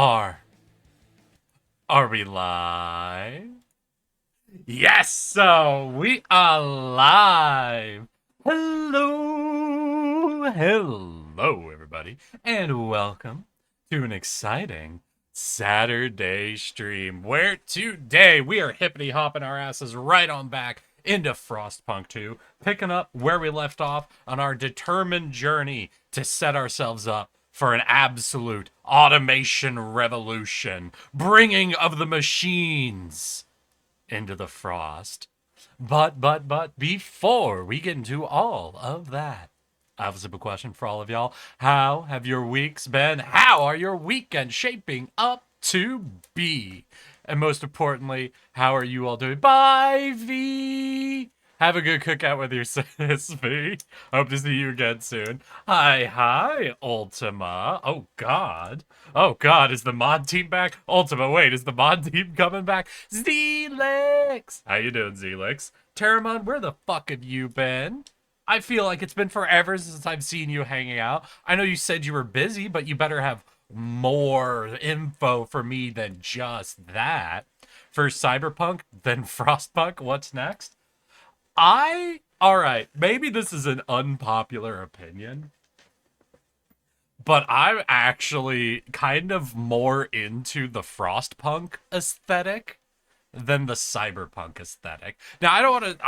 Are are we live? Yes, so we are live. Hello everybody, and welcome to an exciting Saturday stream where today we are hippity hopping our asses right on back into Frostpunk 2, picking up where we left off on our determined journey to set ourselves up for an absolute automation revolution, bringing of the machines into the frost. But before we get into all of that, I have a simple question for all of y'all. How have your weeks been? How are your weekends shaping up to be? And most importantly, how are you all doing? Bye, V! Have a good cookout with your sis, V. Hope to see you again soon. Hi, Ultima. Oh, God. Oh, God, is the mod team back? Ultima, wait, is the mod team coming back? Zelix! How you doing, Zelix? Terramon, where the fuck have you been? I feel like it's been forever since I've seen you hanging out. I know you said you were busy, but you better have more info for me than just that. First Cyberpunk, then Frostpunk. What's next? Alright, maybe this is an unpopular opinion, but I'm actually kind of more into the Frostpunk aesthetic than the cyberpunk aesthetic. Now, I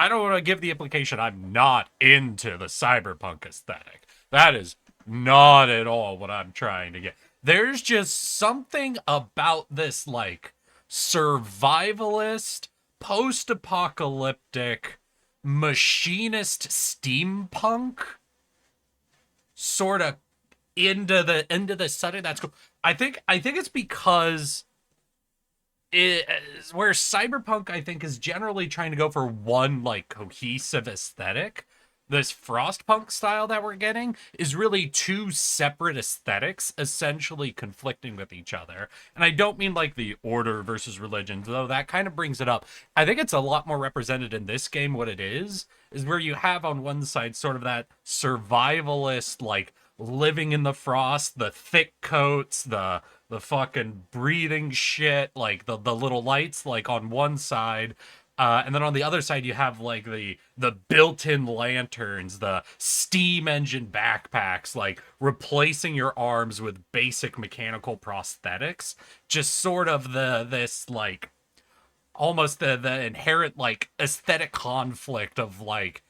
don't want to give the implication I'm not into the cyberpunk aesthetic. That is not at all what I'm trying to get. There's just something about this like survivalist, post-apocalyptic, machinist steampunk sort of into the setting that's cool. I think it's because where cyberpunk I think is generally trying to go for one like cohesive aesthetic, this frostpunk style that we're getting is really two separate aesthetics essentially conflicting with each other. And I don't mean like the order versus religion, though that kind of brings it up. I think it's a lot more represented in this game. What it is where you have on one side sort of that survivalist, like living in the frost, the thick coats, the fucking breathing shit, like the little lights, like on one side, and then on the other side you have like the built-in lanterns, the steam engine backpacks, like replacing your arms with basic mechanical prosthetics. Just sort of this like almost the inherent like aesthetic conflict of like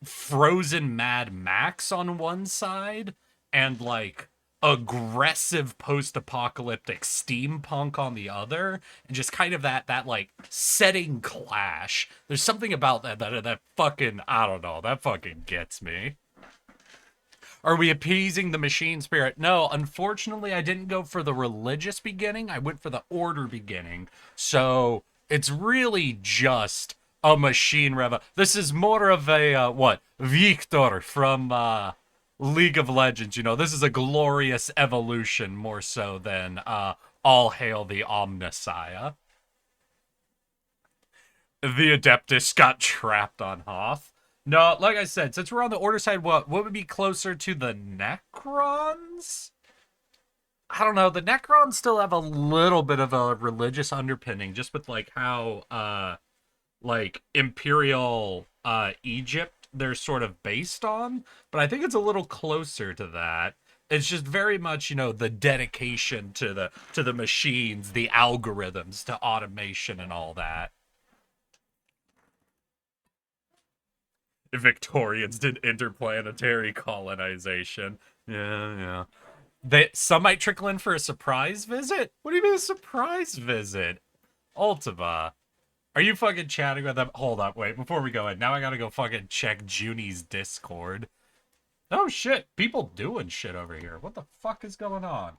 frozen Mad Max on one side and like aggressive post-apocalyptic steampunk on the other, and just kind of that like setting clash. There's something about that fucking, I don't know, that fucking gets me. Are we appeasing the machine spirit? No, unfortunately I didn't go for the religious beginning. I went for the order beginning. So it's really just a machine rev. This is more of a what Victor from League of Legends. You know, this is a glorious evolution more so than all hail the Omnissiah. The Adeptus got trapped on Hoth. No, like I said, since we're on the order side, what would be closer to the Necrons? I don't know. The Necrons still have a little bit of a religious underpinning, just with like how like Imperial Egypt they're sort of based on, but I think it's a little closer to that. It's just very much, you know, the dedication to the machines, the algorithms, to automation and all that. Victorians did interplanetary colonization. Yeah. Some might trickle in for a surprise visit. What do you mean a surprise visit? Ultima. Are you fucking chatting with them? Hold up, wait, before we go in, now I gotta go fucking check Junie's Discord. Oh shit, people doing shit over here. What the fuck is going on?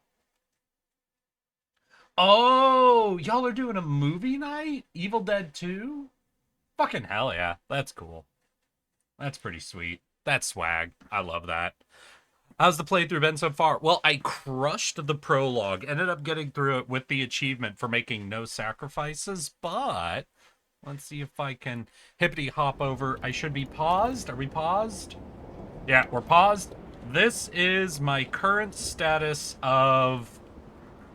Oh, y'all are doing a movie night? Evil Dead 2? Fucking hell yeah, that's cool. That's pretty sweet. That's swag. I love that. How's the playthrough been so far? Well, I crushed the prologue, ended up getting through it with the achievement for making no sacrifices, but let's see if I can hippity hop over. I should be paused. Are we paused? Yeah, we're paused. This is my current status of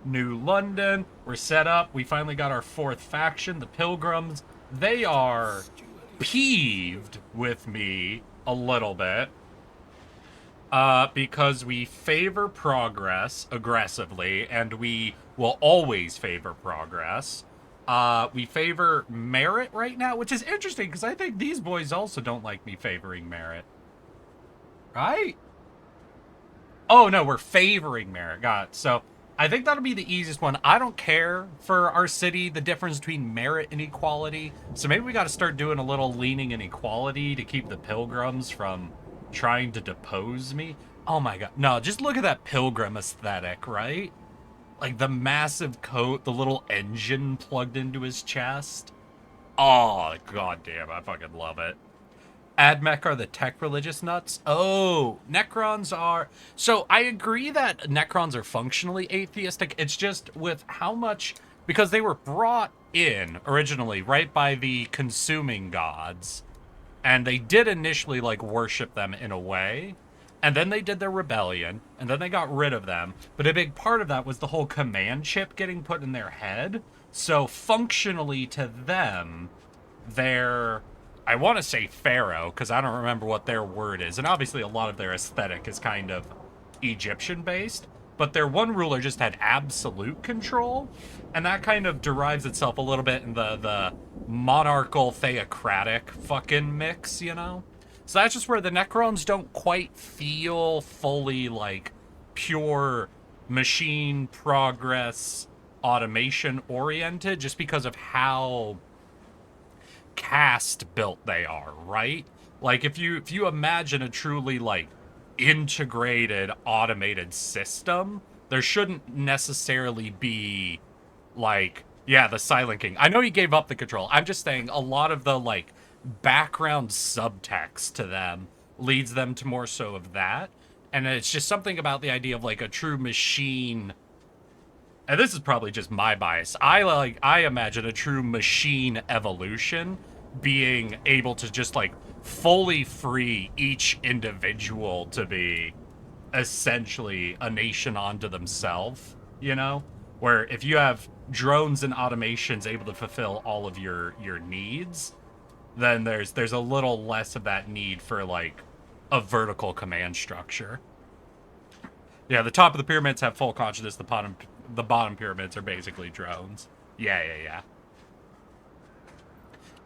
New London. We're set up. We finally got our fourth faction, the Pilgrims. They are peeved with me a little bit. Because we favor progress aggressively, and we will always favor progress. We favor merit right now, which is interesting, because I think these boys also don't like me favoring merit. Right? Oh, no, we're favoring merit. Got it. So, I think that'll be the easiest one. I don't care for our city, the difference between merit and equality. So maybe we got to start doing a little leaning in equality to keep the Pilgrims from trying to depose me. Oh my god. No, just look at that Pilgrim aesthetic, right? Like the massive coat, the little engine plugged into his chest. Oh, goddamn, I fucking love it. Admech are the tech religious nuts. Oh, Necrons are... So I agree that Necrons are functionally atheistic. It's just with how much... Because they were brought in originally, right, by the consuming gods. And they did initially, like, worship them in a way. And then they did their rebellion. And then they got rid of them. But a big part of that was the whole command chip getting put in their head. So functionally to them, they're... I want to say pharaoh, because I don't remember what their word is. And obviously a lot of their aesthetic is kind of Egyptian-based. But their one ruler just had absolute control. And that kind of derives itself a little bit in the monarchical theocratic fucking mix, you know? So that's just where the Necrons don't quite feel fully, like, pure machine progress automation-oriented, just because of how caste built they are, right? Like if you imagine a truly like integrated automated system, there shouldn't necessarily be like, yeah, the Silent King. I know he gave up the control. I'm just saying a lot of the like background subtext to them leads them to more so of that. And it's just something about the idea of like a true machine. And this is probably just my bias. I imagine a true machine evolution being able to just like fully free each individual to be essentially a nation unto themselves, you know? Where if you have drones and automations able to fulfill all of your needs, then there's a little less of that need for like a vertical command structure. Yeah, the top of the pyramids have full consciousness, the bottom pyramids are basically drones. Yeah.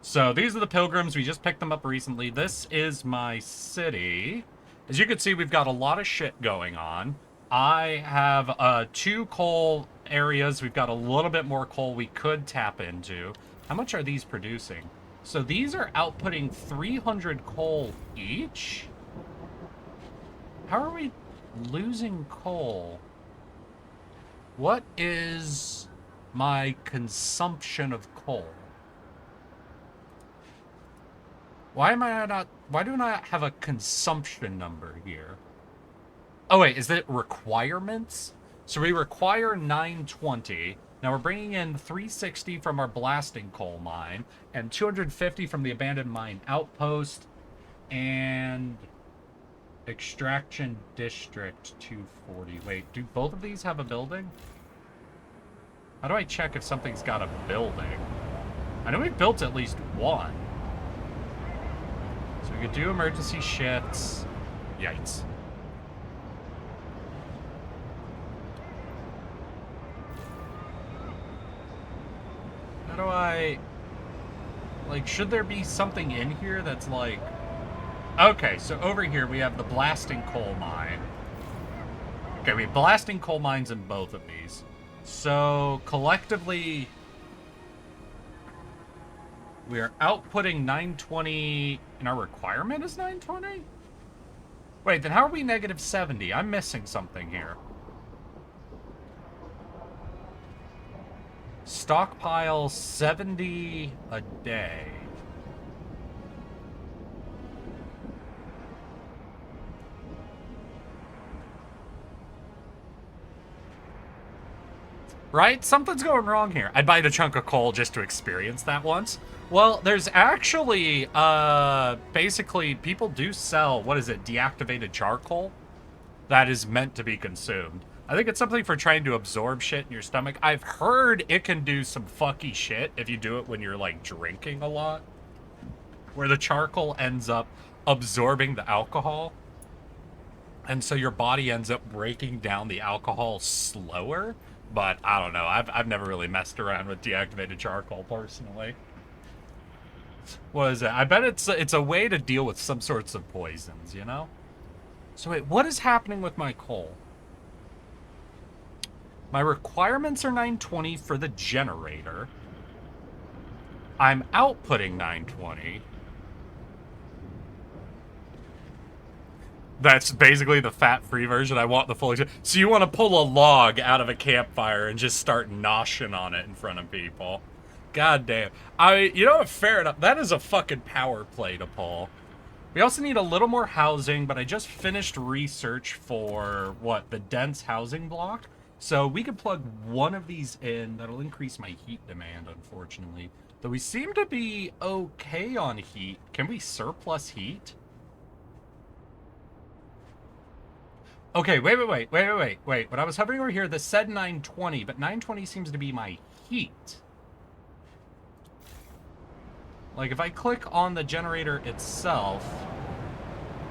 So these are the Pilgrims. We just picked them up recently. This is my city. As you can see, we've got a lot of shit going on. I have 2 coal areas. We've got a little bit more coal we could tap into. How much are these producing? So these are outputting 300 coal each? How are we losing coal? What is my consumption of coal? Why do I not have a consumption number here? Oh wait, is it requirements? So we require 920. Now we're bringing in 360 from our blasting coal mine and 250 from the abandoned mine outpost and extraction district 240. Wait, do both of these have a building? How do I check if something's got a building? I know we've built at least one. So we could do emergency shifts. Yikes. How do I... Like, should there be something in here that's like... Okay, so over here we have the blasting coal mine. Okay, we have blasting coal mines in both of these. So, collectively... We are outputting 920, and our requirement is 920? Wait, then how are we negative 70? I'm missing something here. Stockpile 70 a day. Right? Something's going wrong here. I'd buy a chunk of coal just to experience that once. Well, there's actually, basically, people do sell, what is it, deactivated charcoal? That is meant to be consumed. I think it's something for trying to absorb shit in your stomach. I've heard it can do some fucky shit if you do it when you're, like, drinking a lot. Where the charcoal ends up absorbing the alcohol. And so your body ends up breaking down the alcohol slower. But I don't know. I've never really messed around with deactivated charcoal personally. What is it? I bet it's a way to deal with some sorts of poisons, you know? So wait, what is happening with my coal? My requirements are 920 for the generator. I'm outputting 920. That's basically the fat-free version. I want the full... So you want to pull a log out of a campfire and just start noshing on it in front of people. God damn. You know what? Fair enough. That is a fucking power play to pull. We also need a little more housing, but I just finished research for, what, the dense housing block? So we could plug one of these in. That'll increase my heat demand, unfortunately. Though we seem to be okay on heat. Can we surplus heat? Okay, wait. When I was hovering over here, this said 920, but 920 seems to be my heat. Like, if I click on the generator itself,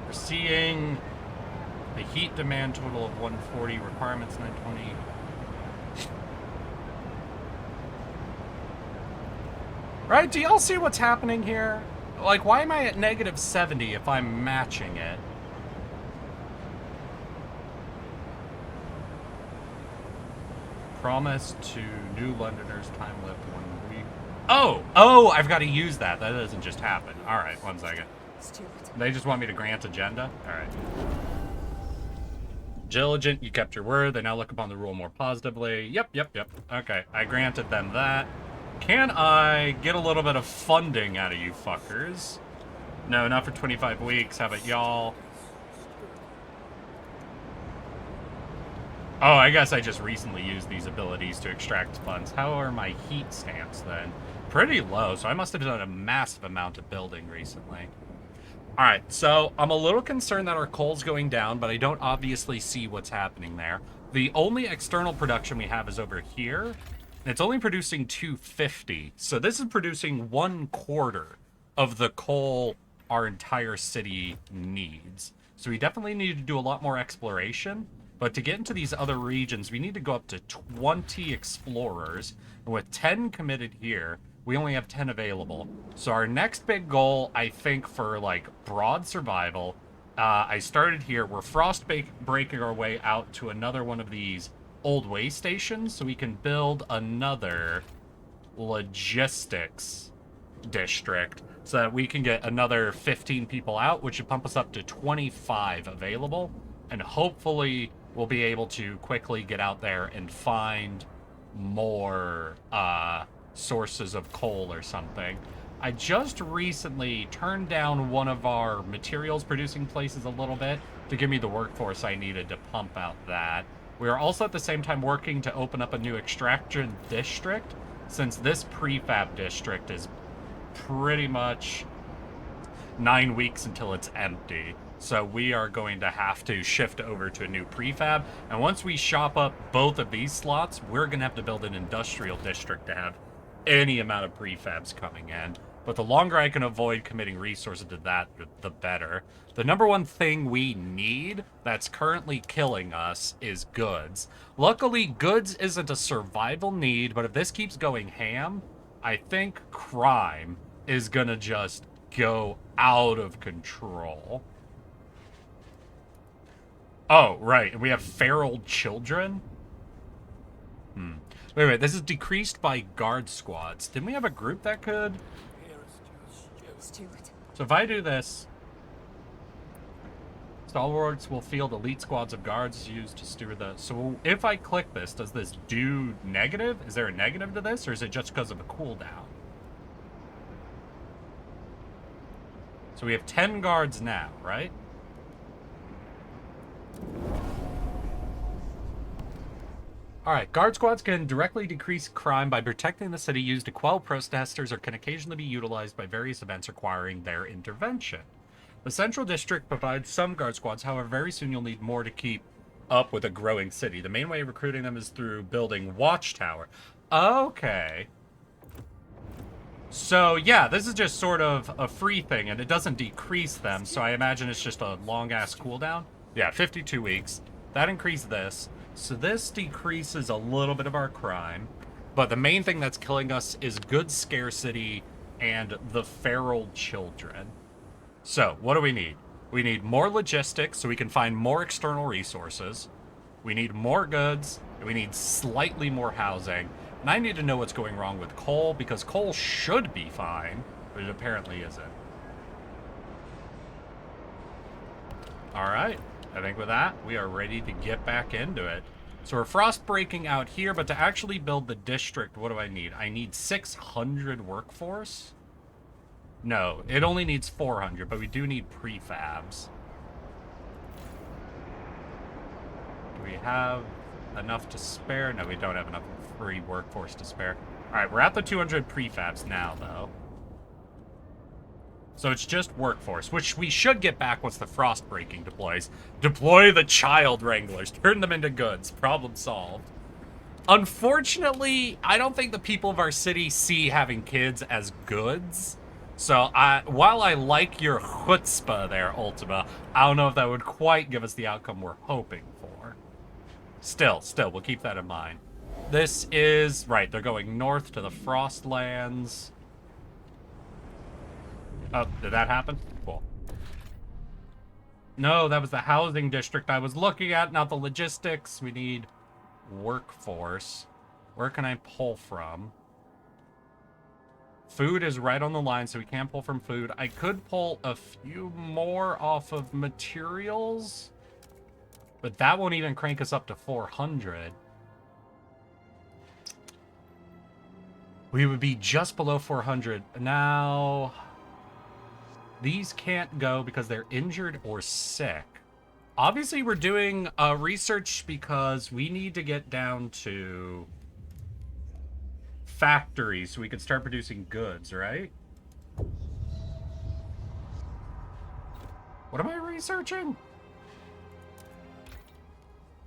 we're seeing the heat demand total of 140, requirements 920. Right, do y'all see what's happening here? Like, why am I at negative 70 if I'm matching it? Promise to new Londoners time lift 1 week. Oh, I've got to use that. That doesn't just happen. All right, 1 second. They just want me to grant agenda? All right. Diligent, you kept your word. They now look upon the rule more positively. Yep. Okay, I granted them that. Can I get a little bit of funding out of you fuckers? No, not for 25 weeks. How about y'all? Oh, I guess I just recently used these abilities to extract funds. How are my heat stamps then? Pretty low, so I must have done a massive amount of building recently. Alright, so I'm a little concerned that our coal's going down, but I don't obviously see what's happening there. The only external production we have is over here, and it's only producing 250. So this is producing 1/4 of the coal our entire city needs. So we definitely need to do a lot more exploration. But to get into these other regions, we need to go up to 20 explorers. And with 10 committed here, we only have 10 available. So our next big goal, I think, for, like, broad survival, I started here. We're breaking our way out to another one of these old way stations so we can build another logistics district so that we can get another 15 people out, which would pump us up to 25 available. And hopefully we'll be able to quickly get out there and find more sources of coal or something. I just recently turned down one of our materials producing places a little bit to give me the workforce I needed to pump out that. We are also at the same time working to open up a new extraction district, since this prefab district is pretty much 9 weeks until it's empty. So we are going to have to shift over to a new prefab. And once we shop up both of these slots, we're going to have to build an industrial district to have any amount of prefabs coming in. But the longer I can avoid committing resources to that, the better. The number one thing we need that's currently killing us is goods. Luckily, goods isn't a survival need, but if this keeps going ham, I think crime is going to just go out of control. Oh, right. And we have feral children? Wait. This is decreased by guard squads. Didn't we have a group that could? So if I do this, stalwarts will field elite squads of guards used to steward the... So if I click this, does this do negative? Is there a negative to this, or is it just because of a cooldown? So we have 10 guards now, right? Alright, guard squads can directly decrease crime by protecting the city, used to quell protesters, or can occasionally be utilized by various events requiring their intervention. The central district provides some guard squads, however very soon you'll need more to keep up with a growing city. The main way of recruiting them is through building watchtower. Okay. So, yeah, this is just sort of a free thing, and it doesn't decrease them, so I imagine it's just a long-ass cooldown. Yeah, 52 weeks. That increased this. So this decreases a little bit of our crime. But the main thing that's killing us is goods scarcity and the feral children. So, what do we need? We need more logistics so we can find more external resources. We need more goods, and we need slightly more housing. And I need to know what's going wrong with coal, because coal should be fine, but it apparently isn't. Alright, I think with that, we are ready to get back into it. So we're frost breaking out here, but to actually build the district, what do I need? I need 600 workforce? No, it only needs 400, but we do need prefabs. Do we have enough to spare? No, we don't have enough free workforce to spare. Alright, we're at the 200 prefabs now, though. So it's just workforce, which we should get back once the frost breaking deploys. Deploy the child wranglers. Turn them into goods. Problem solved. Unfortunately, I don't think the people of our city see having kids as goods. So while I like your chutzpah there, Ultima, I don't know if that would quite give us the outcome we're hoping for. Still, we'll keep that in mind. This is... Right, they're going north to the Frostlands. Oh, did that happen? Cool. No, that was the housing district I was looking at, not the logistics. We need workforce. Where can I pull from? Food is right on the line, so we can't pull from food. I could pull a few more off of materials, but that won't even crank us up to 400. We would be just below 400. Now, these can't go because they're injured or sick. Obviously, we're doing research because we need to get down to factories so we can start producing goods, right? What am I researching?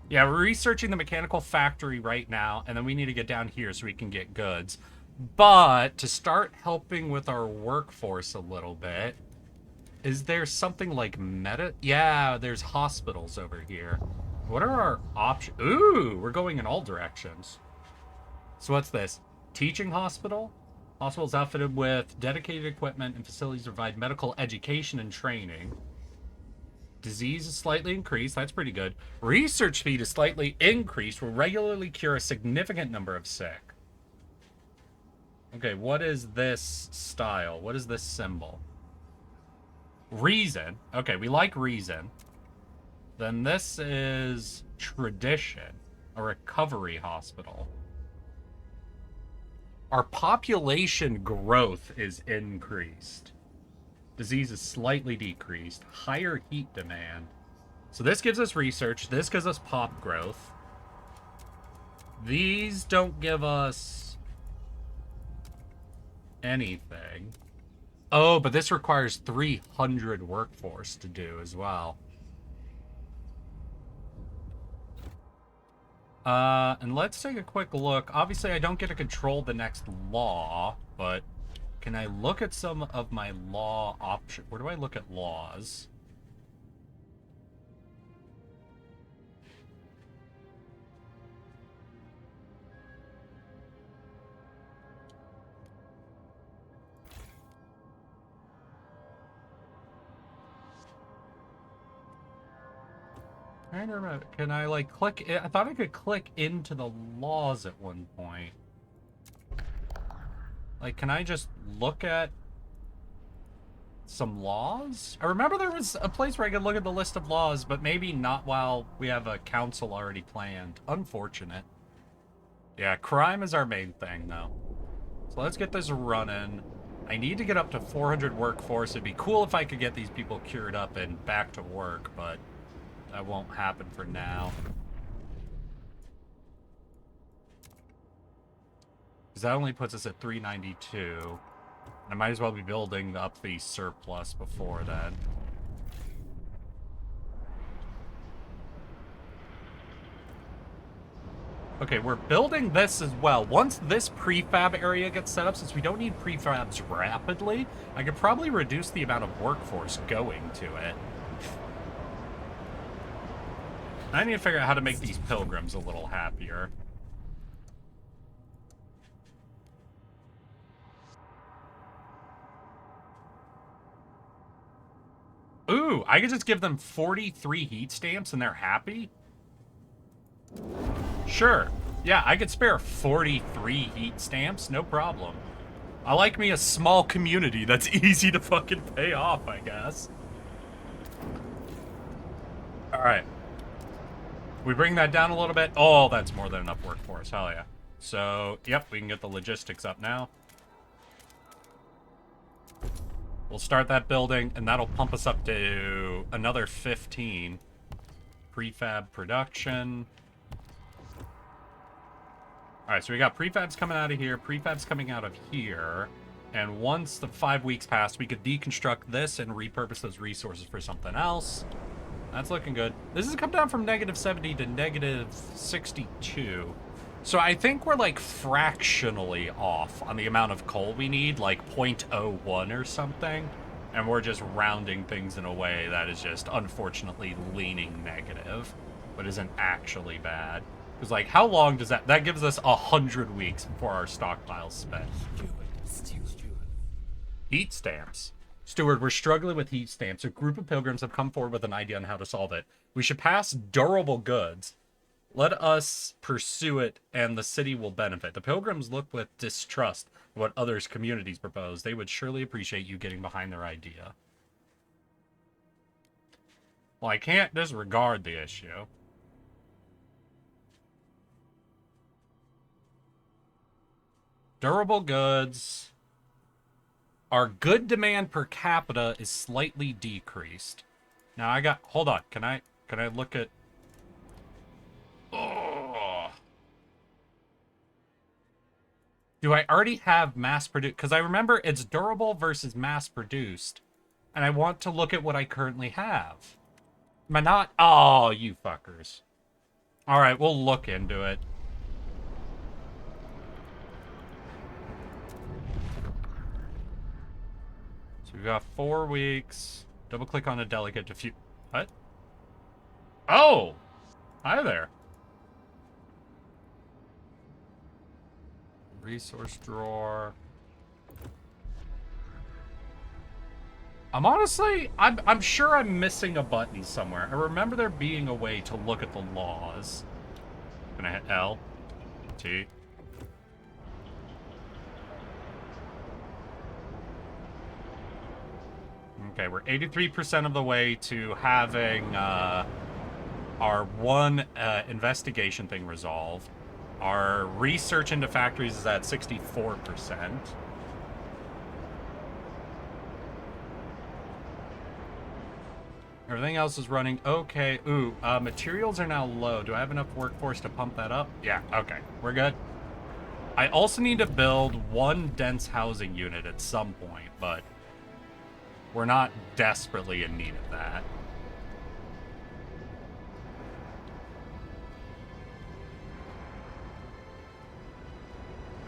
Yeah, we're researching the mechanical factory right now, and then we need to get down here so we can get goods. But to start helping with our workforce a little bit, is there something like meta? Yeah, there's hospitals over here. What are our options? Ooh, we're going in all directions. So what's this? Teaching hospital? Hospital is outfitted with dedicated equipment and facilities to provide medical education and training. Disease is slightly increased. That's pretty good. Research speed is slightly increased. Will regularly cure a significant number of sick. Okay, what is this style? What is this symbol? Reason. Okay, we like reason. Then this is tradition. A recovery hospital. Our population growth is increased. Disease is slightly decreased. Higher heat demand. So this gives us research. This gives us pop growth. These don't give us anything. Oh, but this requires 300 workforce to do as well. And let's take a quick look. Obviously, I don't get to control the next law, but can I look at some of my law options? Where do I look at laws? I don't remember. Can I, like, click... I thought I could click into the laws at one point. Like, can I just look at some laws? I remember there was a place where I could look at the list of laws, but maybe not while we have a council already planned. Unfortunate. Yeah, crime is our main thing, though. So let's get this running. I need to get up to 400 workforce. It'd be cool if I could get these people cured up and back to work, but that won't happen for now. Because that only puts us at 392. I might as well be building up the surplus before then. Okay, we're building this as well. Once this prefab area gets set up, since we don't need prefabs rapidly, I could probably reduce the amount of workforce going to it. I need to figure out how to make these pilgrims a little happier. Ooh, I could just give them 43 heat stamps and they're happy? Sure. Yeah, I could spare 43 heat stamps, no problem. I like me a small community that's easy to fucking pay off, I guess. Alright. We bring that down a little bit. Oh, that's more than enough workforce. Hell yeah. So, yep, we can get the logistics up now. We'll start that building, and that'll pump us up to another 15. Prefab production. Alright, so we got prefabs coming out of here, prefabs coming out of here. And once the 5 weeks pass, we could deconstruct this and repurpose those resources for something else. That's looking good. This has come down from -70 to -62. So I think we're like fractionally off on the amount of coal we need, like 0.01 or something. And we're just rounding things in a way that is just unfortunately leaning negative, but isn't actually bad. Because like, how long does that... That gives us 100 weeks before our stockpile's spent. Heat stamps. Steward, we're struggling with heat stamps. A group of pilgrims have come forward with an idea on how to solve it. We should pass durable goods. Let us pursue it, and the city will benefit. The pilgrims look with distrust at what others' communities propose. They would surely appreciate you getting behind their idea. Well, I can't disregard the issue. Durable goods. Our good demand per capita is slightly decreased. Now I got... Hold on. Can I look at... Oh. Do I already have mass-produced? Because I remember it's durable versus mass-produced. And I want to look at what I currently have. Am I not? Oh, you fuckers. Alright, we'll look into it. So we've got 4 weeks. Double click on a delegate diffuse. What? Oh! Hi there. Resource drawer. I'm sure I'm missing a button somewhere. I remember there being a way to look at the laws. Can I hit L? T? Okay, we're 83% of the way to having our one investigation thing resolved. Our research into factories is at 64%. Everything else is running okay. Ooh, materials are now low. Do I have enough workforce to pump that up? Yeah, okay. We're good. I also need to build one dense housing unit at some point, but we're not desperately in need of that.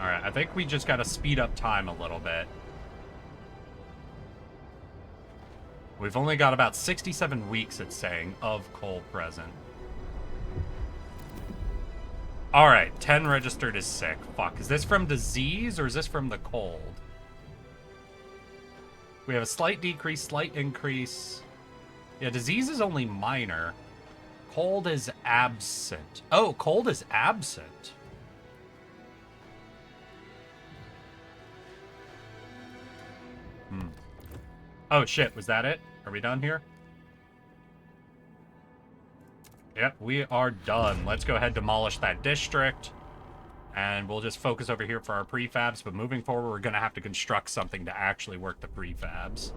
Alright, I think we just gotta speed up time a little bit. We've only got about 67 weeks, it's saying, of coal present. Alright, 10 registered as sick. Fuck, is this from disease or is this from the cold? We have a slight decrease, slight increase. Yeah, disease is only minor. Cold is absent. Oh, cold is absent. Oh, shit. Was that it? Are we done here? Yep, we are done. Let's go ahead and demolish that district. And we'll just focus over here for our prefabs. But moving forward, we're going to have to construct something to actually work the prefabs.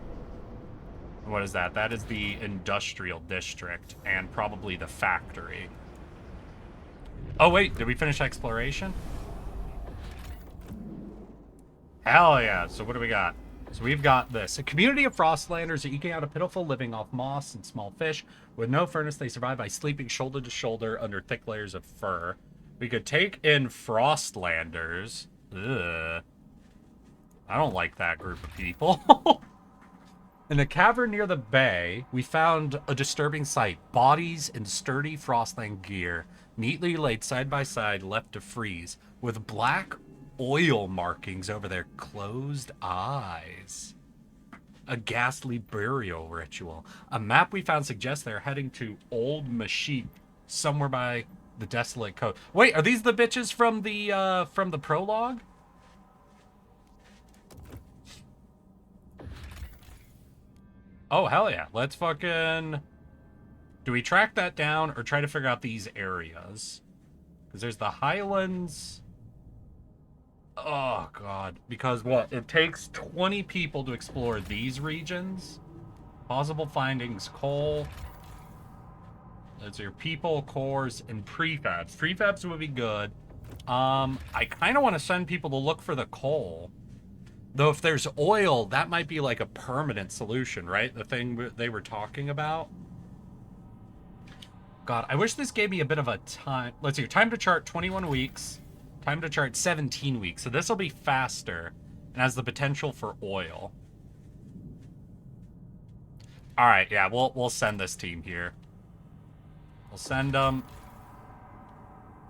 What is that? That is the industrial district and probably the factory. Oh, wait. Did we finish exploration? Hell yeah. So what do we got? So we've got this. A community of Frostlanders are eking out a pitiful living off moss and small fish. With no furnace, they survive by sleeping shoulder to shoulder under thick layers of fur. We could take in Frostlanders. Ugh. I don't like that group of people. In a cavern near the bay, we found a disturbing sight. Bodies in sturdy Frostland gear, neatly laid side by side, left to freeze, with black oil markings over their closed eyes. A ghastly burial ritual. A map we found suggests they're heading to Old Mashik, somewhere by the Desolate Coast. Wait, are these the bitches from the prologue? Oh, hell yeah. Let's fucking... Do we track that down or try to figure out these areas? Because there's the Highlands... Oh, God. Because what? It takes 20 people to explore these regions. Possible findings, coal. Those are your people, cores, and prefabs. Prefabs would be good. I kind of want to send people to look for the coal. Though if there's oil, that might be like a permanent solution, right? The thing they were talking about. God, I wish this gave me a bit of a time. Let's see. Time to chart 21 weeks. Time to chart 17 weeks. So this will be faster and has the potential for oil. All right, yeah, we'll send this team here. We'll send them.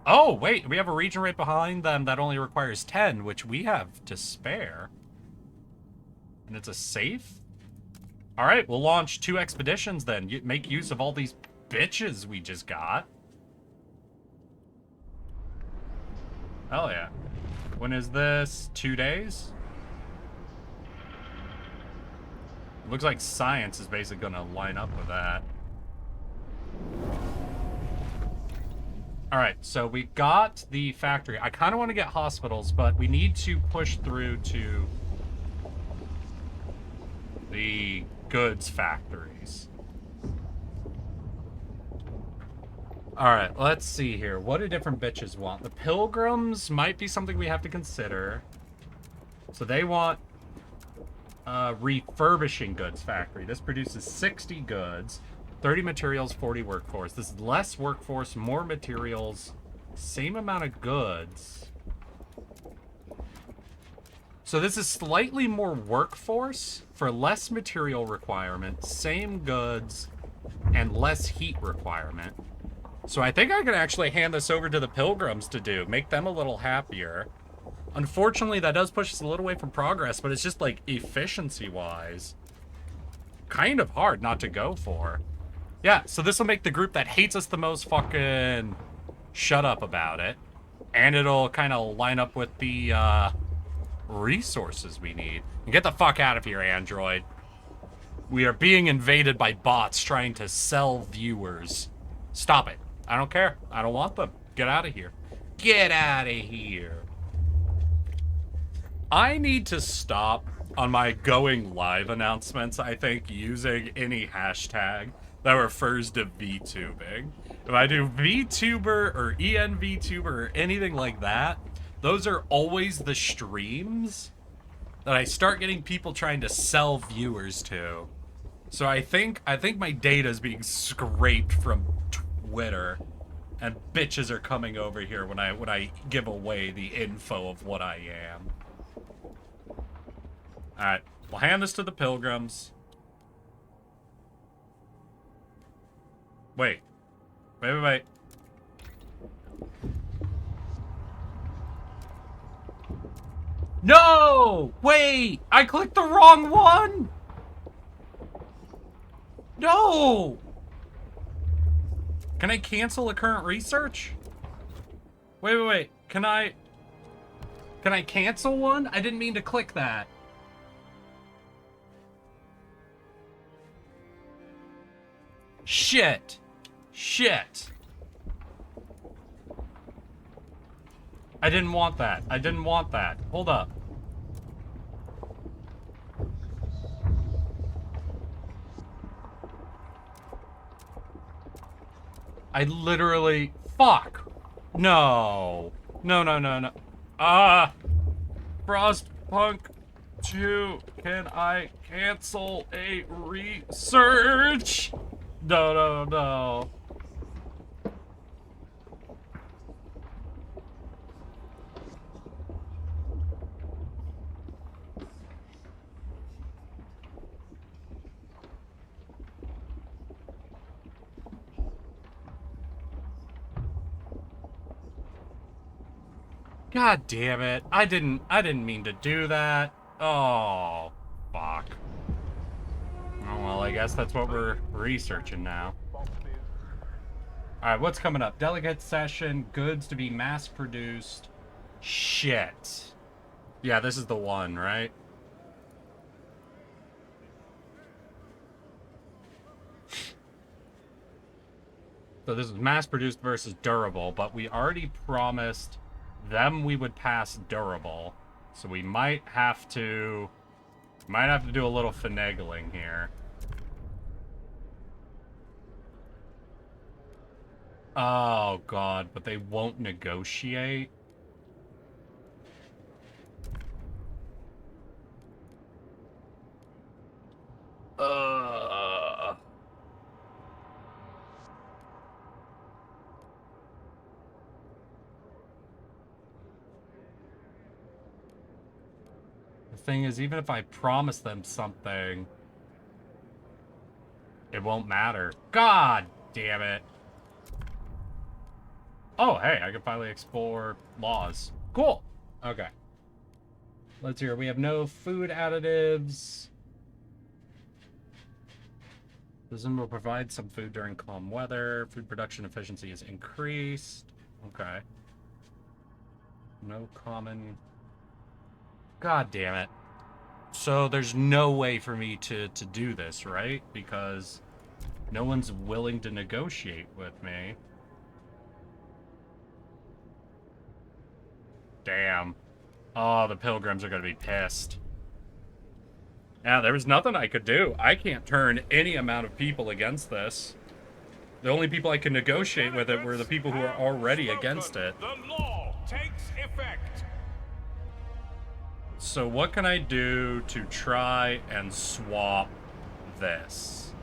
Oh, wait, we have a region right behind them that only requires 10, which we have to spare. And it's a safe? All right, we'll launch 2 expeditions then. Make use of all these bitches we just got. Hell yeah. When is this? 2 days? Looks like science is basically gonna line up with that. All right, so we got the factory. I kind of want to get hospitals, but we need to push through to the goods factories. All right, let's see here. What do different bitches want? The pilgrims might be something we have to consider. So they want refurbishing goods factory. This produces 60 goods, 30 materials, 40 workforce. This is less workforce, more materials, same amount of goods. So this is slightly more workforce for less material requirement, same goods, and less heat requirement. So I think I can actually hand this over to the pilgrims to do, make them a little happier. Unfortunately, that does push us a little away from progress, but it's just like efficiency-wise, kind of hard not to go for. Yeah, so this will make the group that hates us the most fucking shut up about it. And it'll kind of line up with the resources we need. And get the fuck out of here, Android. We are being invaded by bots trying to sell viewers. Stop it. I don't care. I don't want them. Get out of here. Get out of here. I need to stop on my going live announcements, I think, using any hashtag that refers to VTubing. If I do VTuber or ENVTuber or anything like that, those are always the streams that I start getting people trying to sell viewers to. So I think my data is being scraped from Twitter, and bitches are coming over here when I give away the info of what I am. All right, we'll hand this to the pilgrims. Wait. No! Wait! I clicked the wrong one! No! Can I cancel a current research? Wait. Can I cancel one? I didn't mean to click that. Shit. I didn't want that. Hold up. I literally... Fuck. No. Frostpunk 2. Can I cancel a research? No. God damn it. I didn't mean to do that. Oh, fuck. Oh, well, I guess that's what we're researching now. Alright, what's coming up? Delegate session, goods to be mass-produced. Shit. Yeah, this is the one, right? So this is mass-produced versus durable, but we already promised them we would pass durable. So we might have to do a little finagling here. Oh, God, but they won't negotiate. The thing is, even if I promise them something, it won't matter. God damn it. Oh, hey, I can finally explore laws. Cool. Okay. Let's hear. We have no food additives. Prison will provide some food during calm weather. Food production efficiency is increased. Okay. No common... God damn it. So there's no way for me to do this, right? Because no one's willing to negotiate with me. Damn. Oh, the pilgrims are going to be pissed. Yeah, there was nothing I could do. I can't turn any amount of people against this. The only people I can negotiate with it were the people who are already against it. The law takes effect. So what can I do to try and swap this?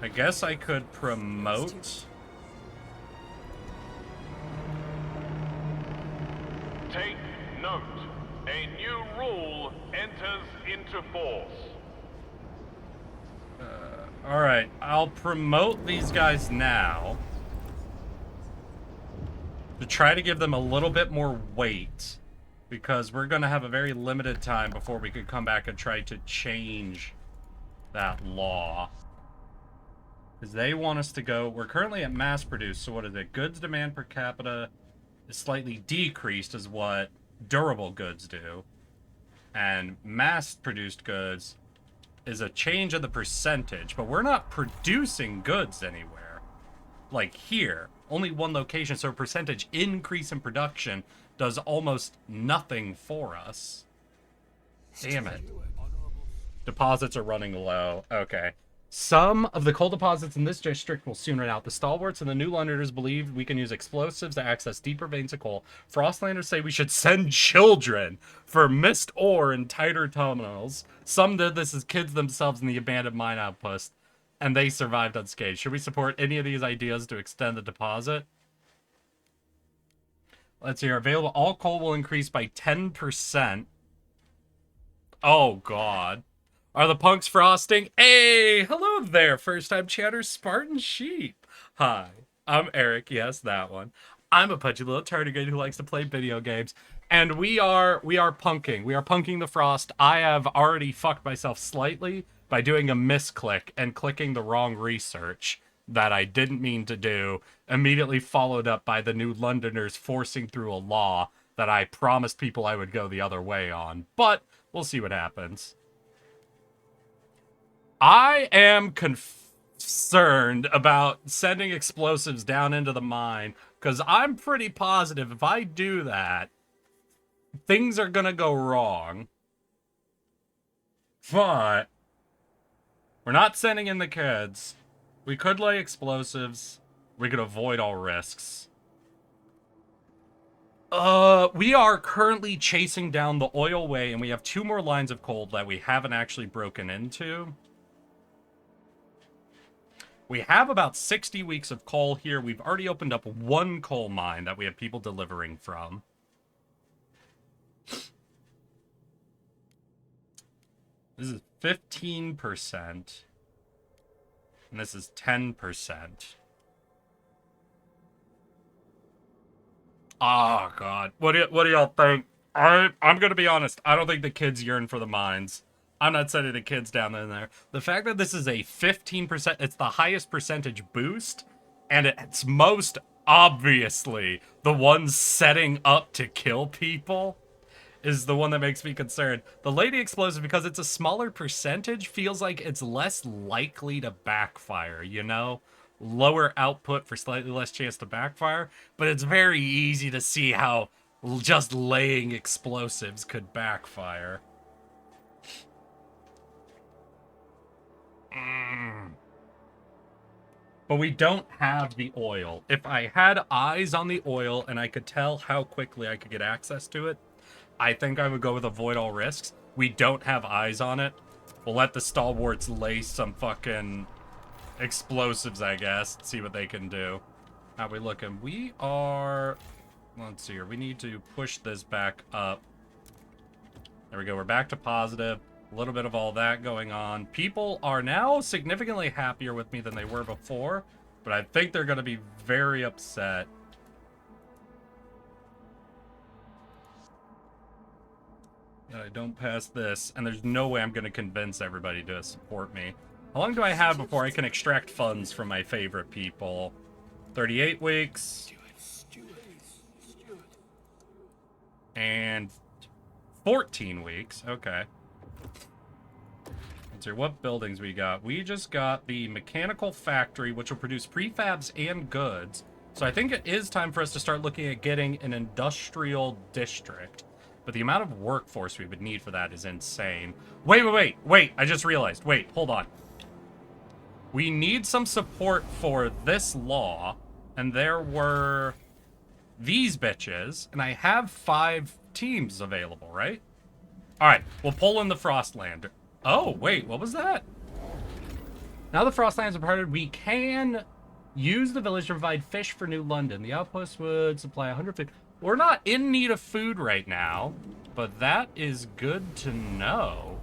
I guess I could promote... Take note. A new rule enters into force. Alright, I'll promote these guys now. To try to give them a little bit more weight. Because we're going to have a very limited time before we could come back and try to change that law. Because they want us to go... We're currently at mass produced, so what is it? Goods demand per capita is slightly decreased is what durable goods do. And mass-produced goods is a change in the percentage, but we're not producing goods anywhere. Like here, only one location, so a percentage increase in production does almost nothing for us. Damn it. Deposits are running low. Okay. Some of the coal deposits in this district will soon run out. The stalwarts and the New Londoners believe we can use explosives to access deeper veins of coal. Frostlanders say we should send children for missed ore in tighter tunnels. Some did this as kids themselves in the abandoned mine outpost, and they survived unscathed. Should we support any of these ideas to extend the deposit? Let's see. Available all coal will increase by 10%. Oh, God. Are the punks frosting? Hey, hello there, first-time chatter Spartan Sheep. Hi, I'm Eric. Yes, that one. I'm a pudgy little tardigrade who likes to play video games, and we are punking. We are punking the frost. I have already fucked myself slightly by doing a misclick and clicking the wrong research that I didn't mean to do, immediately followed up by the New Londoners forcing through a law that I promised people I would go the other way on. But we'll see what happens. I am concerned about sending explosives down into the mine, because I'm pretty positive if I do that, things are gonna go wrong. But we're not sending in the kids. We could lay explosives. We could avoid all risks. We are currently chasing down the oil way, and we have 2 more lines of coal that we haven't actually broken into. We have about 60 weeks of coal here. We've already opened up 1 coal mine that we have people delivering from. This is 15%. And this is 10%. Oh god. What do y'all think? I'm gonna be honest. I don't think the kids yearn for the mines. I'm not sending the kids down in there. The fact that this is a 15%, it's the highest percentage boost, and it's most obviously the one setting up to kill people, is the one that makes me concerned. The Lady Explosive, because it's a smaller percentage, feels like it's less likely to backfire, you know? Lower output for slightly less chance to backfire, but it's very easy to see how just laying explosives could backfire. But we don't have the oil. If I had eyes on the oil and I could tell how quickly I could get access to it, I think I would go with avoid all risks. We don't have eyes on it. We'll let the stalwarts lay some fucking explosives, I guess. See what they can do. How we looking? We are... Let's see here. We need to push this back up. There we go. We're back to positive. A little bit of all that going on. People are now significantly happier with me than they were before, but I think they're going to be very upset. That I don't pass this, and there's no way I'm going to convince everybody to support me. How long do I have before I can extract funds from my favorite people? 38 weeks. And 14 weeks. Okay. Let's see what buildings we got. We just got the mechanical factory, which will produce prefabs and goods. So I think it is time for us to start looking at getting an industrial district. But the amount of workforce we would need for that is insane. Wait. I just realized. Wait, hold on. We need some support for this law. And there were these bitches. And I have 5 teams available, right? All right, we'll pull in the Frostland. Oh, wait, what was that? Now the Frostlands are parted, we can use the village to provide fish for New London. The outpost would supply 100 food. We're not in need of food right now, but that is good to know.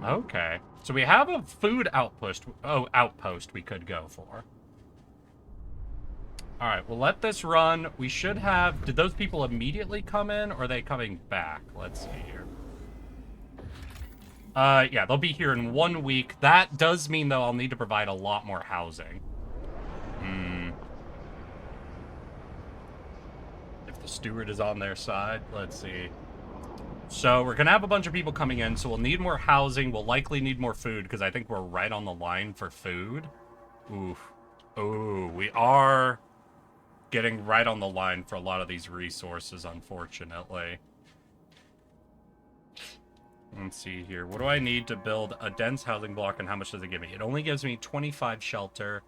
Okay. So we have a food outpost. Oh, outpost we could go for. All right, we'll let this run. We should have... Did those people immediately come in, or are they coming back? Let's see here. Yeah, they'll be here in 1 week. That does mean, though, I'll need to provide a lot more housing. If the steward is on their side, let's see. So we're going to have a bunch of people coming in, so we'll need more housing. We'll likely need more food, because I think we're right on the line for food. Oof. Ooh, we are getting right on the line for a lot of these resources, unfortunately. Let's see here. What do I need to build a dense housing block, and how much does it give me? It only gives me 25 shelter.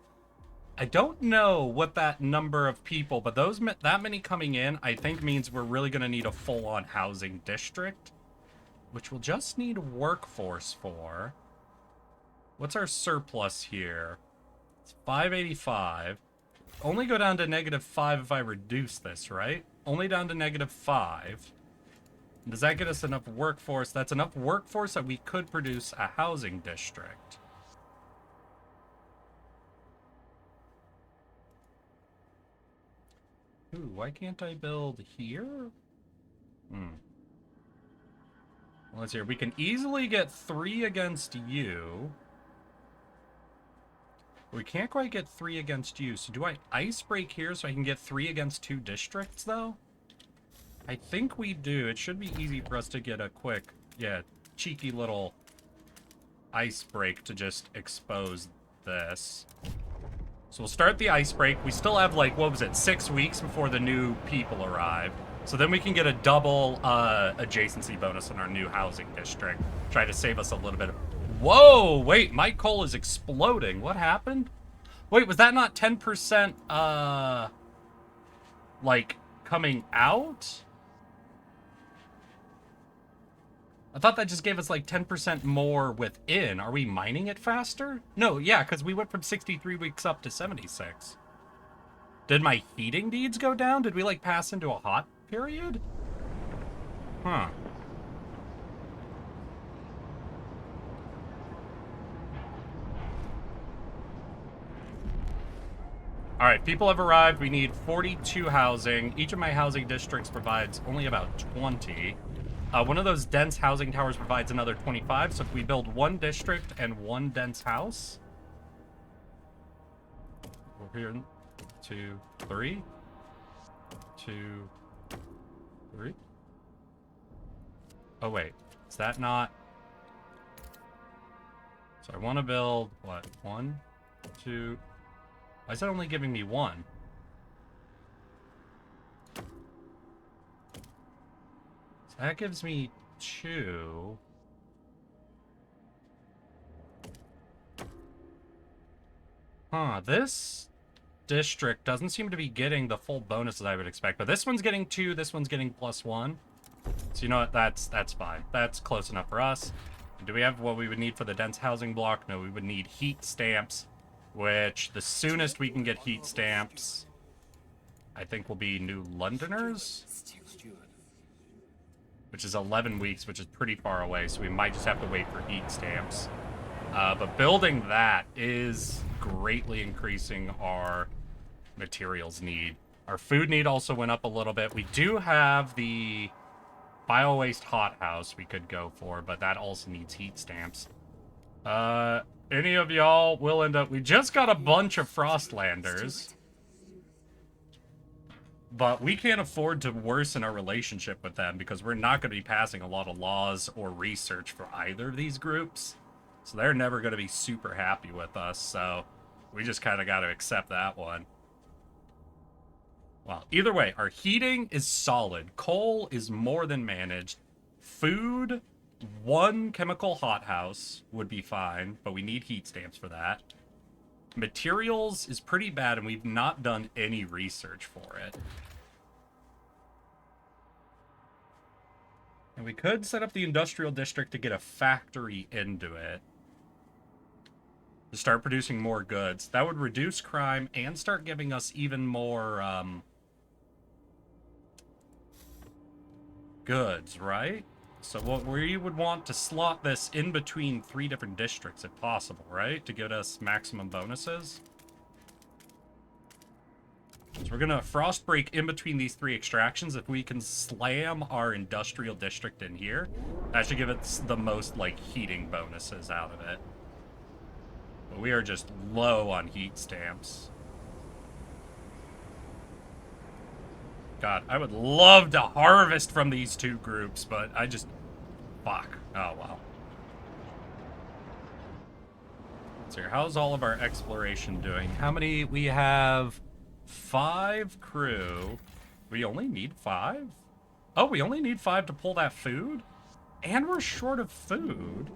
I don't know what that number of people, but that many coming in, I think means we're really going to need a full-on housing district, which we'll just need workforce for. What's our surplus here? It's 585. Only go down to -5 if I reduce this, right? Only down to -5. Does that get us enough workforce? That's enough workforce that we could produce a housing district. Ooh, why can't I build here? Let's see here. We can easily get 3 against you. We can't quite get 3 against you. So do I ice break here so I can get 3 against 2 districts, though? I think we do. It should be easy for us to get a quick, cheeky little ice break to just expose this. So we'll start the ice break. We still have, like, what was it, 6 weeks before the new people arrive. So then we can get a double adjacency bonus in our new housing district. Try to save us a little bit of... Whoa! Wait, my coal is exploding. What happened? Wait, was that not 10%, like, coming out? I thought that just gave us like 10% more within. Are we mining it faster? No, yeah, because we went from 63 weeks up to 76. Did my feeding needs go down? Did we like pass into a hot period? Huh. Alright, people have arrived. We need 42 housing. Each of my housing districts provides only about 20. One of those dense housing towers provides another 25, so if we build one district and one dense house... Over here, 2, 3. 2, 3. Oh, wait. Is that not... So I want to build, what, 1, 2... Why is that only giving me 1? So that gives me 2. Huh, this district doesn't seem to be getting the full bonuses I would expect, but this one's getting 2, this one's getting +1. So you know what, that's fine. That's close enough for us. Do we have what we would need for the dense housing block? No, we would need heat stamps. Which, the soonest we can get heat stamps, I think will be New Londoners. Which is 11 weeks, which is pretty far away, so we might just have to wait for heat stamps. But building that is greatly increasing our materials need. Our food need also went up a little bit. We do have the bio-waste hothouse we could go for, but that also needs heat stamps. Any of y'all will end up... We just got a bunch of Frostlanders. But we can't afford to worsen our relationship with them because we're not going to be passing a lot of laws or research for either of these groups. So they're never going to be super happy with us, so we just kind of got to accept that one. Well, either way, our heating is solid. Coal is more than managed. Food... 1 chemical hothouse would be fine, but we need heat stamps for that. Materials is pretty bad, and we've not done any research for it. And we could set up the industrial district to get a factory into it. To start producing more goods. That would reduce crime and start giving us even more, goods, right? So what we would want to slot this in between 3 different districts if possible, right? To get us maximum bonuses. So we're going to frost break in between these 3 extractions. If we can slam our industrial district in here, that should give us the most, like, heating bonuses out of it. But we are just low on heat stamps. God, I would love to harvest from these 2 groups, but I just... Fuck. Oh, well. So how's all of our exploration doing? How many? We have 5 crew. We only need 5? Oh, we only need 5 to pull that food? And we're short of food.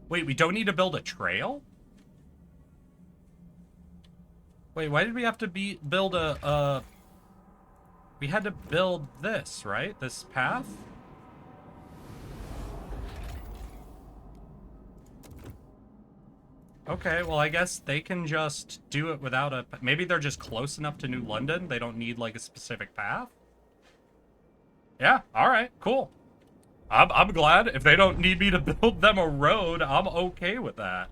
Wait, we don't need to build a trail? Wait, why did we have to build a... We had to build this, right? This path? Okay, well, I guess they can just do it without a... Maybe they're just close enough to New London. They don't need, like, a specific path? Yeah, alright, cool. I'm glad. If they don't need me to build them a road, I'm okay with that.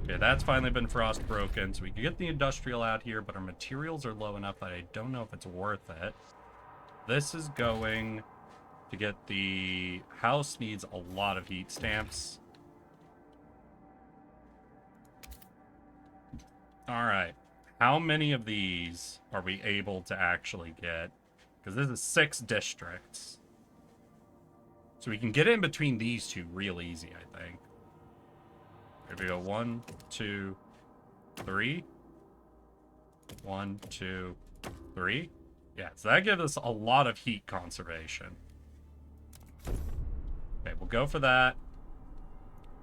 Okay, that's finally been frost broken, so we can get the industrial out here, but our materials are low enough that I don't know if it's worth it. This is going to get the house needs a lot of heat stamps. Alright, how many of these are we able to actually get? Because this is 6 districts. So we can get in between these 2 real easy, I think. Here we go. 1, 2, 3. 1, 2, 3. Yeah, so that gives us a lot of heat conservation. Okay, we'll go for that.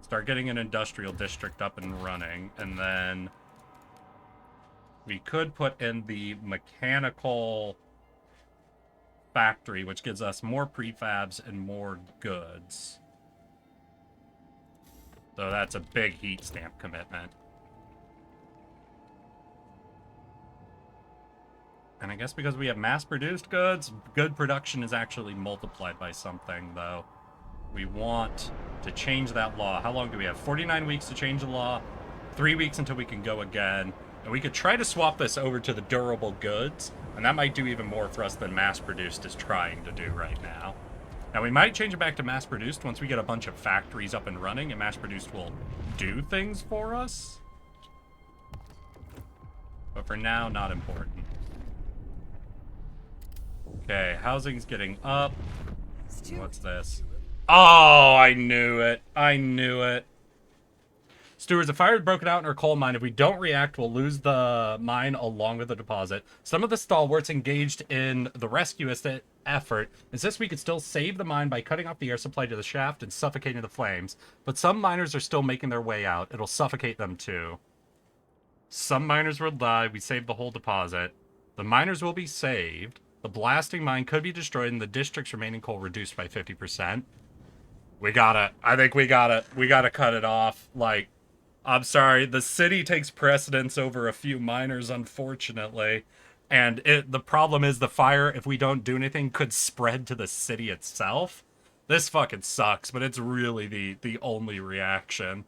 Start getting an industrial district up and running, and then we could put in the mechanical factory, which gives us more prefabs and more goods. So that's a big heat stamp commitment. And I guess because we have mass-produced goods, good production is actually multiplied by something, though. We want to change that law. How long do we have? 49 weeks to change the law. 3 weeks until we can go again. And we could try to swap this over to the durable goods, and that might do even more for us than mass-produced is trying to do right now. Now, we might change it back to mass-produced once we get a bunch of factories up and running, and mass-produced will do things for us. But for now, not important. Okay, housing's getting up. What's this? Oh, I knew it. I knew it. Stewards, a fire has broken out in our coal mine. If we don't react, we'll lose the mine along with the deposit. Some of the stalwarts engaged in the rescue effort insist we could still save the mine by cutting off the air supply to the shaft and suffocating the flames. But some miners are still making their way out. It'll suffocate them too. Some miners will die. We save the whole deposit. The miners will be saved. The blasting mine could be destroyed and the district's remaining coal reduced by 50%. I think we gotta cut it off. Like, I'm sorry, the city takes precedence over a few miners, unfortunately. And the problem is the fire, if we don't do anything, could spread to the city itself. This fucking sucks, but it's really the only reaction.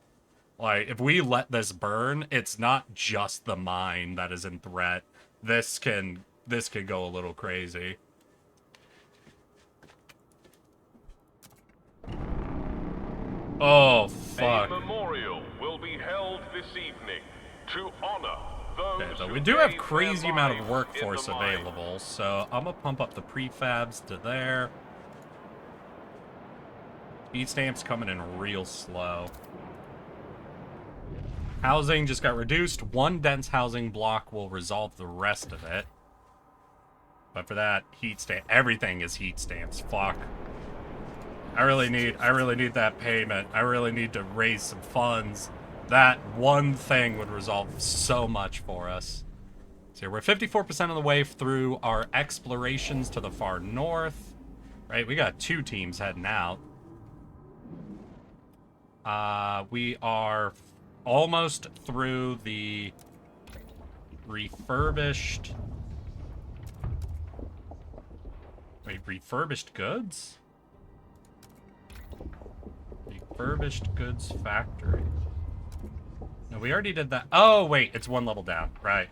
Like, if we let this burn, it's not just the mine that is in threat. This could go a little crazy. Oh, fuck. A memorial will be held this evening to honor those Okay, but who we do have gave crazy their amount of lives workforce in the mine. available, so I'm gonna pump up the prefabs to there. Speed stamps coming in real slow. Housing just got reduced. One dense housing block will resolve the rest of it. But for that, heat stamp, everything is heat stamps. Fuck. I really need that payment. I really need to raise some funds. That one thing would resolve so much for us. So we're 54% of the way through our explorations to the far north. Right, we got 2 teams heading out. We are almost through the refurbished... Wait, refurbished goods? Refurbished goods factory. No, we already did that. Oh, wait, it's 1 level down. Right.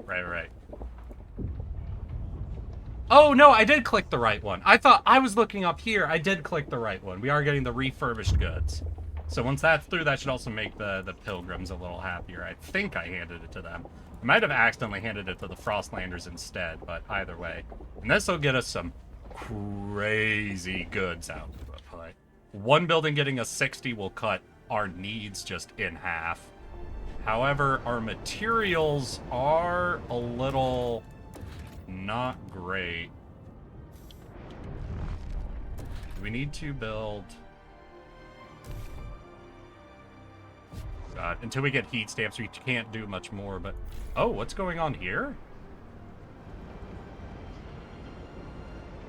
Oh, no, I did click the right one. I thought I was looking up here. I did click the right one. We are getting the refurbished goods. So once that's through, that should also make the pilgrims a little happier. I think I handed it to them. I might have accidentally handed it to the Frostlanders instead, but either way. And this will get us some crazy goods out. But 1 building getting us 60 will cut our needs just in half. However, our materials are a little not great. We need to build... God, until we get heat stamps, we can't do much more, but... Oh, what's going on here?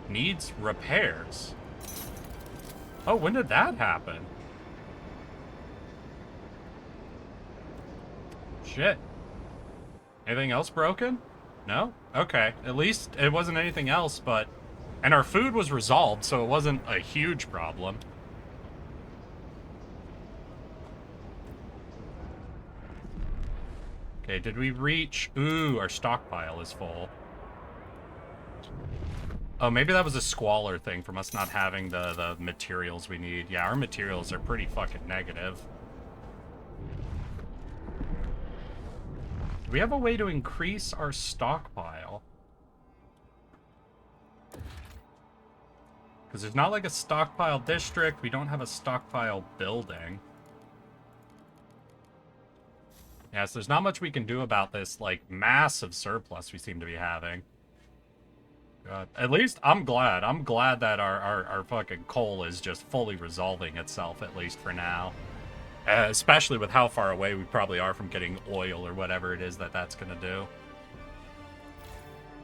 Needs repairs. Oh, when did that happen? Shit. Anything else broken? No? Okay. At least it wasn't anything else, but... And our food was resolved, so it wasn't a huge problem. Okay, did we reach... Ooh, our stockpile is full. Oh, maybe that was a squalor thing from us not having the materials we need. Yeah, our materials are pretty fucking negative. Do we have a way to increase our stockpile? Because there's not like a stockpile district. We don't have a stockpile building. Yeah, so there's not much we can do about this, like, massive surplus we seem to be having. God. At least, I'm glad. I'm glad that our fucking coal is just fully resolving itself, at least for now. Especially with how far away we probably are from getting oil or whatever it is that's gonna do.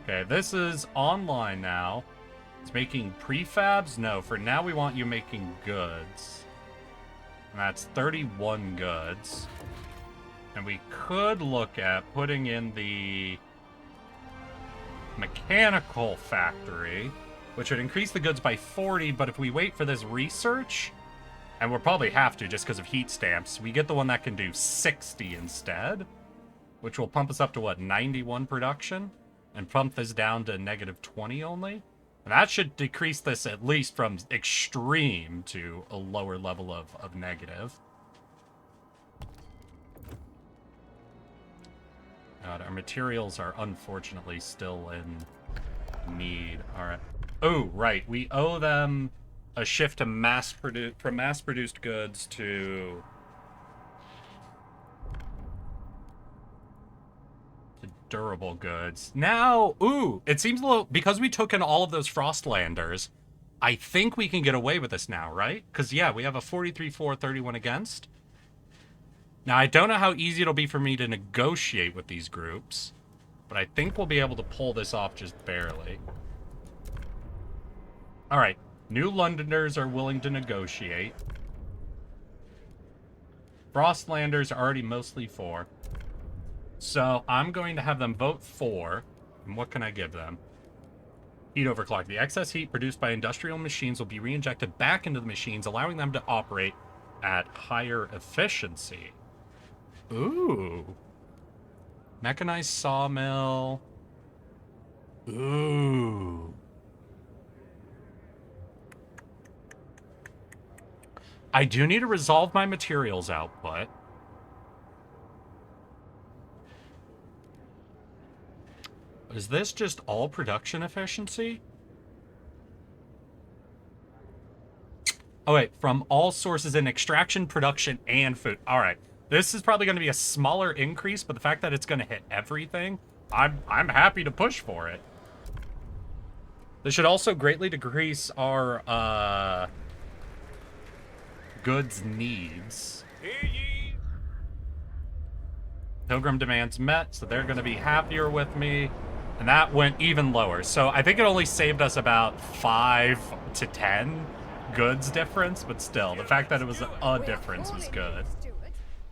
Okay, this is online now. It's making prefabs? No, for now we want you making goods. And that's 31 goods. And we could look at putting in the mechanical factory, which would increase the goods by 40, but if we wait for this research, and we'll probably have to just because of heat stamps, we get the one that can do 60 instead, which will pump us up to, what, 91 production? And pump this down to negative 20 only? And that should decrease this at least from extreme to a lower level of negative. God, our materials are unfortunately still in need. Alright. Oh, right. We owe them a shift to from mass-produced goods to durable goods. Now, ooh, it seems a little, because we took in all of those Frostlanders, I think we can get away with this now, right? Because, yeah, we have a 43-4, 31 against. Now, I don't know how easy it'll be for me to negotiate with these groups, but I think we'll be able to pull this off just barely. All right, New Londoners are willing to negotiate. Frostlanders are already mostly for. So I'm going to have them vote for. And what can I give them? Heat overclock. The excess heat produced by industrial machines will be re-injected back into the machines, allowing them to operate at higher efficiency. Ooh. Mechanized sawmill. Ooh. I do need to resolve my materials output. Is this just all production efficiency? Oh, wait. From all sources in extraction, production, and food. All right. This is probably going to be a smaller increase, but the fact that it's going to hit everything, I'm happy to push for it. This should also greatly decrease our goods needs. Pilgrim demands met, so they're going to be happier with me. And that went even lower. So I think it only saved us about 5 to 10 goods difference, but still, the fact that it was a difference was good.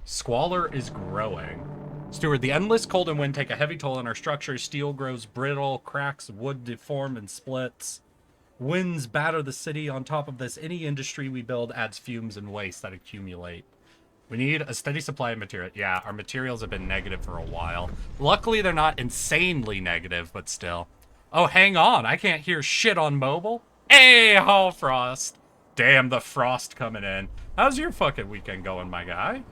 Squalor is growing. Steward, the endless cold and wind take a heavy toll on our structures. Steel grows brittle, cracks, wood deform and splits. Winds batter the city. On top of this, any industry we build adds fumes and waste that accumulate. We need a steady supply of material. Yeah, our materials have been negative for a while. Luckily, they're not insanely negative, but still. Oh, hang on. I can't hear shit on mobile. Hey, ho, Frost. Damn, the frost coming in. How's your fucking weekend going, my guy?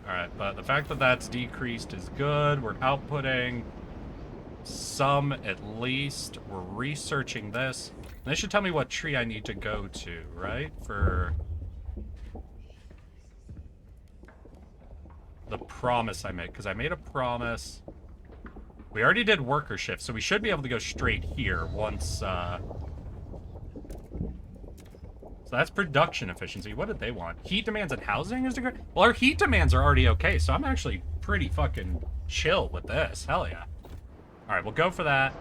Alright, but the fact that that's decreased is good. We're outputting some at least. We're researching this. This should tell me what tree I need to go to, right? For the promise I made. Because I made a promise. We already did worker shift, so we should be able to go straight here once, So that's production efficiency. What did they want? Heat demands and housing is degree? Well, our heat demands are already okay, so I'm actually pretty fucking chill with this. Hell yeah. Alright, we'll go for that.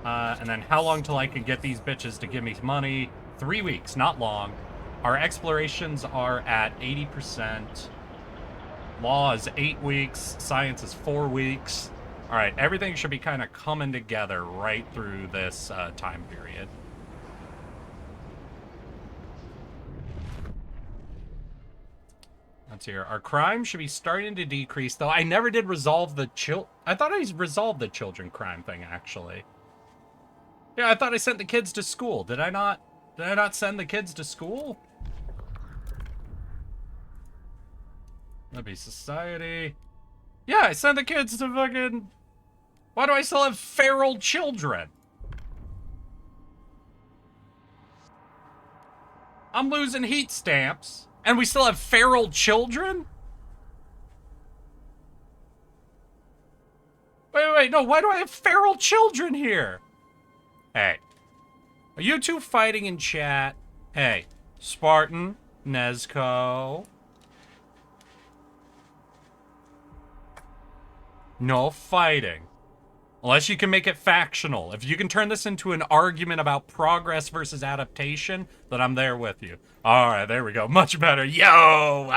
And then how long till I can get these bitches to give me money? 3 weeks, not long. Our explorations are at 80%. Law is 8 weeks. Science is 4 weeks. All right, everything should be kind of coming together right through this time period. Let's hear. Our crime should be starting to decrease, though I never did resolve the I thought I resolved the children crime thing, actually. Yeah, I thought I sent the kids to school. Did I not? Did I not send the kids to school? That'd be society. Yeah, I sent the kids to fucking... Why do I still have feral children? I'm losing heat stamps, and we still have feral children? Wait, no, why do I have feral children here? Hey, are you two fighting in chat? Hey, Spartan, Nezco. No fighting. Unless you can make it factional. If you can turn this into an argument about progress versus adaptation, then I'm there with you. Alright, there we go. Much better. Yo!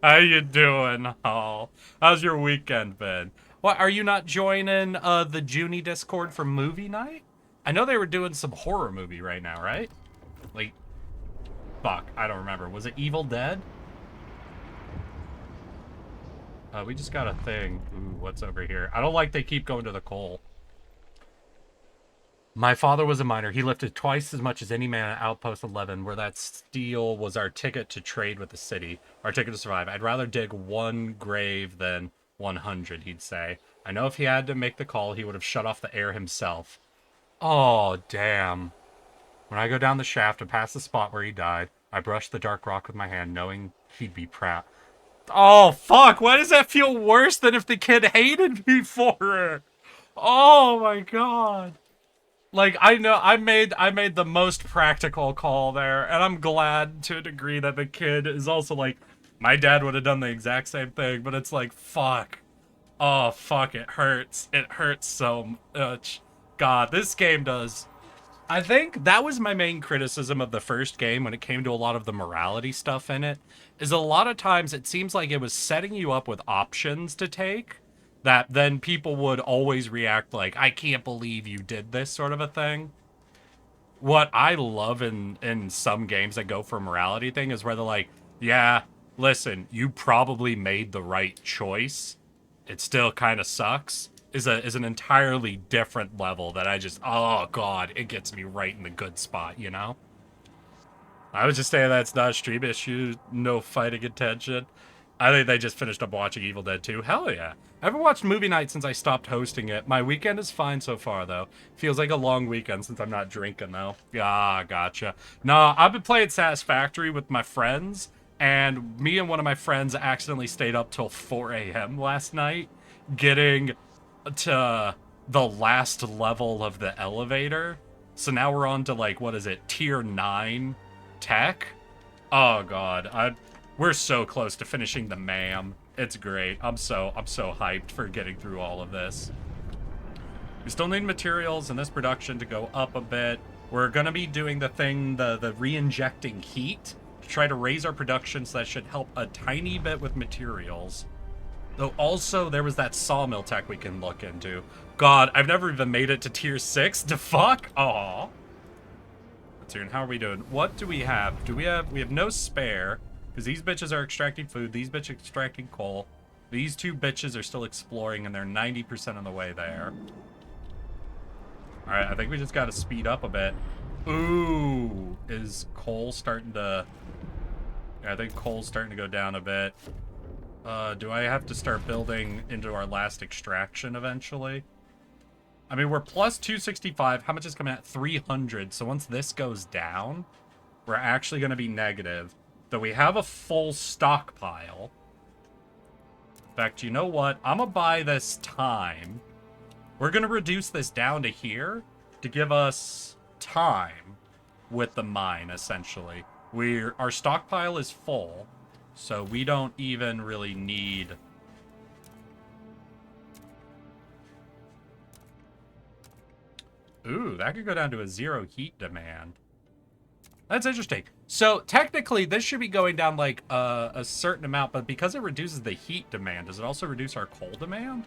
How you doing, Hall? How's your weekend been? What, are you not joining the Junie Discord for movie night? I know they were doing some horror movie right now, right? Like, fuck, I don't remember. Was it Evil Dead? We just got a thing. Ooh, what's over here? I don't like they keep going to the coal. My father was a miner. He lifted twice as much as any man at Outpost 11, where that steel was our ticket to trade with the city, our ticket to survive. I'd rather dig one grave than 100, he'd say. I know if he had to make the call, he would have shut off the air himself. Oh, damn. When I go down the shaft and past the spot where he died, I brush the dark rock with my hand, knowing he'd be proud. Oh, fuck. Why does that feel worse than if the kid hated me for it? Oh, my God. Like, I know I made the most practical call there, and I'm glad to a degree that the kid is also like, my dad would have done the exact same thing, but it's like, fuck. Oh, fuck, it hurts. It hurts so much. God, this game does. I think that was my main criticism of the first game when it came to a lot of the morality stuff in it, is a lot of times it seems like it was setting you up with options to take that then people would always react like, I can't believe you did this sort of a thing. What I love in some games that go for a morality thing is where they're like, yeah, listen, you probably made the right choice. It still kind of sucks. Is an entirely different level that I just, oh god, it gets me right in the good spot, you know? I was just saying that's not a stream issue, no fighting intention. I think they just finished up watching Evil Dead 2. Hell yeah. I haven't watched movie night since I stopped hosting it. My weekend is fine so far, though. Feels like a long weekend since I'm not drinking, though. Ah, gotcha. Nah, I've been playing Satisfactory with my friends, and me and one of my friends accidentally stayed up till 4 a.m. last night, getting to the last level of the elevator. So now we're on to, like, what is it, tier 9 tech? Oh, God. We're so close to finishing the MAM. It's great. I'm so hyped for getting through all of this. We still need materials in this production to go up a bit. We're going to be doing the thing, the re-injecting heat, to try to raise our production, so that should help a tiny bit with materials. Though also, there was that sawmill tech we can look into. God, I've never even made it to tier 6. The fuck? Aw. Let's see, and how are we doing? What do we have? We have no spare. Because these bitches are extracting food, these bitches extracting coal. These two bitches are still exploring, and they're 90% on the way there. Alright, I think we just gotta speed up a bit. Ooh, is coal starting to... Yeah, I think coal's starting to go down a bit. Do I have to start building into our last extraction eventually? I mean, we're plus 265. How much is coming at? 300. So once this goes down, we're actually going to be negative. Though we have a full stockpile. In fact, you know what? I'm going to buy this time. We're going to reduce this down to here to give us time with the mine, essentially. Our stockpile is full, so we don't even really need... Ooh, that could go down to a 0 heat demand. That's interesting. So technically, this should be going down like a certain amount, but because it reduces the heat demand, does it also reduce our coal demand?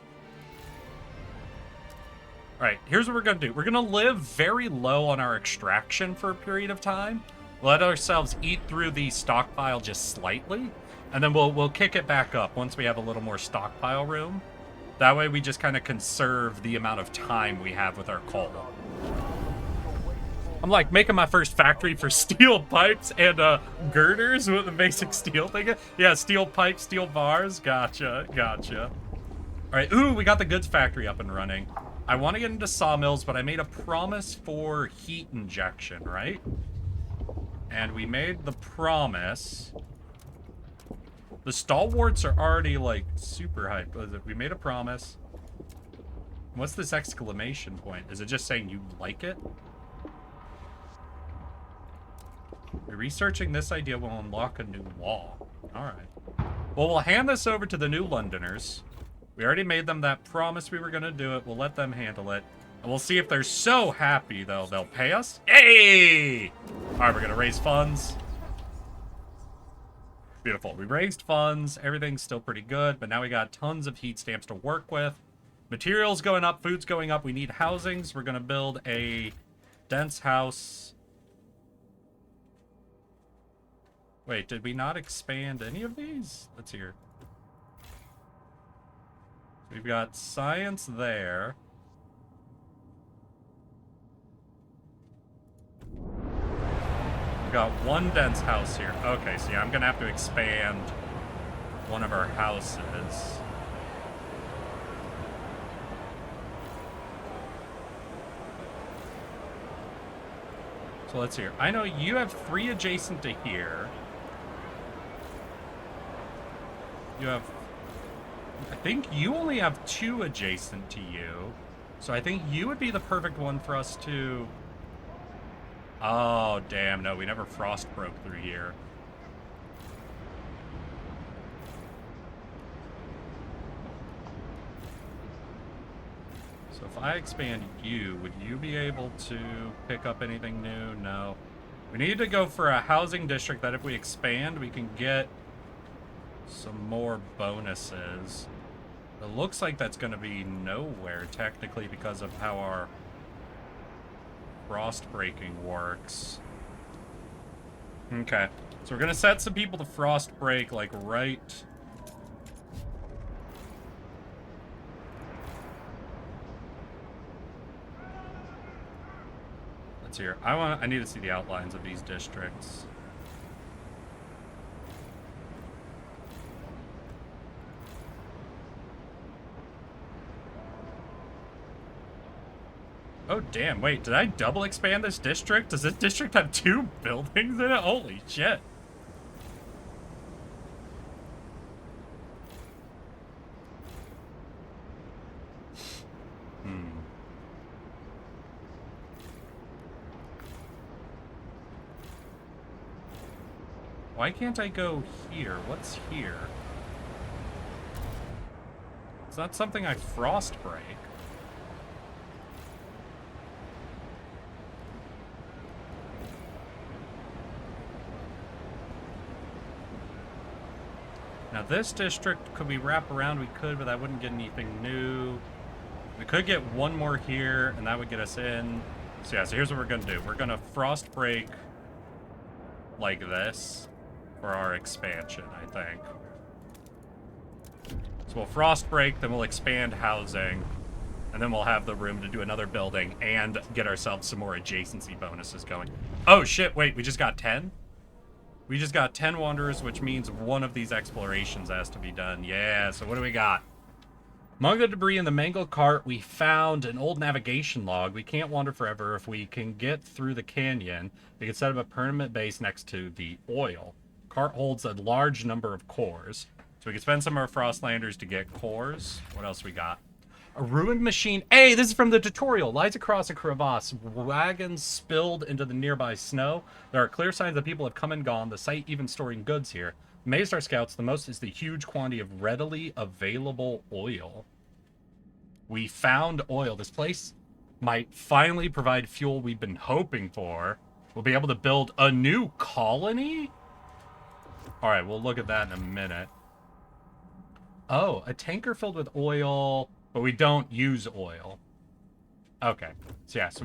All right, here's what we're going to do. We're going to live very low on our extraction for a period of time. Let ourselves eat through the stockpile just slightly, and then we'll kick it back up once we have a little more stockpile room. That way we just kind of conserve the amount of time we have with our coal. I'm like making my first factory for steel pipes and girders with the basic steel thing. Yeah, steel pipes, steel bars. Gotcha. All right, ooh, we got the goods factory up and running. I want to get into sawmills, but I made a promise for heat injection, right? And we made the promise. The stalwarts are already like super hyped. We made a promise. What's this exclamation point? Is it just saying you like it? Researching this idea will unlock a new wall. Alright. Well, we'll hand this over to the New Londoners. We already made them that promise we were going to do it. We'll let them handle it. And we'll see if they're so happy, though, they'll pay us. Hey! Alright, we're going to raise funds. Beautiful. We raised funds. Everything's still pretty good, but now we got tons of heat stamps to work with. Materials going up, food's going up. We need housings. We're going to build a dense house. Wait, did we not expand any of these? Let's hear. We've got science there. We've got one dense house here. Okay, so yeah, I'm gonna have to expand one of our houses. So let's hear. I know you have 3 adjacent to here. You have... I think you only have 2 adjacent to you. So I think you would be the perfect one for us to... Oh, damn. No, we never frost broke through here. So if I expand you, would you be able to pick up anything new? No. We need to go for a housing district that if we expand, we can get some more bonuses. It looks like that's going to be nowhere, technically, because of how our frost breaking works. Okay. So we're going to set some people to frost break, like, right... Let's hear. I need to see the outlines of these districts. Oh, damn. Wait, did I double expand this district? Does this district have 2 buildings in it? Holy shit. Why can't I go here? What's here? It's not something I frost break. Now this district, could we wrap around? We could, but that wouldn't get anything new. We could get one more here, and that would get us in. So yeah, so here's what we're gonna do. We're gonna frost break like this for our expansion, I think. So we'll frost break, then we'll expand housing, and then we'll have the room to do another building and get ourselves some more adjacency bonuses going. Oh shit, wait, we just got 10? We just got 10 wanderers, which means one of these explorations has to be done. Yeah, so what do we got? Among the debris in the mangled cart, we found an old navigation log. We can't wander forever. If we can get through the canyon, we can set up a permanent base next to the oil. Cart holds a large number of cores. So we can spend some of our Frostlanders to get cores. What else we got? A ruined machine. Hey, this is from the tutorial. Lies across a crevasse. Wagons spilled into the nearby snow. There are clear signs that people have come and gone. The site even storing goods here. Amazed our scouts. The most is the huge quantity of readily available oil. We found oil. This place might finally provide fuel we've been hoping for. We'll be able to build a new colony? Alright, we'll look at that in a minute. Oh, a tanker filled with oil, but we don't use oil. Okay. So yeah, so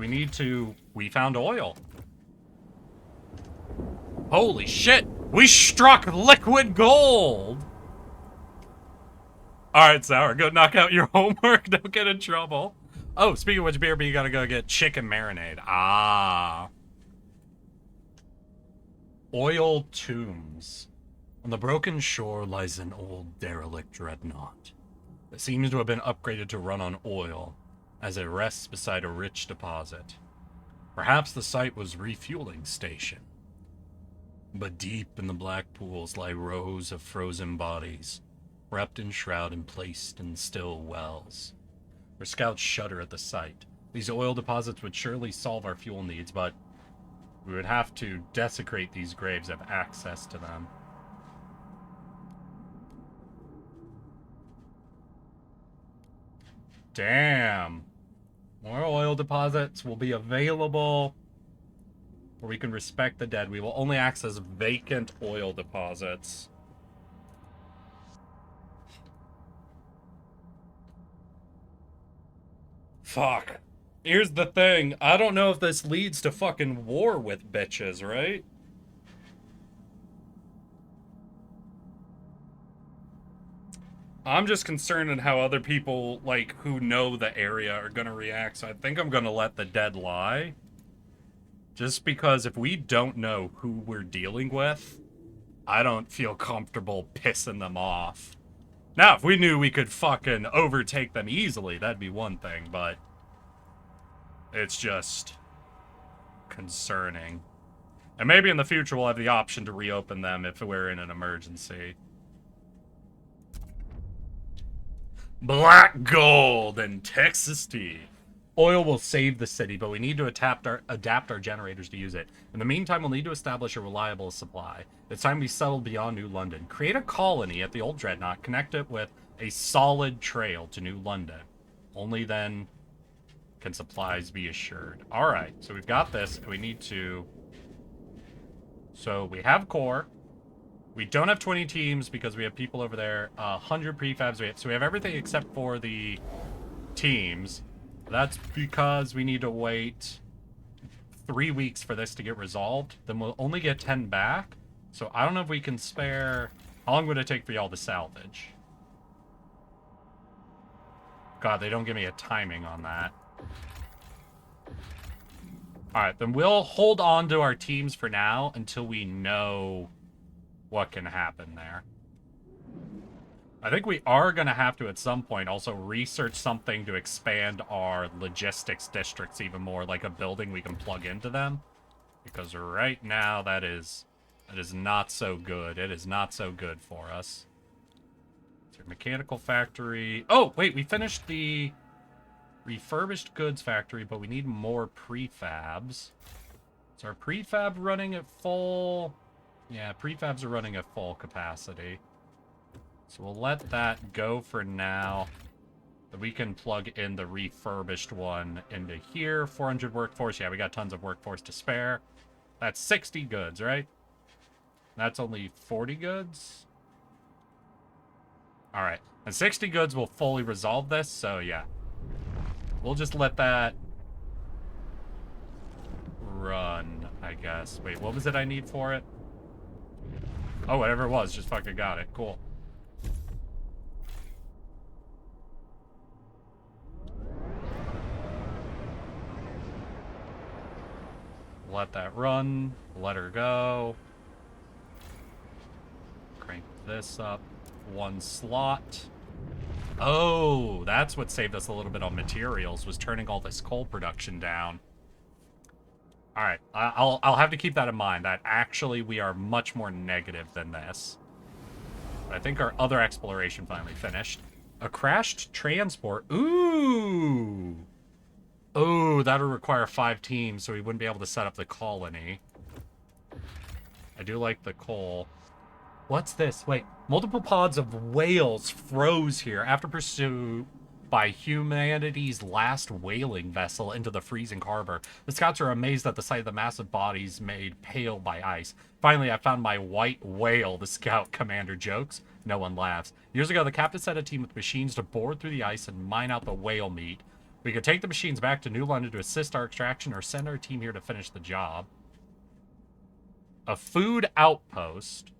we found oil. Holy shit! We struck liquid gold! Alright, Sour, go knock out your homework. Don't get in trouble. Oh, speaking of which, BRB, you gotta go get chicken marinade. Ah. Oil tombs. On the broken shore lies an old derelict dreadnought. It seems to have been upgraded to run on oil, as it rests beside a rich deposit. Perhaps the site was refueling station. But deep in the black pools lie rows of frozen bodies, wrapped in shroud and placed in still wells. Our scouts shudder at the sight. These oil deposits would surely solve our fuel needs, but we would have to desecrate these graves to have access to them. Damn. More oil deposits will be available where we can respect the dead. We will only access vacant oil deposits. Fuck. Here's the thing. I don't know if this leads to fucking war with bitches, right? I'm just concerned in how other people, like, who know the area are gonna react, so I think I'm gonna let the dead lie. Just because if we don't know who we're dealing with, I don't feel comfortable pissing them off. Now, if we knew we could fucking overtake them easily, that'd be one thing, but it's just concerning. And maybe in the future we'll have the option to reopen them if we're in an emergency. Black gold and Texas tea. Oil will save the city, but we need to adapt our generators to use it. In the meantime, we'll need to establish a reliable supply. It's time we settle beyond New London. Create a colony at the old dreadnought. Connect it with a solid trail to New London. Only then can supplies be assured. Alright, so we've got this, and we need to... So we have core. We don't have 20 teams because we have people over there. 100 prefabs. So we have everything except for the teams. That's because we need to wait 3 weeks for this to get resolved. Then we'll only get 10 back. So I don't know if we can spare... How long would it take for y'all to salvage? God, they don't give me a timing on that. Alright, then we'll hold on to our teams for now until we know what can happen there. I think we are going to have to, at some point, also research something to expand our logistics districts even more, like a building we can plug into them. Because right now, that is not so good. It is not so good for us. So mechanical factory. Oh, wait, we finished the refurbished goods factory, but we need more prefabs. Is our prefab running at full? Yeah, prefabs are running at full capacity. So we'll let that go for now. We can plug in the refurbished one into here. 400 workforce. Yeah, we got tons of workforce to spare. That's 60 goods, right? That's only 40 goods? Alright. And 60 goods will fully resolve this, so yeah. We'll just let that run, I guess. Wait, what was it I need for it? Oh, whatever it was, just fucking got it. Cool. Let that run. Let her go. Crank this up 1 slot. Oh, that's what saved us a little bit on materials, was turning all this coal production down. Alright, I'll have to keep that in mind, that actually we are much more negative than this. But I think our other exploration finally finished. A crashed transport. Ooh! Oh, that'll require 5 teams, so we wouldn't be able to set up the colony. I do like the coal. What's this? Wait, multiple pods of whales froze here after pursuit by humanity's last whaling vessel into the freezing harbor. The scouts are amazed at the sight of the massive bodies made pale by ice. Finally, I found my white whale, the scout commander jokes. No one laughs. Years ago, the captain sent a team with machines to bore through the ice and mine out the whale meat. We could take the machines back to New London to assist our extraction or send our team here to finish the job. A food outpost.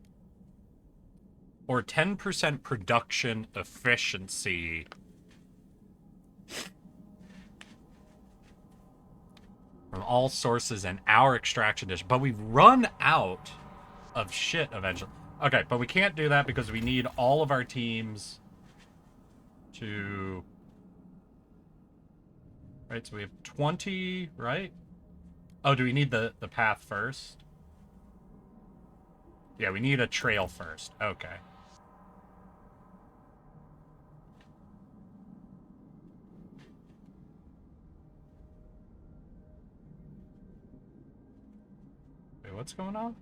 Or 10% production efficiency. From all sources and our extraction dish. But we've run out of shit eventually. Okay, but we can't do that because we need all of our teams to... Right, so we have 20, right? Oh, do we need the path first? Yeah, we need a trail first. Okay. Wait, what's going on?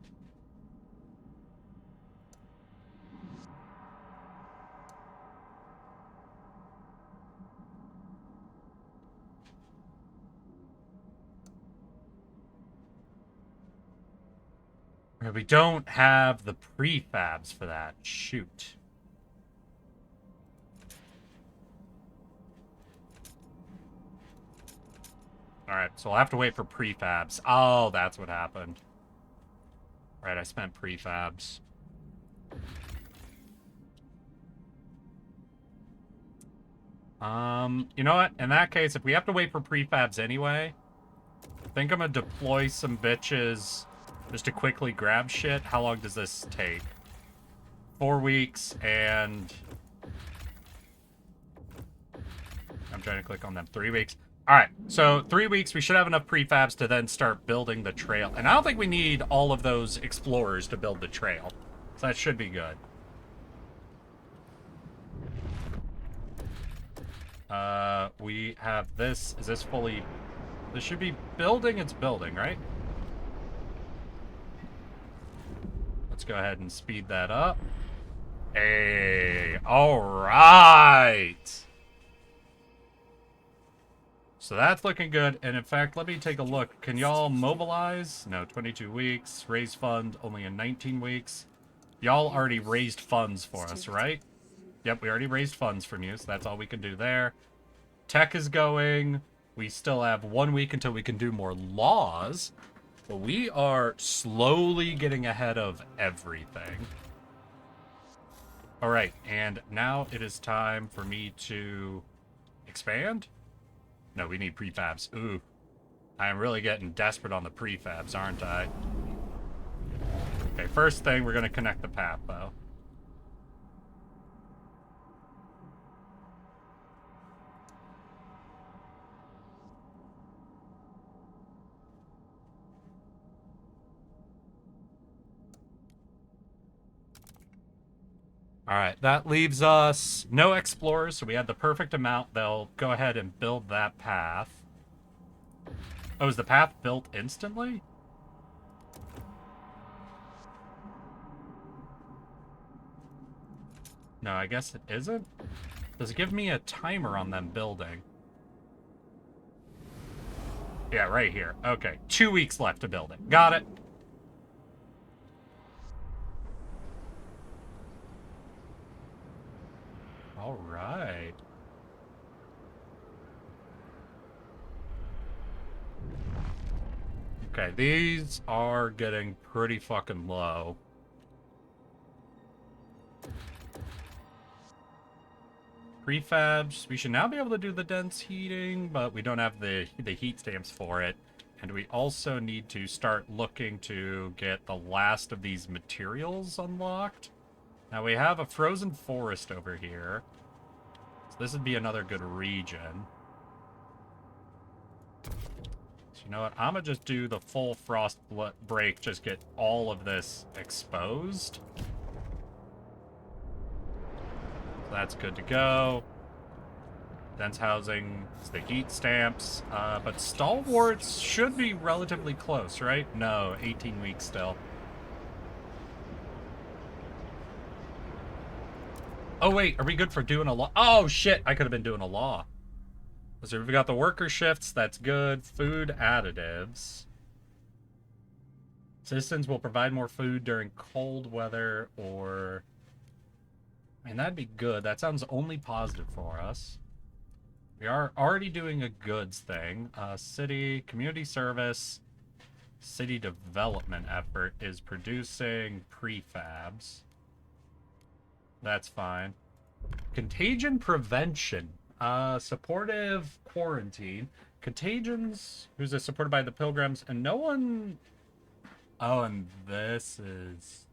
We don't have the prefabs for that. Shoot. Alright, so we'll have to wait for prefabs. Oh, that's what happened. Right, I spent prefabs. You know what? In that case, if we have to wait for prefabs anyway, I think I'm gonna deploy some bitches just to quickly grab shit. How long does this take? 4 weeks, and... I'm trying to click on them. 3 weeks. Alright, so 3 weeks, we should have enough prefabs to then start building the trail. And I don't think we need all of those explorers to build the trail. So that should be good. We have this. Is this fully... This should be building. It's building, right? Let's go ahead and speed that up. Hey, all right. So that's looking good. And in fact, let me take a look. Can y'all mobilize? No, 22 weeks. Raise fund only in 19 weeks. Y'all already raised funds for us, right? Yep, we already raised funds from you, so that's all we can do there. Tech is going. We still have 1 week until we can do more laws. But we are slowly getting ahead of everything. Alright, and now it is time for me to expand? No, we need prefabs. Ooh. I am really getting desperate on the prefabs, aren't I? Okay, first thing, we're going to connect the path, though. Alright, that leaves us no explorers, so we had the perfect amount. They'll go ahead and build that path. Oh, is the path built instantly? No, I guess it isn't. Does it give me a timer on them building? Yeah, right here. Okay, 2 weeks left to build it. Got it. All right. Okay, these are getting pretty fucking low. Prefabs. We should now be able to do the dense heating, but we don't have the heat stamps for it. And we also need to start looking to get the last of these materials unlocked. Now we have a frozen forest over here. So this would be another good region. So you know what? I'm gonna just do the full frost break, just get all of this exposed. So that's good to go. Dense housing, it's the heat stamps. But stalwarts should be relatively close, right? No, 18 weeks still. Oh, wait, are we good for doing a law? Oh, shit, I could have been doing a law. So we've got the worker shifts, that's good. Food additives. Citizens will provide more food during cold weather, or... I mean, that'd be good. That sounds only positive for us. We are already doing a goods thing. City, community service, city development effort is producing prefabs. That's fine. Contagion prevention. Supportive quarantine. Contagions, who's supported by the pilgrims, and no one... Oh, and this is...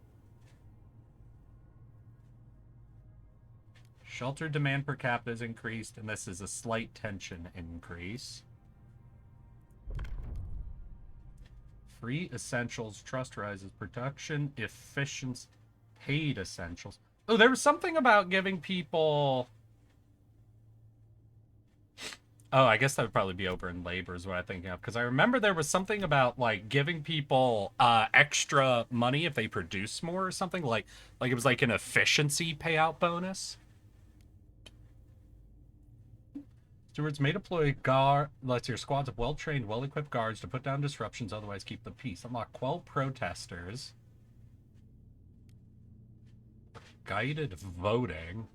Shelter demand per capita is increased, and this is a slight tension increase. Free essentials, trust rises, production, efficiency, paid essentials. Oh, there was something about giving people... Oh, I guess that would probably be over in labor is what I'm thinking of. Because I remember there was something about, like, giving people extra money if they produce more or something. Like it was like an efficiency payout bonus. Stewards may deploy let's your squads of well-trained, well-equipped guards to put down disruptions, otherwise keep the peace. Unlock quell protesters. Guided voting.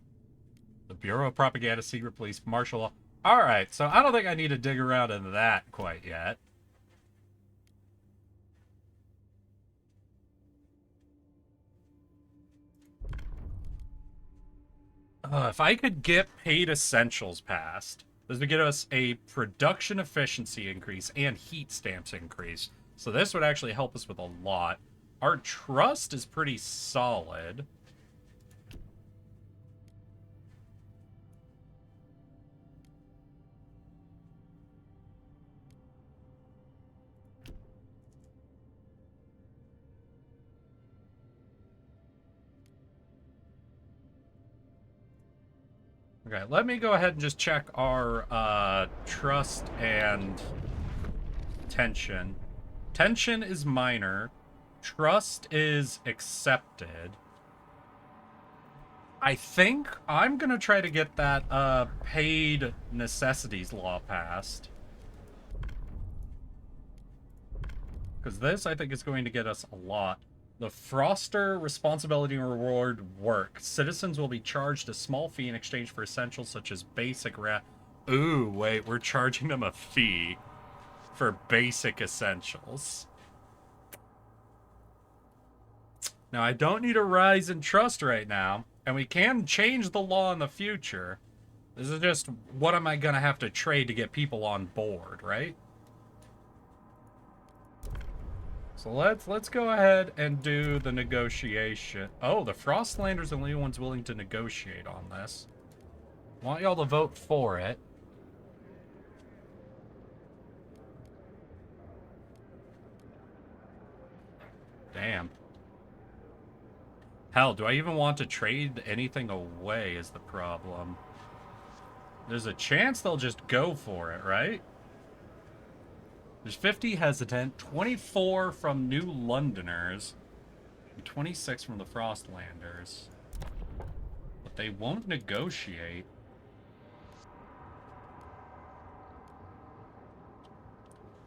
The Bureau of Propaganda, Secret Police, Martial Law. Alright, so I don't think I need to dig around in that quite yet. If I could get paid essentials passed, this would get us a production efficiency increase and heat stamps increase. So this would actually help us with a lot. Our trust is pretty solid. Okay, let me go ahead and just check our trust and tension. Tension is minor. Trust is accepted. I think I'm gonna try to get that paid necessities law passed. Because this, I think, is going to get us a lot. The Froster responsibility and reward work. Citizens will be charged a small fee in exchange for essentials such as basic Ooh, wait, we're charging them a fee for basic essentials. Now, I don't need a rise in trust right now, and we can change the law in the future. This is just, what am I gonna have to trade to get people on board, right? So let's go ahead and do the negotiation. Oh, the Frostlanders are the only ones willing to negotiate on this. I want y'all to vote for it. Damn. Hell, do I even want to trade anything away is the problem. There's a chance they'll just go for it, right? There's 50 hesitant, 24 from New Londoners, and 26 from the Frostlanders. But they won't negotiate.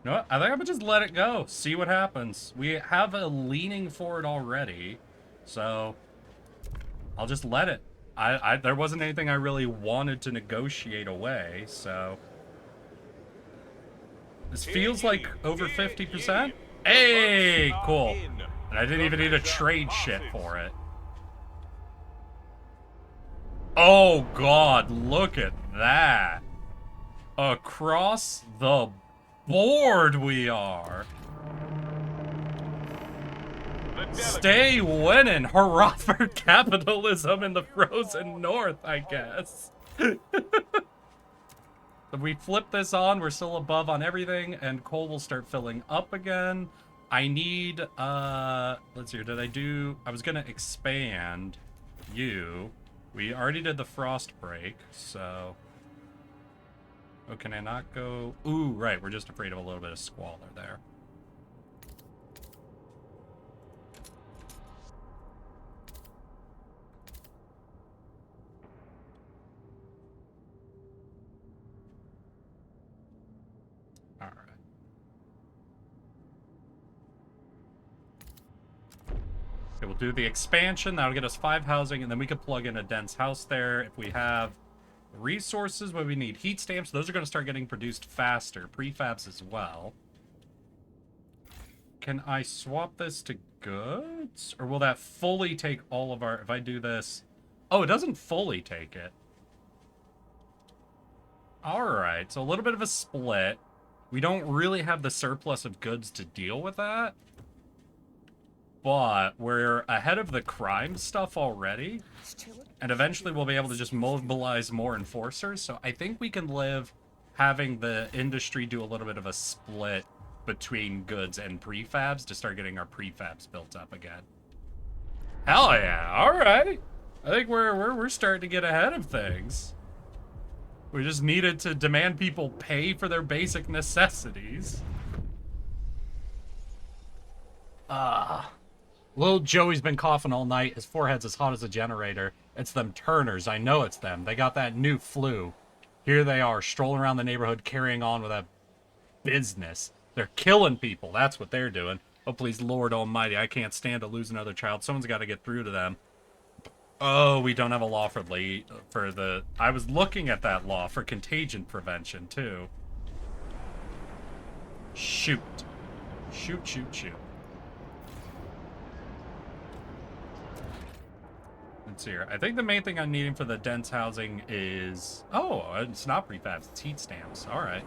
You know what? I think I'm gonna just let it go. See what happens. We have a leaning for it already, so I'll just let it. There wasn't anything I really wanted to negotiate away, so this feels like over 50%. Hey, cool. And I didn't even need to trade shit for it. Oh god, look at that. Across the board we are. Stay winning. Hurrah for capitalism in the frozen north, I guess. If we flip this on, we're still above on everything, and coal will start filling up again. I need, let's see, I was gonna expand you. We already did the frost break, so. Oh, can I not go? Ooh, right, we're just afraid of a little bit of squalor there. Okay, we'll do the expansion. That'll get us 5 housing, and then we can plug in a dense house there. If we have resources, where we need heat stamps, those are going to start getting produced faster. Prefabs as well. Can I swap this to goods? Or will that fully take all of our... If I do this... Oh, it doesn't fully take it. Alright, so a little bit of a split. We don't really have the surplus of goods to deal with that. But we're ahead of the crime stuff already. And eventually we'll be able to just mobilize more enforcers. So I think we can live having the industry do a little bit of a split between goods and prefabs to start getting our prefabs built up again. Hell yeah. All right. I think we're starting to get ahead of things. We just needed to demand people pay for their basic necessities. Little Joey's been coughing all night. His forehead's as hot as a generator. It's them Turners. I know it's them. They got that new flu. Here they are, strolling around the neighborhood, carrying on with that business. They're killing people. That's what they're doing. Oh, please, Lord Almighty. I can't stand to lose another child. Someone's got to get through to them. Oh, we don't have a law for the. I was looking at that law for contagion prevention too. Shoot. Shoot, shoot, shoot. Let's see here. I think the main thing I'm needing for the dense housing is... Oh, it's not prefabs, it's heat stamps. Alright.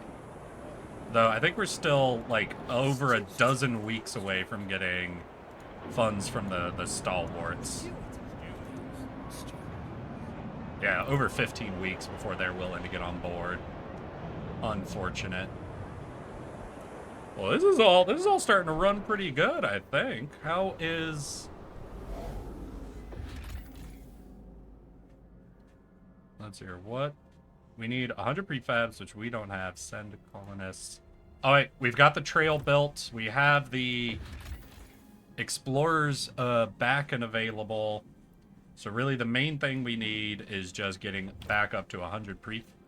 Though I think we're still, like, over a dozen weeks away from getting funds from the stalwarts. Yeah, over 15 weeks before they're willing to get on board. Unfortunate. Well, this is all starting to run pretty good, I think. How is... Let's see here. What? We need 100 prefabs, which we don't have. Send colonists. All right, we've got the trail built. We have the explorers back and available. So really the main thing we need is just getting back up to 100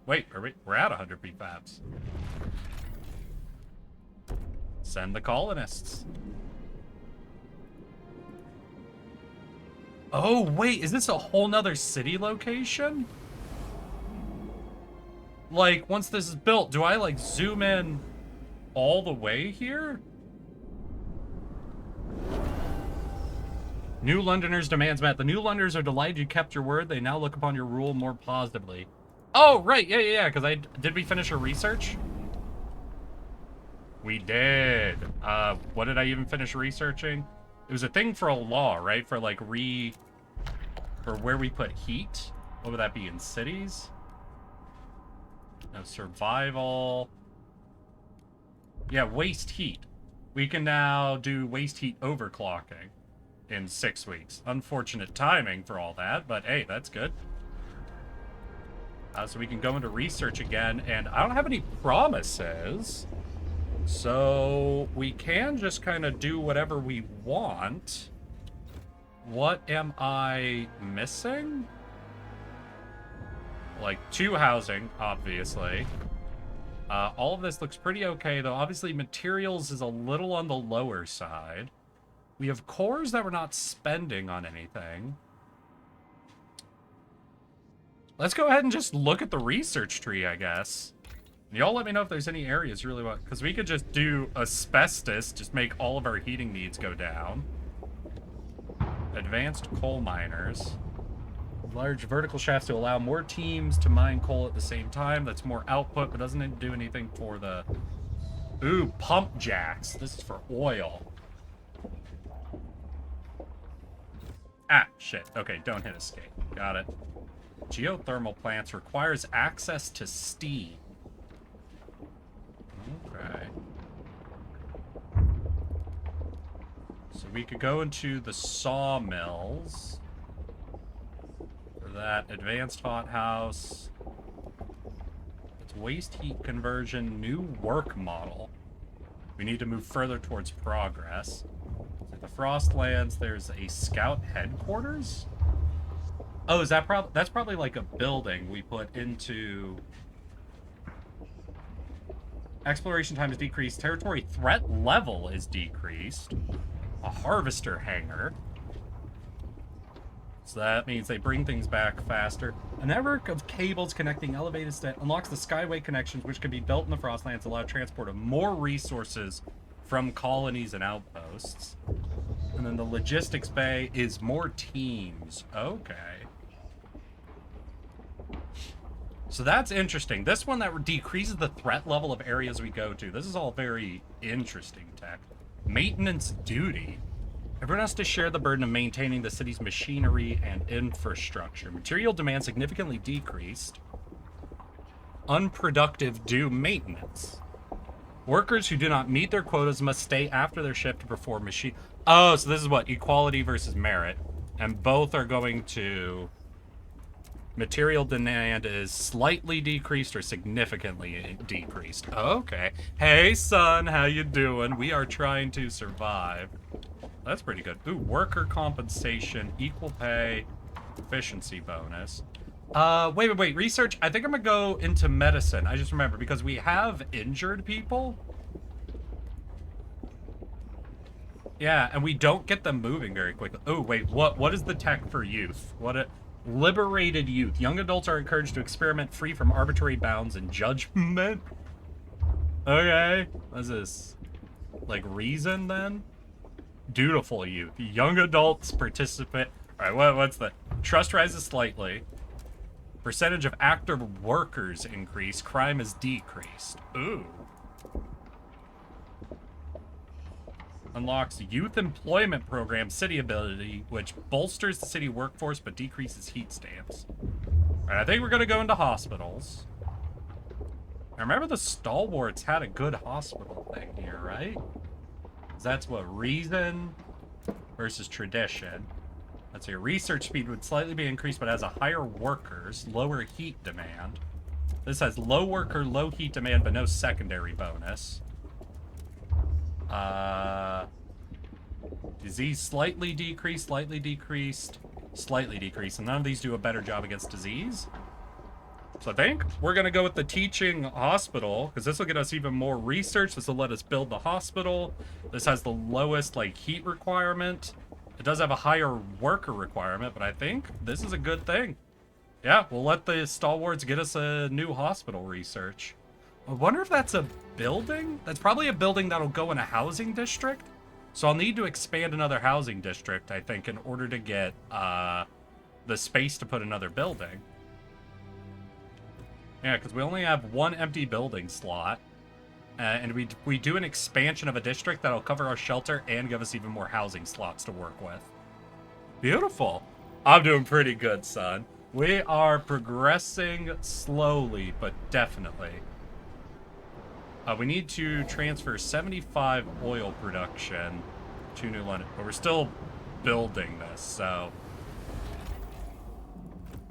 Wait, we're at 100 prefabs. Send the colonists. Oh, wait, is this a whole nother city location? Like, once this is built, do I, like, zoom in all the way here? New Londoners demands met. The New Londoners are delighted you kept your word. They now look upon your rule more positively. Oh, right. Yeah. Because did we finish our research? We did. What did I even finish researching? It was a thing for a law, right? For, like, for where we put heat. What would that be, in cities? No, survival. Yeah, waste heat. We can now do waste heat overclocking in 6 weeks. Unfortunate timing for all that, but hey, that's good. So we can go into research again, and I don't have any promises. So we can just kind of do whatever we want. What am I missing? Like 2 housing, obviously. All of this looks pretty okay, though. Obviously, materials is a little on the lower side. We have cores that we're not spending on anything. Let's go ahead and just look at the research tree, I guess. Y'all let me know if there's any areas you really want. Because we could just do asbestos, just make all of our heating needs go down. Advanced coal miners. Large vertical shafts to allow more teams to mine coal at the same time. That's more output, but doesn't do anything for the... Ooh, pump jacks. This is for oil. Ah, shit. Okay, don't hit escape. Got it. Geothermal plants requires access to steam. Okay. So we could go into the sawmills. For that, advanced hothouse. It's waste heat conversion, new work model. We need to move further towards progress. So the Frostlands, there's a scout headquarters? Oh, is that that's probably like a building we put into... Exploration time is decreased. Territory threat level is decreased. A harvester hangar. So that means they bring things back faster. A network of cables connecting elevated stat unlocks the skyway connections, which can be built in the Frostlands to allow transport of more resources from colonies and outposts. And then the logistics bay is more teams. Okay. So that's interesting. This one that decreases the threat level of areas we go to. This is all very interesting tech. Maintenance duty. Everyone has to share the burden of maintaining the city's machinery and infrastructure. Material demand significantly decreased. Unproductive due maintenance. Workers who do not meet their quotas must stay after their shift to perform machine... Oh, so this is what? Equality versus merit. And both are going to... Material demand is slightly decreased or significantly decreased. Okay. Hey, son, how you doing? We are trying to survive. That's pretty good. Ooh, worker compensation, equal pay, efficiency bonus. Wait. Research. I think I'm gonna go into medicine. I just remember because we have injured people. Yeah, and we don't get them moving very quickly. Oh, wait, what is the tech for youth? Liberated youth. Young adults are encouraged to experiment free from arbitrary bounds and judgment. Okay. What is this? Like reason, then? Dutiful youth. Young adults participate. Alright, what's the... Trust rises slightly. Percentage of active workers increase. Crime is decreased. Ooh. Unlocks youth employment program city ability, which bolsters the city workforce but decreases heat stamps. Alright, I think we're gonna go into hospitals. I remember the Stalwarts had a good hospital thing here, right? That's what, reason versus tradition. Let's see, research speed would slightly be increased, but has a higher workers, lower heat demand. This has low worker, low heat demand, but no secondary bonus. Disease slightly decreased, slightly decreased, slightly decreased. And none of these do a better job against disease. So I think we're going to go with the teaching hospital, because this will get us even more research. This will let us build the hospital. This has the lowest, like, heat requirement. It does have a higher worker requirement, but I think this is a good thing. Yeah, we'll let the Stalwarts get us a new hospital research. I wonder if that's a building? That's probably a building that'll go in a housing district. So I'll need to expand another housing district, I think, in order to get the space to put another building. Yeah, because we only have one empty building slot. And we do an expansion of a district that'll cover our shelter and give us even more housing slots to work with. Beautiful. I'm doing pretty good, son. We are progressing slowly, but definitely. We need to transfer 75 oil production to New London, but we're still building this, so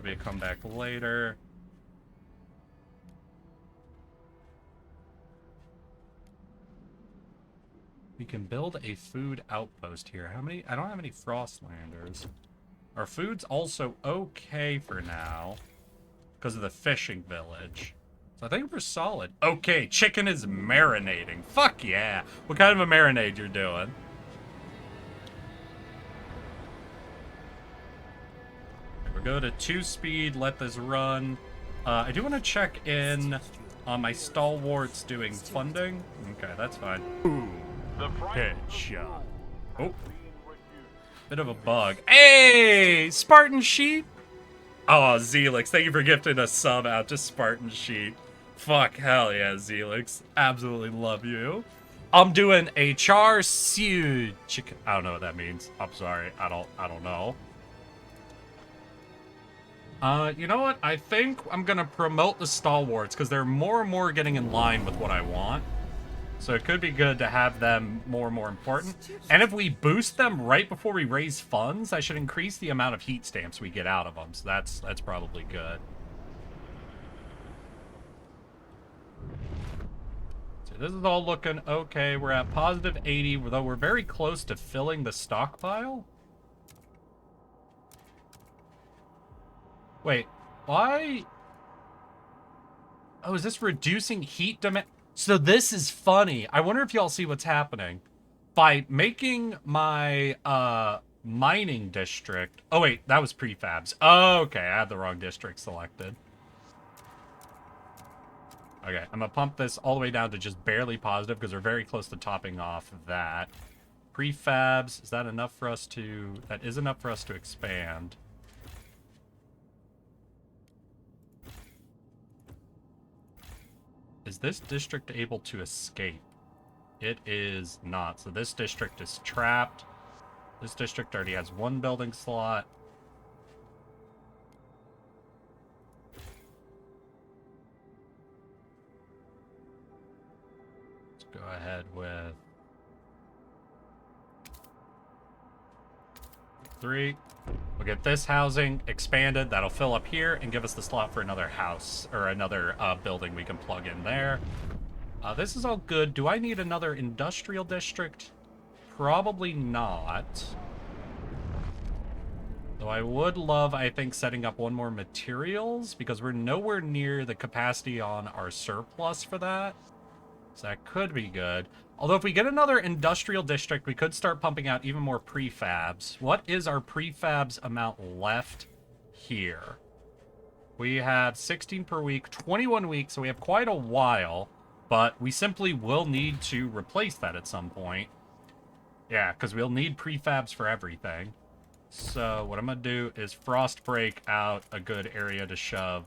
maybe come back later. We can build a food outpost here. How many? I don't have any Frostlanders. Our food's also okay for now because of the fishing village. So I think we're solid. Okay, chicken is marinating. Fuck yeah. What kind of a marinade you're doing? We'll go to 2-speed, let this run. I do want to check in on my Stalwarts doing funding. Okay, that's fine. Ooh. Headshot. Oh. Bit of a bug. Hey! Spartan Sheep! Oh, Zelix, thank you for gifting a sub out to Spartan Sheep. Fuck, hell yeah, Zelix. Absolutely love you. I'm doing a char siu chicken. I don't know what that means. I'm sorry. I don't know. You know what? I think I'm gonna promote the Stalwarts because they're more and more getting in line with what I want. So it could be good to have them more and more important. And if we boost them right before we raise funds, I should increase the amount of heat stamps we get out of them. So that's probably good. So this is all looking okay. We're at positive 80, though we're very close to filling the stockpile. Wait, why? Oh, is this reducing heat demand? So this is funny. I wonder if y'all see what's happening. By making my mining district... Oh, wait, that was prefabs. Oh, okay, I had the wrong district selected. Okay, I'm going to pump this all the way down to just barely positive because we're very close to topping off that. Prefabs, is that enough for us to... That is enough for us to expand. Is this district able to escape? It is not. So this district is trapped. This district already has one building slot. Let's go ahead with 3. We'll get this housing expanded. That'll fill up here and give us the slot for another house or another building we can plug in there. This is all good. Do I need another industrial district? Probably not. Though I would love, I think, setting up one more materials because we're nowhere near the capacity on our surplus for that. So that could be good. Although if we get another industrial district, we could start pumping out even more prefabs. What is our prefabs amount left here? We have 16 per week, 21 weeks, so we have quite a while. But we simply will need to replace that at some point. Yeah, because we'll need prefabs for everything. So what I'm going to do is frost break out a good area to shove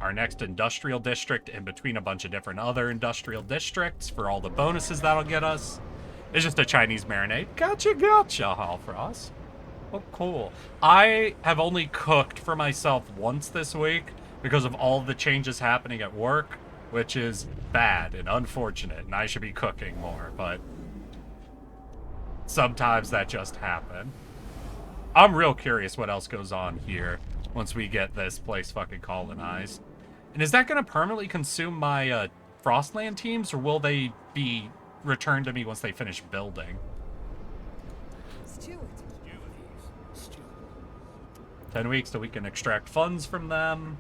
our next industrial district in between a bunch of different other industrial districts for all the bonuses that'll get us. It's just a Chinese marinade. Gotcha, Halfrost. Oh, cool. I have only cooked for myself once this week because of all the changes happening at work, which is bad and unfortunate, and I should be cooking more, but sometimes that just happens. I'm real curious what else goes on here once we get this place fucking colonized. And is that going to permanently consume my Frostland teams, or will they be returned to me once they finish building? 10 weeks till we can extract funds from them.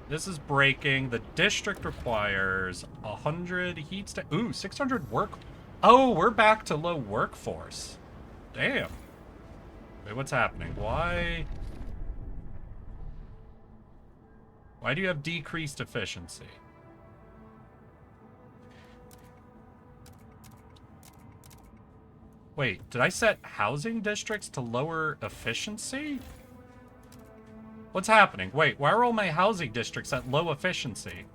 This is breaking. The district requires 100 heat stat. Ooh, 600 work. Oh, we're back to low workforce. Damn. Wait, what's happening? Why do you have decreased efficiency? Wait, did I set housing districts to lower efficiency? What's happening? Wait, why are all my housing districts at low efficiency?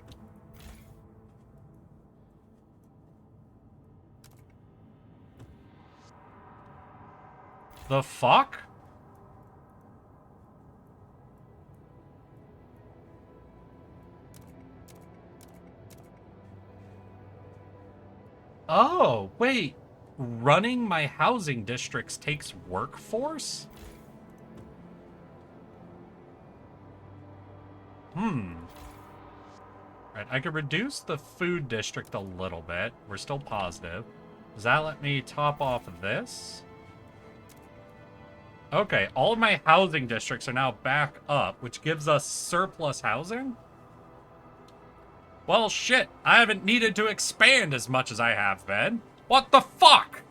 The fuck? Oh, wait. Running my housing districts takes workforce? Right, I could reduce the food district a little bit. We're still positive. Does that let me top off of this? Okay, all of my housing districts are now back up, which gives us surplus housing? Well, shit, I haven't needed to expand as much as I have been. What the fuck?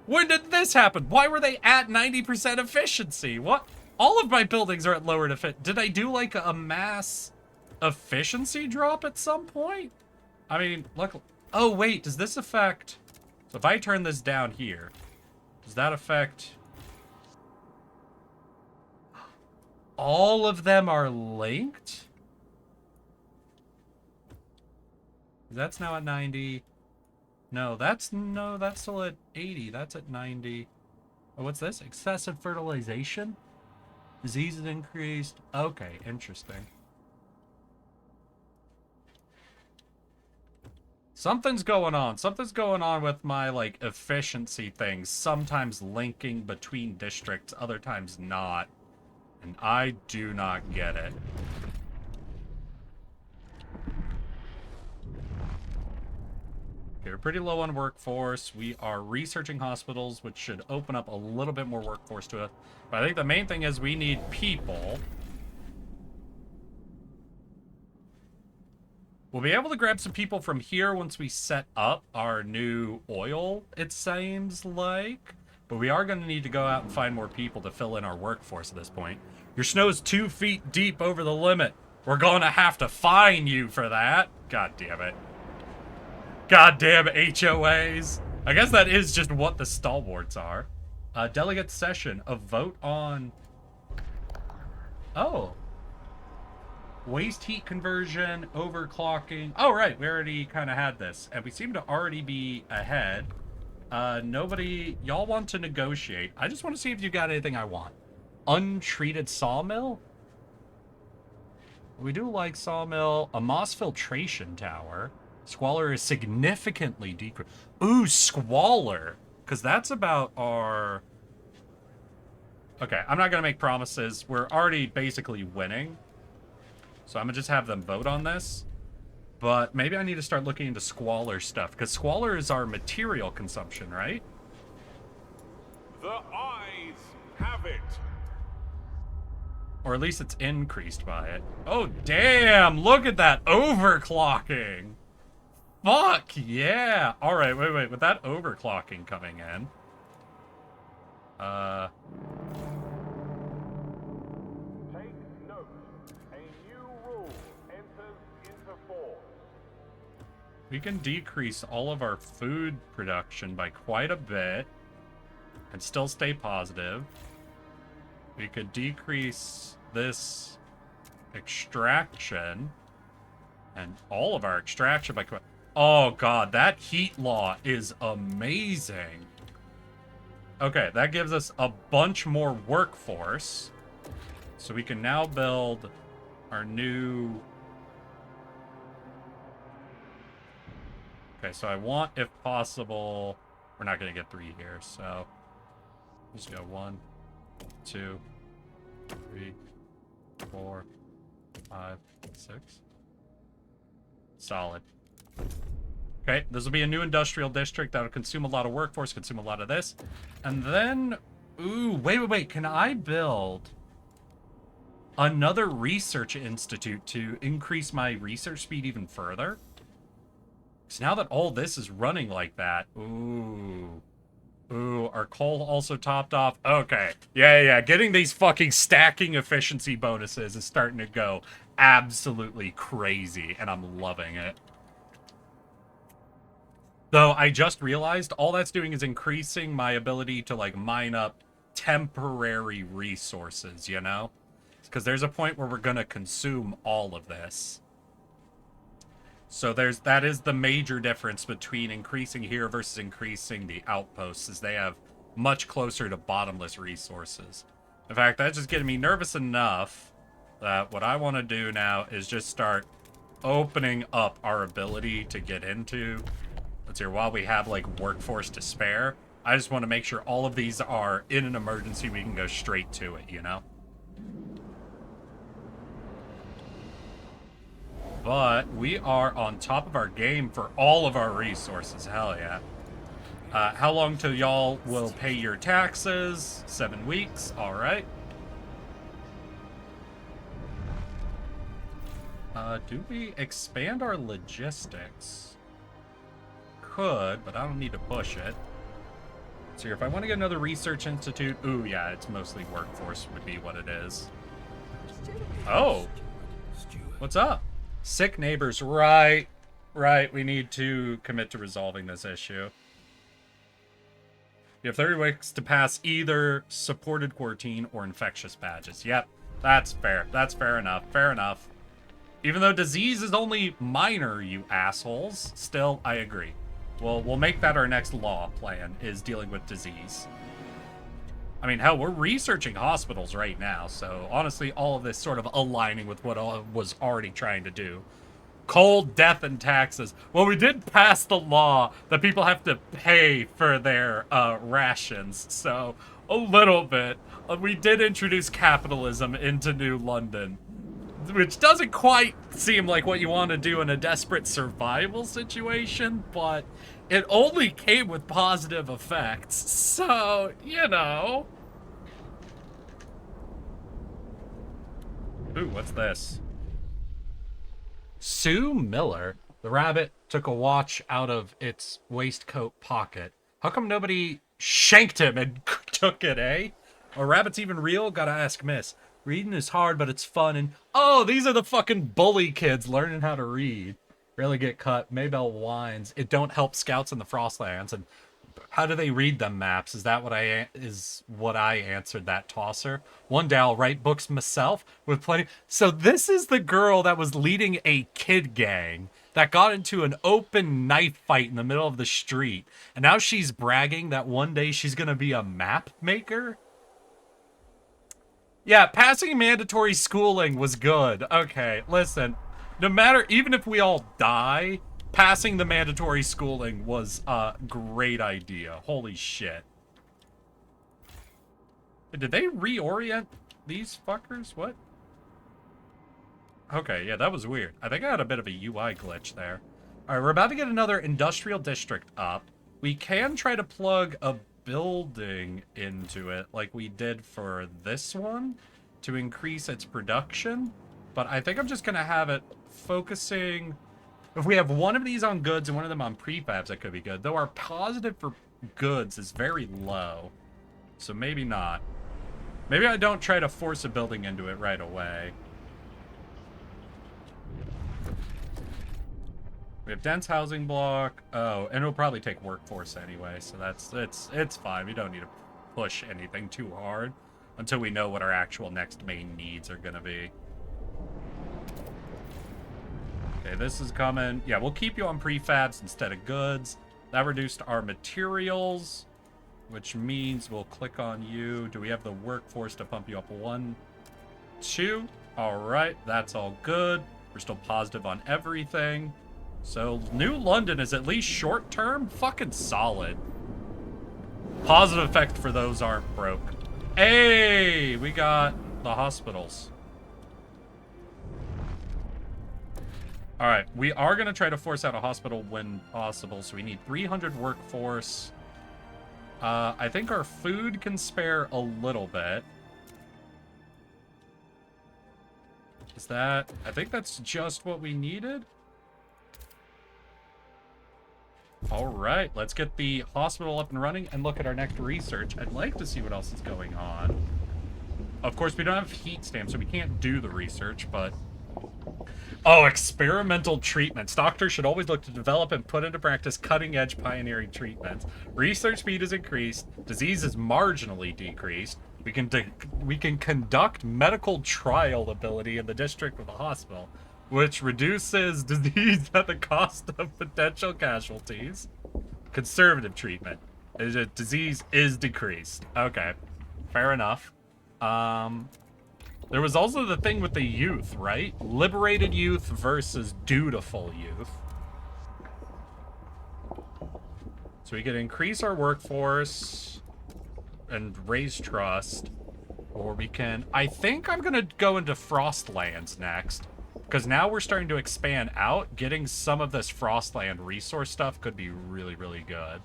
When did this happen? Why were they at 90% efficiency? What? All of my buildings are at lowered efficiency. Did I do like a mass efficiency drop at some point? I mean, look. Oh, wait, does this affect... So if I turn this down here, does that affect... All of them are linked? That's now at 90. No, that's still at 80. That's at 90. Oh, what's this? Excessive fertilization? Diseases increased. Okay, interesting. Something's going on. Something's going on with my, like, efficiency things. Sometimes linking between districts, other times not. And I do not get it. Okay, we're pretty low on workforce. We are researching hospitals, which should open up a little bit more workforce to it. But I think the main thing is we need people. We'll be able to grab some people from here once we set up our new oil, it seems like. But we are going to need to go out and find more people to fill in our workforce at this point. Your snow's 2 feet deep over the limit. We're going to have to fine you for that. God damn it. Goddamn HOAs. I guess that is just what the stalwarts are. Delegate session. A vote on... Oh. Waste heat conversion, overclocking. Oh, right. We already kind of had this. And we seem to already be ahead. Nobody... Y'all want to negotiate. I just want to see if you got anything I want. Untreated sawmill? We do like sawmill. A moss filtration tower. Squalor is significantly decreased. Ooh, squalor. Because that's about our... Okay, I'm not going to make promises. We're already basically winning. So I'm going to just have them vote on this. But maybe I need to start looking into squalor stuff. Because squalor is our material consumption, right? The eyes have it. Or at least it's increased by it. Oh, damn! Look at that overclocking! Fuck yeah! Alright, wait. With that overclocking coming in. Take note. A new rule enters into force. We can decrease all of our food production by quite a bit and still stay positive. We could decrease this extraction and all of our extraction by... Oh god, that heat law is amazing. Okay, that gives us a bunch more workforce. So we can now build our new... Okay, so I want, if possible... We're not going to get 3 here, so... Just go 1, 2, 3, 4, 5, 6. Solid. Okay, this will be a new industrial district that'll consume a lot of workforce, consume a lot of this. And then... Ooh, wait. Can I build another research institute to increase my research speed even further? Because now that all this is running like that... Ooh, our coal also topped off. Okay, yeah. Getting these fucking stacking efficiency bonuses is starting to go absolutely crazy, and I'm loving it. Though I just realized all that's doing is increasing my ability to, like, mine up temporary resources, you know? Because there's a point where we're gonna consume all of this. So that is the major difference between increasing here versus increasing the outposts, is they have much closer to bottomless resources. In fact, that's just getting me nervous enough that what I want to do now is just start opening up our ability to get into... Let's hear, while we have, like, workforce to spare, I just want to make sure all of these are, in an emergency, we can go straight to it, you know? But we are on top of our game for all of our resources. Hell yeah. How long till y'all will pay your taxes? 7 weeks. All right. Do we expand our logistics? Could, but I don't need to push it. So if I want to get another research institute... Ooh, yeah, it's mostly workforce would be what it is. Oh. What's up? Sick neighbors, right. We need to commit to resolving this issue. You have 30 weeks to pass either supported quarantine or infectious badges. Yep, that's fair. That's fair enough. Even though disease is only minor, you assholes, still, I agree. We'll make that our next law plan, is dealing with disease. I mean, hell, we're researching hospitals right now, so honestly, all of this sort of aligning with what I was already trying to do. Cold, death, and taxes. Well, we did pass the law that people have to pay for their rations, so a little bit. We did introduce capitalism into New London, which doesn't quite seem like what you want to do in a desperate survival situation, but it only came with positive effects, so, you know. Ooh, what's this? Sue Miller. The rabbit took a watch out of its waistcoat pocket. How come nobody shanked him and took it, eh? Are rabbits even real? Gotta ask Miss. Reading is hard, but it's fun, and... Oh, these are the fucking bully kids learning how to read. Rarely get cut. Maybell whines. It don't help scouts in the Frostlands, and... How do they read them maps? Is that what I answered that tosser? One day I'll write books myself with plenty... So this is the girl that was leading a kid gang that got into an open knife fight in the middle of the street. And now she's bragging that one day she's gonna be a map maker? Yeah, passing mandatory schooling was good. Okay, listen. No matter, even if we all die, passing the mandatory schooling was a great idea. Holy shit. Did they reorient these fuckers? What? Okay, yeah, that was weird. I think I had a bit of a UI glitch there. Alright, we're about to get another industrial district up. We can try to plug a building into it like we did for this one to increase its production, but I think I'm just gonna have it focusing... If we have one of these on goods and one of them on prefabs, that could be good. Though our positive for goods is very low. So maybe not. Maybe I don't try to force a building into it right away. We have dense housing block. Oh, and it'll probably take workforce anyway, so it's fine. We don't need to push anything too hard until we know what our actual next main needs are gonna be. Okay, this is coming. Yeah, we'll keep you on prefabs instead of goods. That reduced our materials, which means we'll click on you. Do we have the workforce to pump you up? 1, 2. All right, that's all good. We're still positive on everything. So New London is at least short term fucking solid. Positive effect for those aren't broke. Hey, we got the hospitals. All right, we are going to try to force out a hospital when possible. So we need 300 workforce. I think our food can spare a little bit. Is that... I think that's just what we needed. All right, let's get the hospital up and running and look at our next research. I'd like to see what else is going on. Of course, we don't have heat stamps, so we can't do the research, but... Oh, experimental treatments. Doctors should always look to develop and put into practice cutting-edge pioneering treatments. Research speed is increased. Disease is marginally decreased. We can conduct medical trial ability in the district with a hospital, which reduces disease at the cost of potential casualties. Conservative treatment. Disease is decreased. Okay, fair enough. There was also the thing with the youth, right? Liberated youth versus dutiful youth. So we could increase our workforce and raise trust. Or we can... I think I'm going to go into Frostlands next. Because now we're starting to expand out. Getting some of this Frostland resource stuff could be really, really good.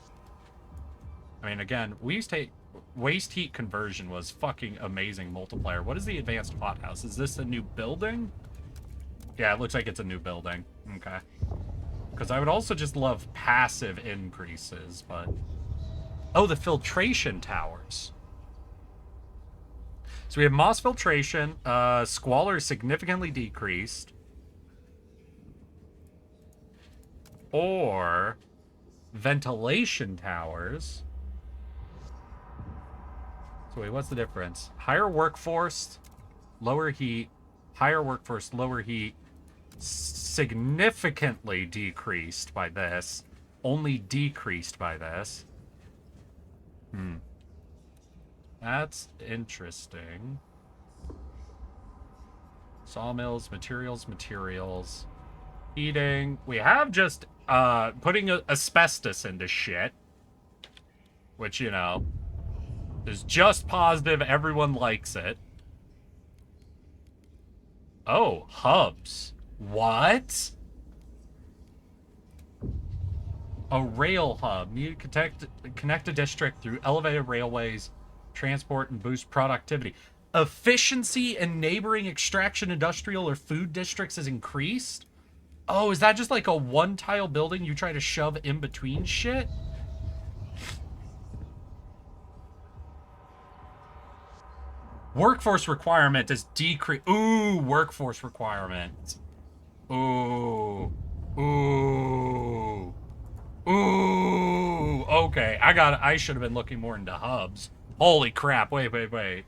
I mean, again, waste heat conversion was fucking amazing multiplier. What is the advanced hothouse? Is this a new building? Yeah, it looks like it's a new building. Okay. Because I would also just love passive increases, but... Oh, the filtration towers. So we have moss filtration. Squalor is significantly decreased. Or ventilation towers. So wait, what's the difference? Higher workforce, lower heat. Higher workforce, lower heat. Significantly decreased by this. Only decreased by this. That's interesting. Sawmills, materials. Heating. We have just putting asbestos into shit. Which, you know, is just positive. Everyone likes it. Oh, hubs. What? A rail hub. Need to connect a district through elevated railways, transport, and boost productivity. Efficiency in neighboring extraction, industrial, or food districts is increased? Oh, is that just like a one-tile building you try to shove in between shit? Workforce requirement is decreased. Ooh, workforce requirement. Ooh. Ooh. Ooh. Okay, I should have been looking more into hubs. Holy crap, wait.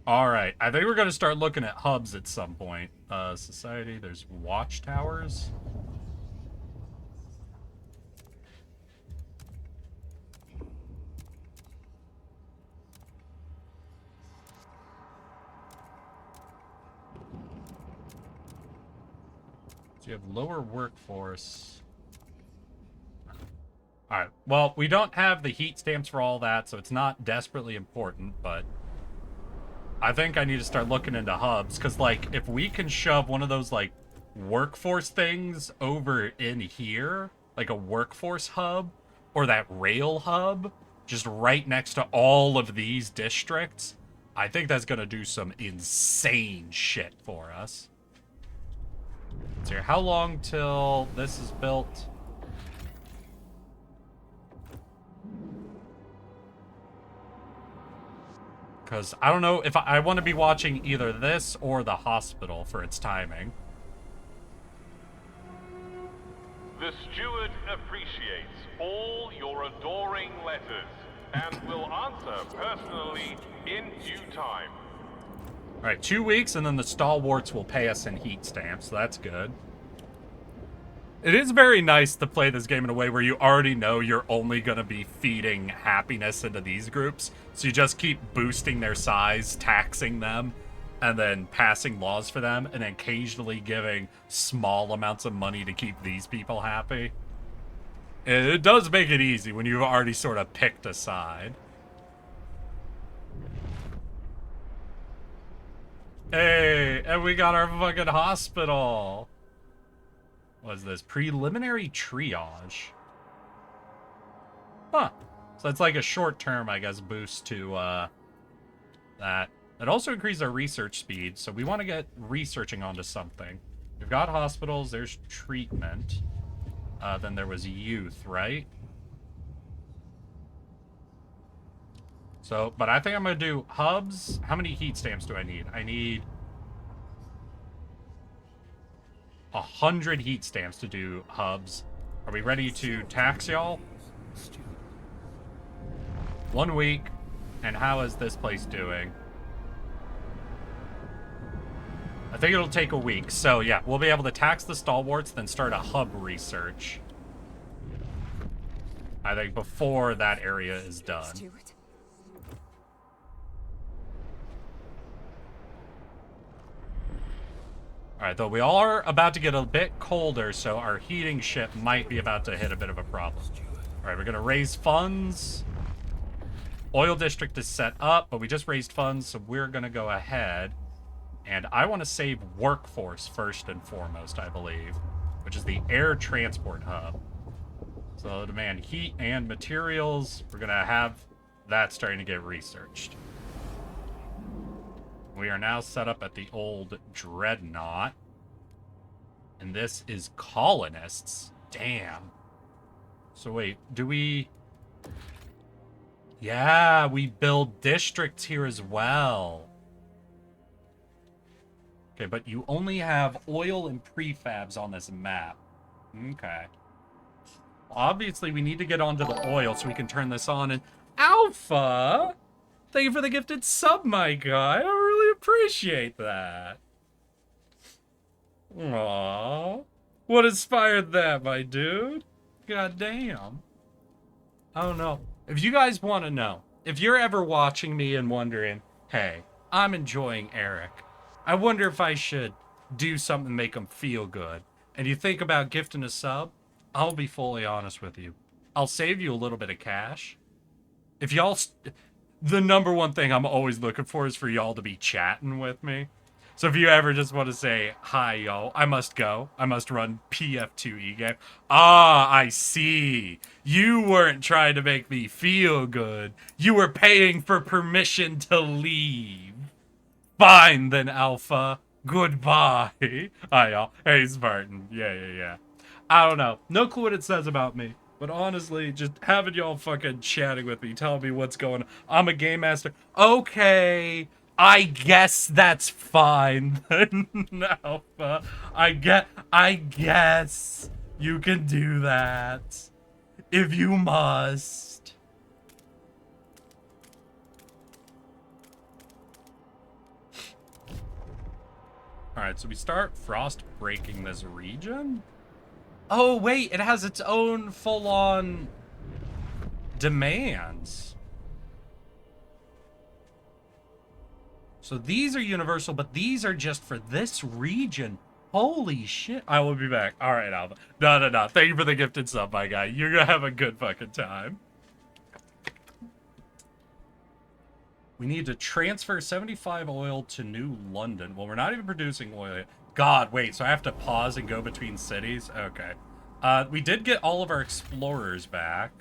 Alright, I think we're going to start looking at hubs at some point. Society, there's watchtowers. So you have lower workforce. Alright, well, we don't have the heat stamps for all that, so it's not desperately important, but I think I need to start looking into hubs, because, like, if we can shove one of those, like, workforce things over in here, like a workforce hub, or that rail hub, just right next to all of these districts, I think that's gonna do some insane shit for us. Let's see, how long till this is built? Because I don't know if I want to be watching either this or the hospital for its timing. The steward appreciates all your adoring letters and will answer personally in due time. All right, 2 weeks, and then the stalwarts will pay us in heat stamps, so that's good. It is very nice to play this game in a way where you already know you're only going to be feeding happiness into these groups, so you just keep boosting their size, taxing them, and then passing laws for them, and occasionally giving small amounts of money to keep these people happy. It does make it easy when you've already sort of picked a side. Hey, and we got our fucking hospital. What is this? Preliminary triage. Huh. So it's like a short-term, I guess, boost to that. It also increases our research speed, so we want to get researching onto something. We've got hospitals, there's treatment. Then there was youth, right? So, but I think I'm going to do hubs. How many heat stamps do I need? I need 100 heat stamps to do hubs. Are we ready to tax y'all? 1 week. And how is this place doing? I think it'll take a week. So yeah, we'll be able to tax the stalwarts, then start a hub research. I think before that area is done. Alright, though we are about to get a bit colder, so our heating ship might be about to hit a bit of a problem. Alright, we're going to raise funds. Oil district is set up, but we just raised funds, so we're going to go ahead. And I want to save workforce first and foremost, I believe, which is the air transport hub. So it'll demand heat and materials. We're going to have that starting to get researched. We are now set up at the old dreadnought. And this is colonists. Damn. So wait, do we... Yeah, we build districts here as well. Okay, but you only have oil and prefabs on this map. Okay. Obviously, we need to get onto the oil so we can turn this on. And Alpha! Thank you for the gifted sub, my guy. I really appreciate that. Aww. What inspired that, my dude? God damn. I don't know. If you guys want to know, if you're ever watching me and wondering, hey, I'm enjoying Eric. I wonder if I should do something to make him feel good. And you think about gifting a sub, I'll be fully honest with you. I'll save you a little bit of cash. If y'all... The number one thing I'm always looking for is for y'all to be chatting with me. So if you ever just want to say, hi, y'all, I must go. I must run PF2E game. Ah, I see. You weren't trying to make me feel good. You were paying for permission to leave. Fine, then, Alpha. Goodbye. Hi, y'all. Hey, Spartan. Yeah. I don't know. No clue what it says about me. But honestly, just having y'all fucking chatting with me, telling me what's going on. I'm a game master. Okay, I guess that's fine then, Alpha. I guess you can do that. If you must. Alright, so we start frost breaking this region? Oh, wait, it has its own full-on demands. So these are universal, but these are just for this region. Holy shit. I will be back. All right, Alpha. No. Thank you for the gifted sub, my guy. You're gonna have a good fucking time. We need to transfer 75 oil to New London. Well, we're not even producing oil yet. God, wait, so I have to pause and go between cities? Okay. We did get all of our explorers back.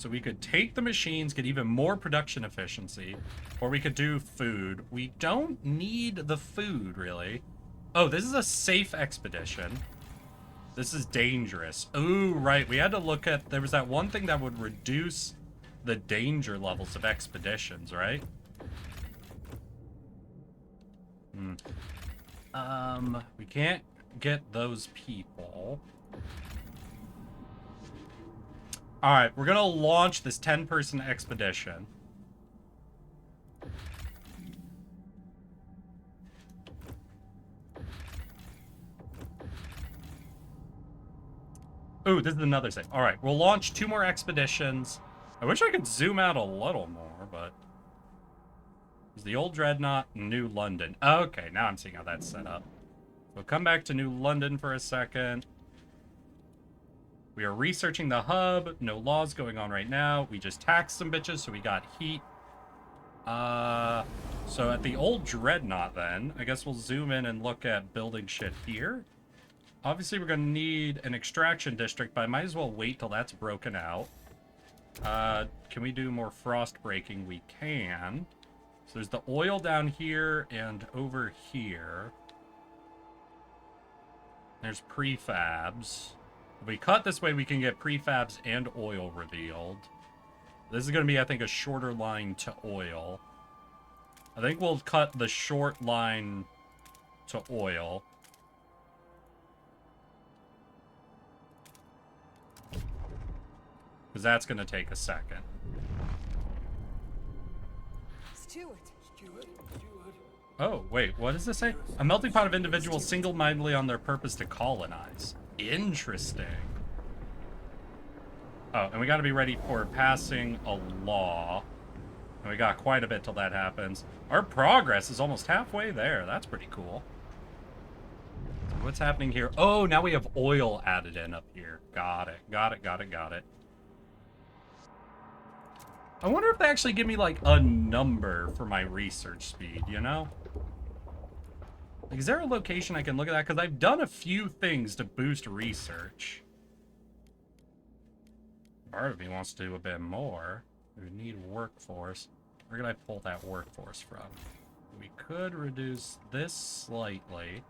So we could take the machines, get even more production efficiency, or we could do food. We don't need the food, really. Oh, this is a safe expedition. This is dangerous. Ooh, right. We had to look at... There was that one thing that would reduce the danger levels of expeditions, right? We can't get those people. Alright, we're gonna launch this 10-person expedition. Ooh, this is another thing. Alright, we'll launch 2 more expeditions. I wish I could zoom out a little more, but... There's the old Dreadnought, New London. Okay, now I'm seeing how that's set up. We'll come back to New London for a second. We are researching the hub. No laws going on right now. We just taxed some bitches, so we got heat. So at the old Dreadnought, then, I guess we'll zoom in and look at building shit here. Obviously, we're going to need an extraction district, but I might as well wait till that's broken out. Can we do more frost breaking? We can. So there's the oil down here and over here. There's prefabs. If we cut this way, we can get prefabs and oil revealed. This is going to be, I think, a shorter line to oil. I think we'll cut the short line to oil. Because that's going to take a second. Steward. Oh, wait, what does this say? A melting pot of individuals single-mindedly on their purpose to colonize. Interesting. Oh, and we got to be ready for passing a law. And we got quite a bit till that happens. Our progress is almost halfway there. That's pretty cool. So what's happening here? Oh, now we have oil added in up here. Got it. Got it, got it, got it. I wonder if they actually give me, like, a number for my research speed, you know? Like, is there a location I can look at that? Because I've done a few things to boost research. Part of me wants to do a bit more. We need workforce. Where can I pull that workforce from? We could reduce this slightly.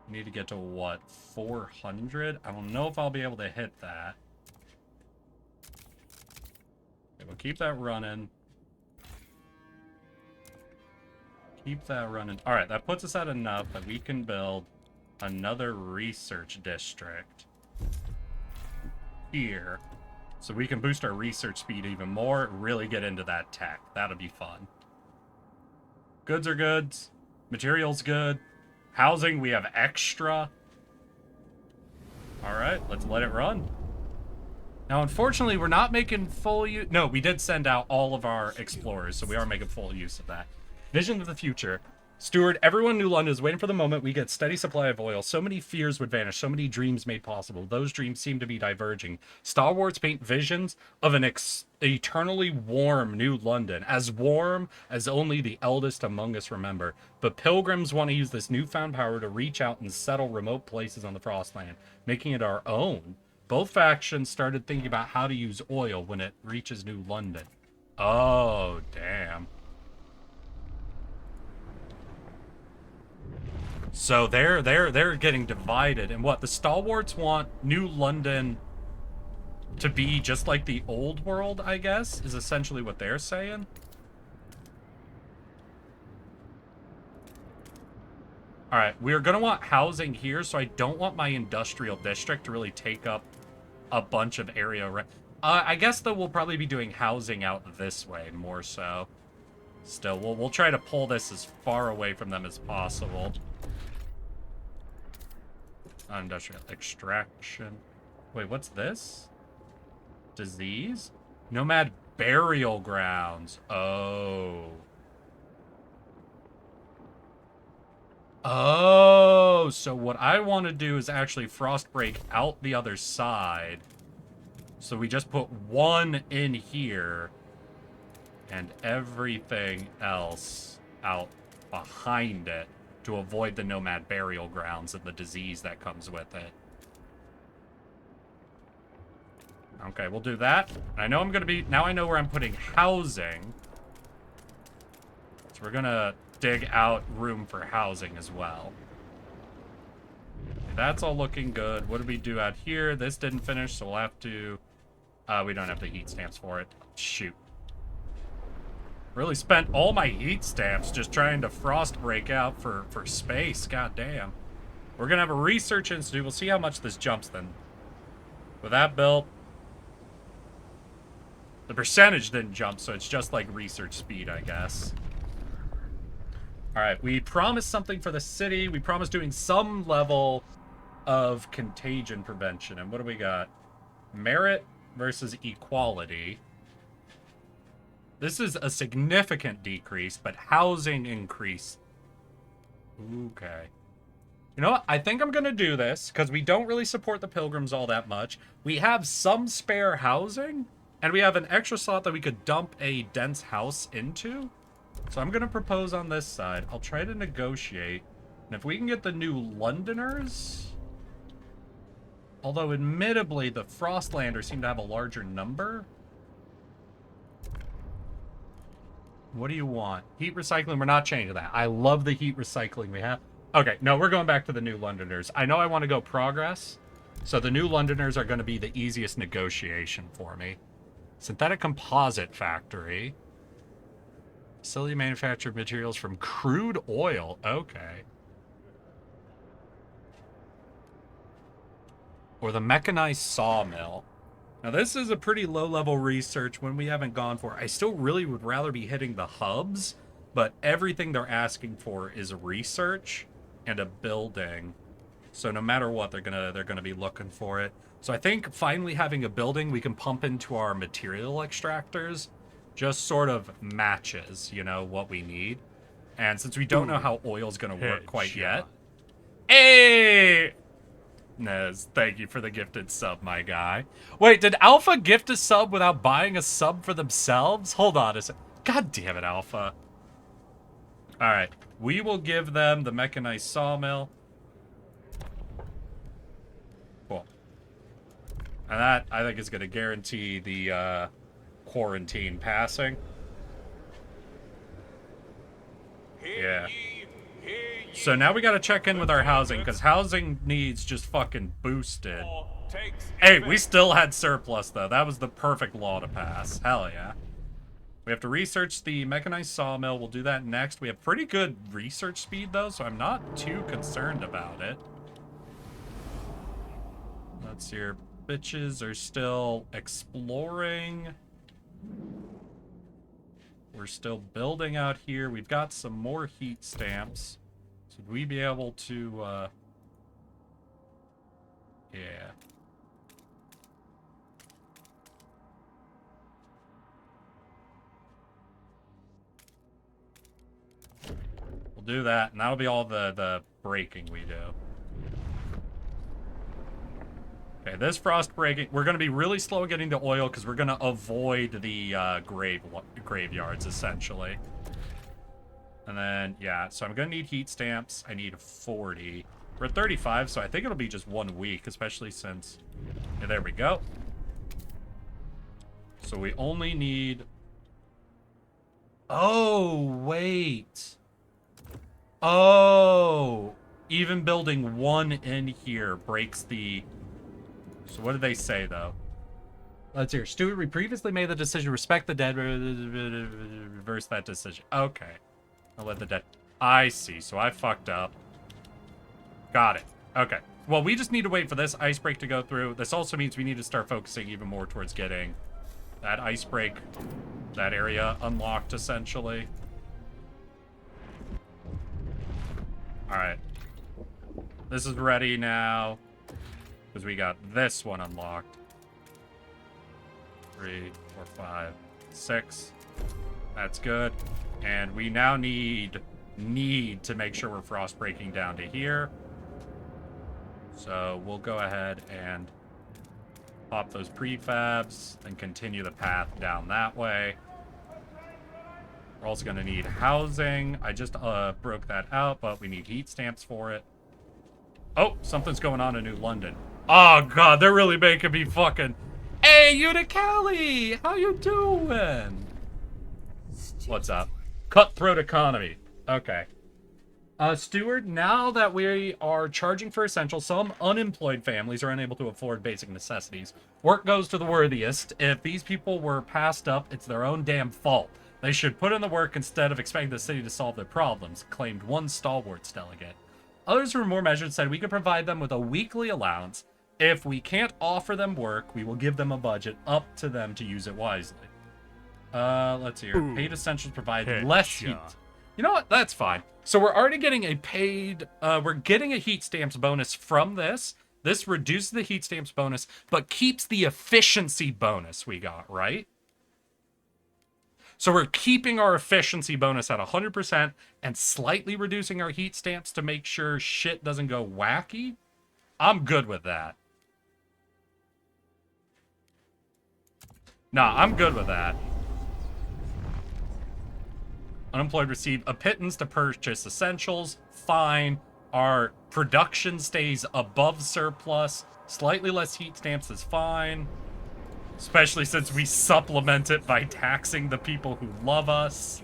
We need to get to, what, 400? I don't know if I'll be able to hit that. Okay, we'll keep that running. Keep that running. All right, that puts us at enough that we can build another research district here. So we can boost our research speed even more, really get into that tech. That'll be fun. Goods are goods. Materials good. Housing, we have extra. All right, let's let it run. Now, unfortunately, we're not making full use... No, we did send out all of our explorers, so we are making full use of that. Vision of the future. Steward, everyone in New London is waiting for the moment we get steady supply of oil. So many fears would vanish, so many dreams made possible. Those dreams seem to be diverging. Star Wars paint visions of an eternally warm New London. As warm as only the eldest among us remember. But pilgrims want to use this newfound power to reach out and settle remote places on the Frostland, making it our own. Both factions started thinking about how to use oil when it reaches New London. Oh, damn. So they're getting divided. And what, the stalwarts want New London to be just like the old world, I guess, is essentially what they're saying. Alright, we're gonna want housing here, so I don't want my industrial district to really take up a bunch of area. I guess, though, we'll probably be doing housing out this way, more so. Still, we'll try to pull this as far away from them as possible. Industrial extraction. Wait, what's this? Disease? Nomad burial grounds. Oh. Oh, so what I want to do is actually frost break out the other side. So we just put one in here and everything else out behind it to avoid the nomad burial grounds and the disease that comes with it. Okay, we'll do that. And I know I'm gonna be... Now I know where I'm putting housing. So we're gonna dig out room for housing as well. That's all looking good. What did we do out here? This didn't finish, so we'll have to... we don't have the heat stamps for it. Shoot. Really spent all my heat stamps just trying to frost break out for space. God damn. We're gonna have a research institute. We'll see how much this jumps then. With that built, the percentage didn't jump, so it's just like research speed, I guess. Alright, we promised something for the city. We promised doing some level of contagion prevention. And what do we got? Merit versus equality. This is a significant decrease, but housing increase. Okay. You know what? I think I'm going to do this, because we don't really support the pilgrims all that much. We have some spare housing, and we have an extra slot that we could dump a dense house into. So I'm going to propose on this side. I'll try to negotiate. And if we can get the new Londoners... Although, admittedly, the Frostlanders seem to have a larger number. What do you want? Heat recycling, we're not changing that. I love the heat recycling we have. Okay, no, we're going back to the new Londoners. I know I want to go progress, so the new Londoners are going to be the easiest negotiation for me. Synthetic composite factory. Facility manufactured materials from crude oil. Okay. Or the mechanized sawmill. Now, this is a pretty low-level research when we haven't gone for. I still really would rather be hitting the hubs, but everything they're asking for is research and a building. So no matter what, they're gonna be looking for it. So I think finally having a building we can pump into our material extractors just sort of matches, you know, what we need. And since we don't know how oil's gonna work quite yet. Hey! Nez, thank you for the gifted sub, my guy. Wait, did Alpha gift a sub without buying a sub for themselves? Hold on a sec. God damn it, Alpha. Alright, we will give them the mechanized sawmill. Cool. And that, I think, is going to guarantee the quarantine passing. Yeah. So now we gotta check in with our housing, because housing needs just fucking boosted. Hey, we still had surplus, though. That was the perfect law to pass. Hell yeah. We have to research the mechanized sawmill. We'll do that next. We have pretty good research speed, though, so I'm not too concerned about it. Let's see, your bitches are still exploring. We're still building out here. We've got some more heat stamps. So would we be able to, yeah. We'll do that, and that'll be all the breaking we do. Okay, this frost breaking, we're going to be really slow getting to oil because we're going to avoid the graveyards, essentially. And then, yeah, so I'm going to need heat stamps. I need 40. We're at 35, so I think it'll be just 1 week, especially since... Yeah, there we go. So we only need... Oh, wait. Oh, even building one in here breaks the... So what did they say, though? Let's hear. Stuart, we previously made the decision to respect the dead. Reverse that decision. Okay. I'll let the dead... I see. So I fucked up. Got it. Okay. Well, we just need to wait for this ice break to go through. This also means we need to start focusing even more towards getting that ice break, that area unlocked, essentially. Alright. This is ready now. Because we got this one unlocked. 3, 4, 5, 6. That's good. And we now need to make sure we're frost breaking down to here. So we'll go ahead and pop those prefabs and continue the path down that way. We're also going to need housing. I just broke that out, but we need heat stamps for it. Oh, something's going on in New London. Oh, God, they're really making me fucking... Hey, Unicali! How you doing? What's up? Cutthroat economy. Okay. Steward, now that we are charging for essentials, some unemployed families are unable to afford basic necessities. Work goes to the worthiest. If these people were passed up, it's their own damn fault. They should put in the work instead of expecting the city to solve their problems, claimed one stalwarts delegate. Others who were more measured said we could provide them with a weekly allowance. If we can't offer them work, we will give them a budget, up to them to use it wisely. Let's see here. Paid essentials provide less heat. You know what? That's fine. So we're already getting a we're getting a heat stamps bonus from this. This reduces the heat stamps bonus, but keeps the efficiency bonus we got, right? So we're keeping our efficiency bonus at 100% and slightly reducing our heat stamps to make sure shit doesn't go wacky. I'm good with that. Nah, I'm good with that. Unemployed receive a pittance to purchase essentials. Fine. Our production stays above surplus. Slightly less heat stamps is fine. Especially since we supplement it by taxing the people who love us.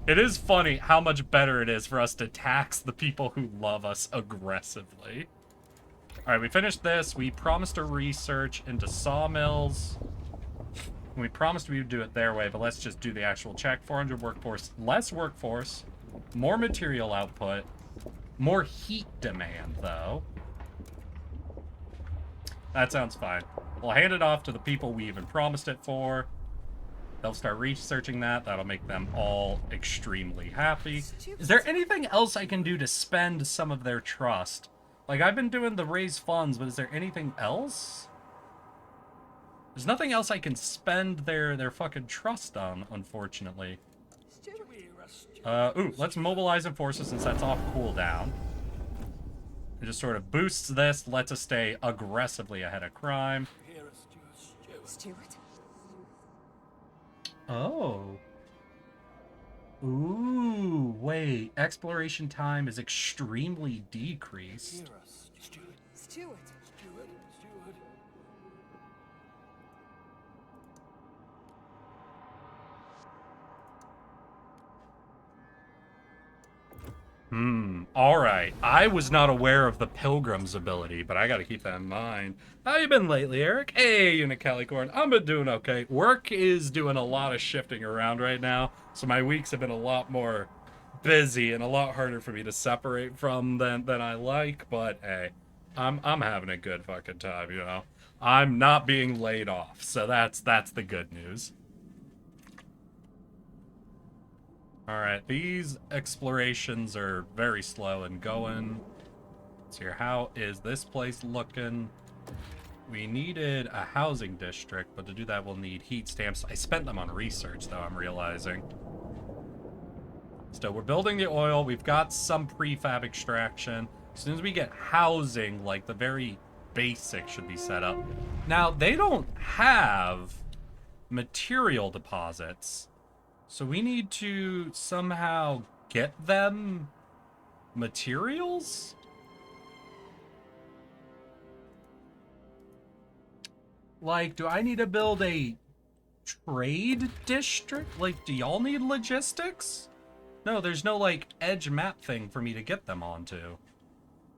It is funny how much better it is for us to tax the people who love us aggressively. Alright, we finished this. We promised to research into sawmills. We promised we would do it their way, but let's just do the actual check. 400 workforce, less workforce, more material output, more heat demand, though. That sounds fine. We'll hand it off to the people we even promised it for. They'll start researching that. That'll make them all extremely happy. Is there anything else I can do to spend some of their trust? Like, I've been doing the raise funds, but is there anything else? There's nothing else I can spend their fucking trust on, unfortunately. Ooh, let's mobilize and forces and sets off cooldown. It just sort of boosts this, lets us stay aggressively ahead of crime. Steward. Oh. Ooh, wait. Exploration time is extremely decreased. Steward. Alright. I was not aware of the Pilgrim's ability, but I gotta keep that in mind. How you been lately, Eric? Hey, Unicalicorn. I've been doing okay. Work is doing a lot of shifting around right now, so my weeks have been a lot more busy and a lot harder for me to separate from than I like, but hey, I'm having a good fucking time, you know? I'm not being laid off, so that's the good news. Alright, these explorations are very slow and going. Let's hear, how is this place looking? We needed a housing district, but to do that we'll need heat stamps. I spent them on research, though, I'm realizing. Still, we're building the oil. We've got some prefab extraction. As soon as we get housing, like the very basic should be set up. Now, they don't have material deposits. So we need to somehow get them materials? Like, do I need to build a trade district? Like, do y'all need logistics? No, there's no, like, edge map thing for me to get them onto.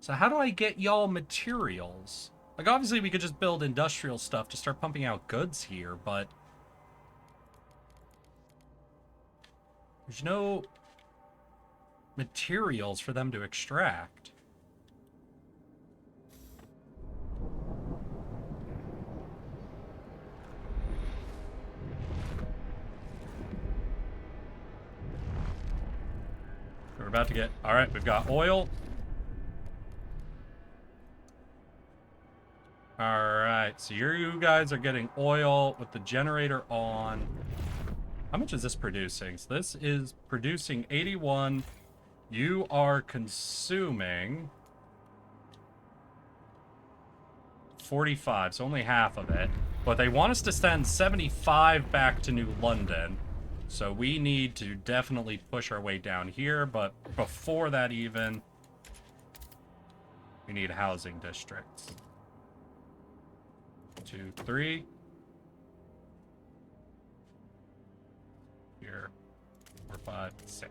So how do I get y'all materials? Like, obviously we could just build industrial stuff to start pumping out goods here, but there's no materials for them to extract. We're about to get... Alright, we've got oil. Alright, so you guys are getting oil with the generator on. How much is this producing? So this is producing 81. You are consuming 45, so only half of it. But they want us to send 75 back to New London. So we need to definitely push our way down here. But before that even, we need housing districts. 2, 3. Here, 4, 5, 6.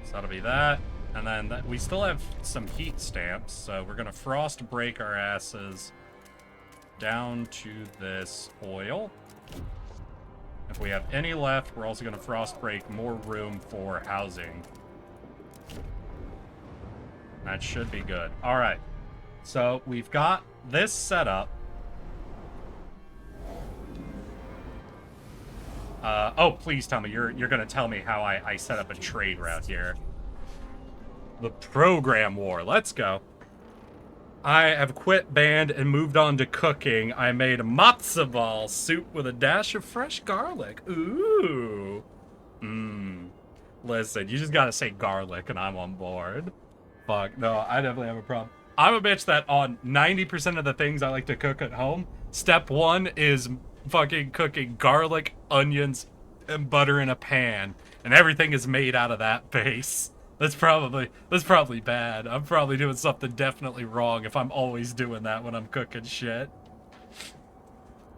So that'll be that. And then we still have some heat stamps, so we're gonna frost break our asses down to this oil. If we have any left, we're also gonna frost break more room for housing. That should be good. All right, so we've got this set up. Oh, please tell me you're gonna tell me how I set up a trade route here. The program war. Let's go. I have quit band and moved on to cooking. I made a matzo ball soup with a dash of fresh garlic. Ooh. Listen, you just gotta say garlic and I'm on board. Fuck, no, I definitely have a problem. I'm a bitch that on 90% of the things I like to cook at home, step 1 is fucking cooking garlic, onions, and butter in a pan. And everything is made out of that base. That's probably bad. I'm probably doing something definitely wrong if I'm always doing that when I'm cooking shit.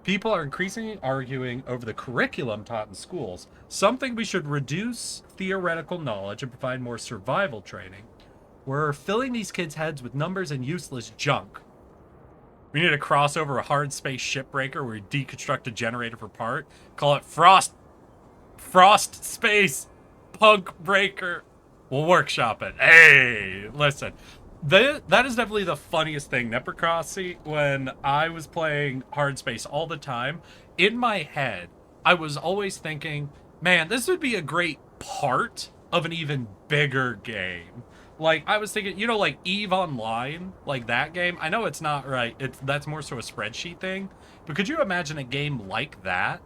People are increasingly arguing over the curriculum taught in schools. Something we should reduce theoretical knowledge and provide more survival training. We're filling these kids' heads with numbers and useless junk. We need to cross over a hard space shipbreaker where we deconstruct a generator for part. Call it Frost Space Punk Breaker. We'll workshop it. Hey, listen. That is definitely the funniest thing. Neprocracy, when I was playing Hard Space all the time, in my head, I was always thinking, man, this would be a great part of an even bigger game. Like, I was thinking, you know, like EVE Online, like that game. I know it's not right. That's more so a spreadsheet thing. But could you imagine a game like that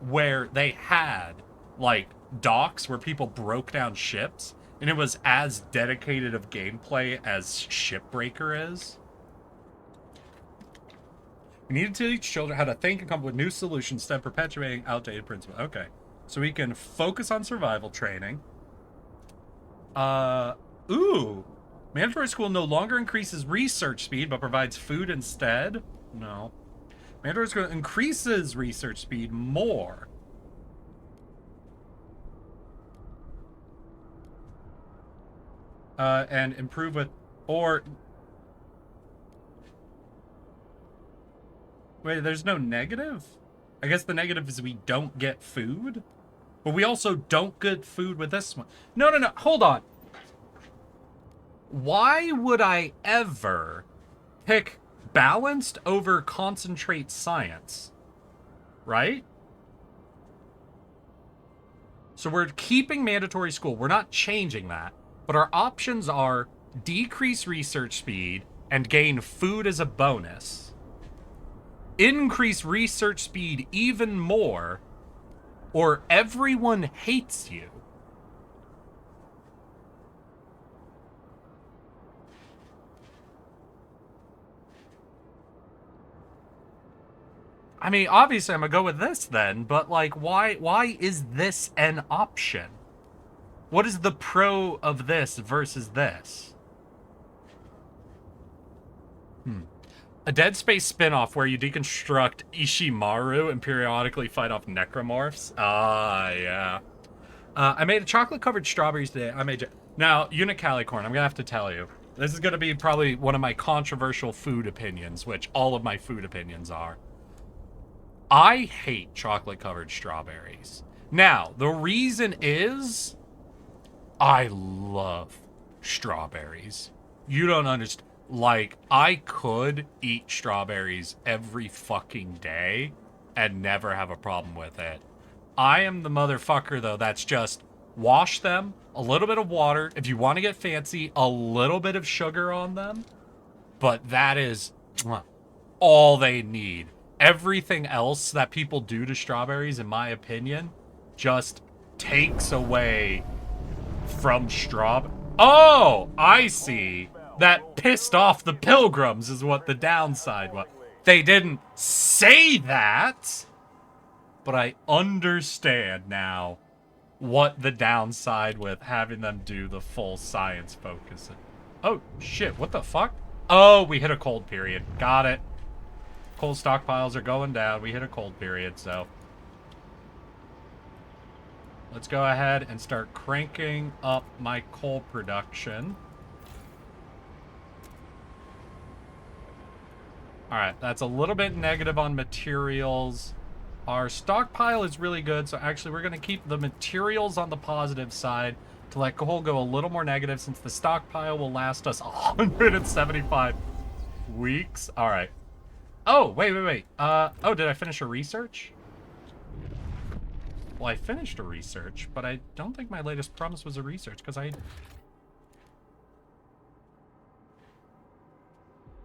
where they had, like, docks where people broke down ships? And it was as dedicated of gameplay as Shipbreaker is. We need to teach children how to think and come up with new solutions instead of perpetuating outdated principles. Okay. So we can focus on survival training. Ooh. Mandatory school no longer increases research speed, but provides food instead. No. Mandatory school increases research speed more. And improve with, or... Wait, there's no negative? I guess the negative is we don't get food? But we also don't get food with this one. No, hold on. Why would I ever pick balanced over concentrate science? Right? So we're keeping mandatory school. We're not changing that. But our options are decrease research speed and gain food as a bonus. Increase research speed even more, or everyone hates you. I mean, obviously I'm gonna go with this then, but like, why is this an option? What is the pro of this versus this? A Dead Space spin-off where you deconstruct Ishimaru and periodically fight off necromorphs? Ah, yeah. I made a chocolate-covered strawberries today. Now, Unicalicorn, I'm gonna have to tell you. This is gonna be probably one of my controversial food opinions, which all of my food opinions are. I hate chocolate-covered strawberries. Now, the reason is... I love strawberries. You don't understand. Like, I could eat strawberries every fucking day and never have a problem with it. I am the motherfucker, though, that's just wash them, a little bit of water. If you want to get fancy, a little bit of sugar on them. But that is all they need. Everything else that people do to strawberries, in my opinion, just takes away from strawberry. Oh, I see. That pissed off the pilgrims is what the downside was. They didn't say that, but I understand now what the downside with having them do the full science focus. Oh, shit, what the fuck? Oh, we hit a cold period. Got it. coal stockpiles are going down. We hit a cold period, so let's go ahead and start cranking up my coal production. All right, that's a little bit negative on materials. Our stockpile is really good, so actually we're going to keep the materials on the positive side to let coal go a little more negative, since the stockpile will last us 175 weeks. All right. Oh, wait. Oh, did I finish a research? Well, I finished a research, but I don't think my latest promise was a research, because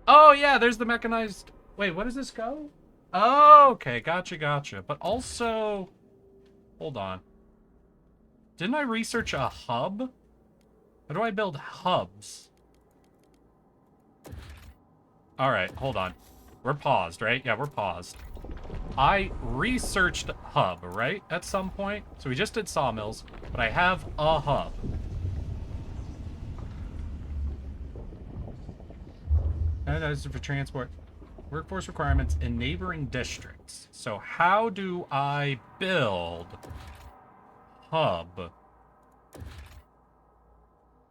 Oh, yeah, there's the mechanized... Wait, what does this go? Oh, okay, gotcha. But also... Hold on. Didn't I research a hub? How do I build hubs? Alright, hold on. We're paused, right? Yeah, we're paused. I researched hub, right? At some point. So we just did sawmills, but I have a hub. And that is for transport. Workforce requirements in neighboring districts. So how do I build hub?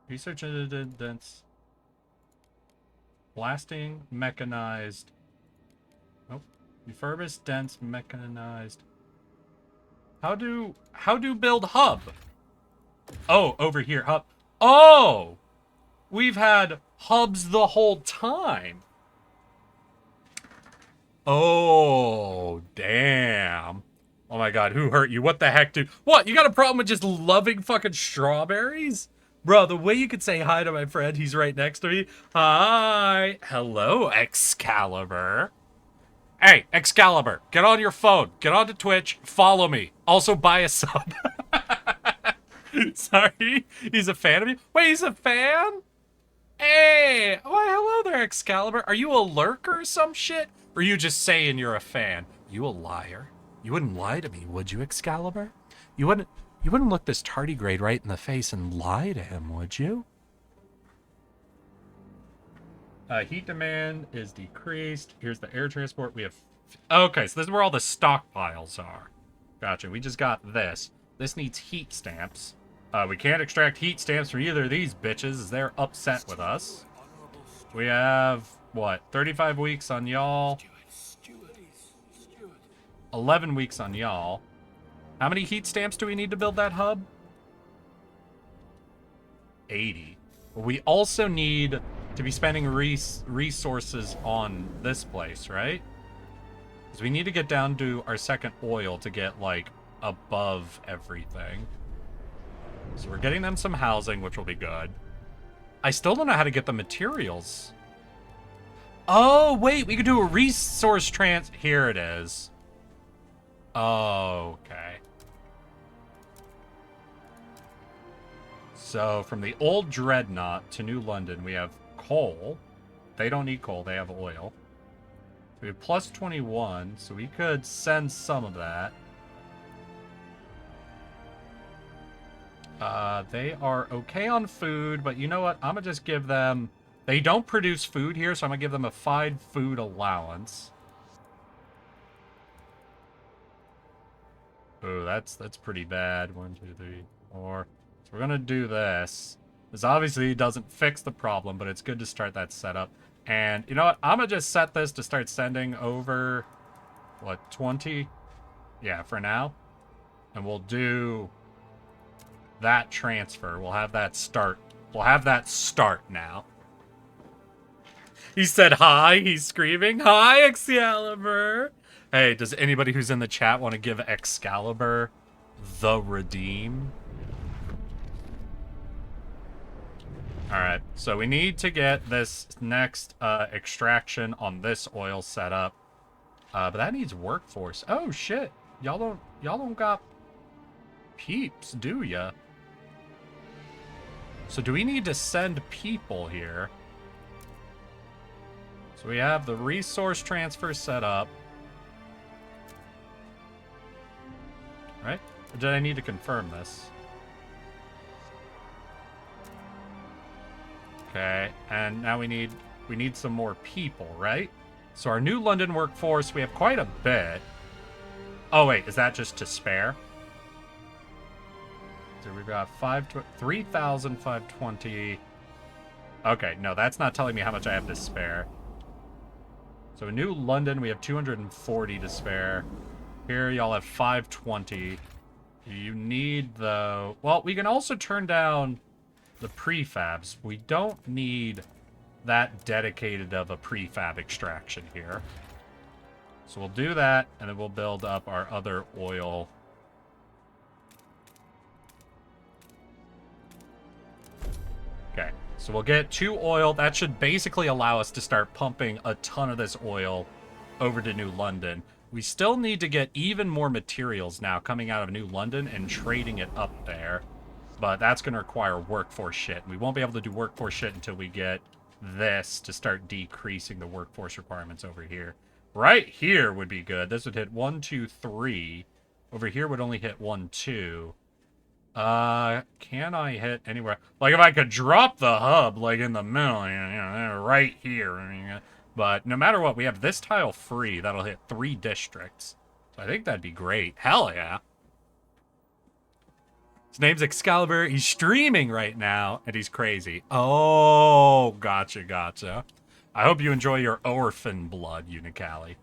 Research dense. Blasting, mechanized. Oh, refurbished, dense, mechanized. How do build hub? Oh, over here, hub. Oh! We've had hubs the whole time. Oh, damn. Oh my god, who hurt you? What the heck, dude? What, you got a problem with just loving fucking strawberries? Bro, the way you could say hi to my friend, he's right next to me. Hi. Hello, Excalibur. Hey, Excalibur, get on your phone. Get onto Twitch. Follow me. Also, buy a sub. Sorry, he's a fan of you? Wait, he's a fan? Hey, why hello there, Excalibur. Are you a lurker or some shit? Or are you just saying you're a fan? You a liar? You wouldn't lie to me, would you, Excalibur? You wouldn't look this tardigrade right in the face and lie to him, would you? Heat demand is decreased. Here's the air transport. We have... Okay, so this is where all the stockpiles are. Gotcha, we just got this. This needs heat stamps. We can't extract heat stamps from either of these bitches, as they're upset with us. We have, what, 35 weeks on y'all? 11 weeks on y'all. How many heat stamps do we need to build that hub? 80. But we also need to be spending resources on this place, right? Because we need to get down to our second oil to get, like, above everything. So we're getting them some housing, which will be good. I still don't know how to get the materials. Oh, wait, we could do a resource Here it is. Oh, okay. So from the old Dreadnought to New London, we have coal. They don't need coal, they have oil. We have plus 21, so we could send some of that. They are okay on food, but you know what? I'm gonna just give them... They don't produce food here, so I'm gonna give them a 5 food allowance. Oh, that's pretty bad. 1, 2, 3, 4. So we're gonna do this. This obviously doesn't fix the problem, but it's good to start that setup. And you know what? I'm gonna just set this to start sending over, what, 20? Yeah, for now. And we'll do that transfer. We'll have that start. We'll have that start now. He said hi. He's screaming, hi, Excalibur. Hey, does anybody who's in the chat want to give Excalibur the redeem? Alright, so we need to get this next extraction on this oil set up. But that needs workforce. Oh shit. Y'all don't got peeps, do ya? So do we need to send people here? So we have the resource transfer set up. Right? Or did I need to confirm this? Okay, and now we need some more people, right? So our new London workforce, we have quite a bit. Oh, wait, is that just to spare? So we've got 3,520. Okay, no, that's not telling me how much I have to spare. So in New London, we have 240 to spare. Here, y'all have 520. You need, though... Well, we can also turn down the prefabs. We don't need that dedicated of a prefab extraction here. So we'll do that, and then we'll build up our other oil. Okay, so we'll get 2 oil. That should basically allow us to start pumping a ton of this oil over to New London. We still need to get even more materials now coming out of New London and trading it up there. But that's going to require workforce shit. We won't be able to do workforce shit until we get this to start decreasing the workforce requirements over here. Right here would be good. This would hit 1, 2, 3. Over here would only hit 1, 2. Can I hit anywhere? Like, if I could drop the hub, like, in the middle, right here. But no matter what, we have this tile free. That'll hit 3 districts. So I think that'd be great. Hell yeah. His name's Excalibur. He's streaming right now, and he's crazy. Oh, gotcha. I hope you enjoy your orphan blood, Unicali.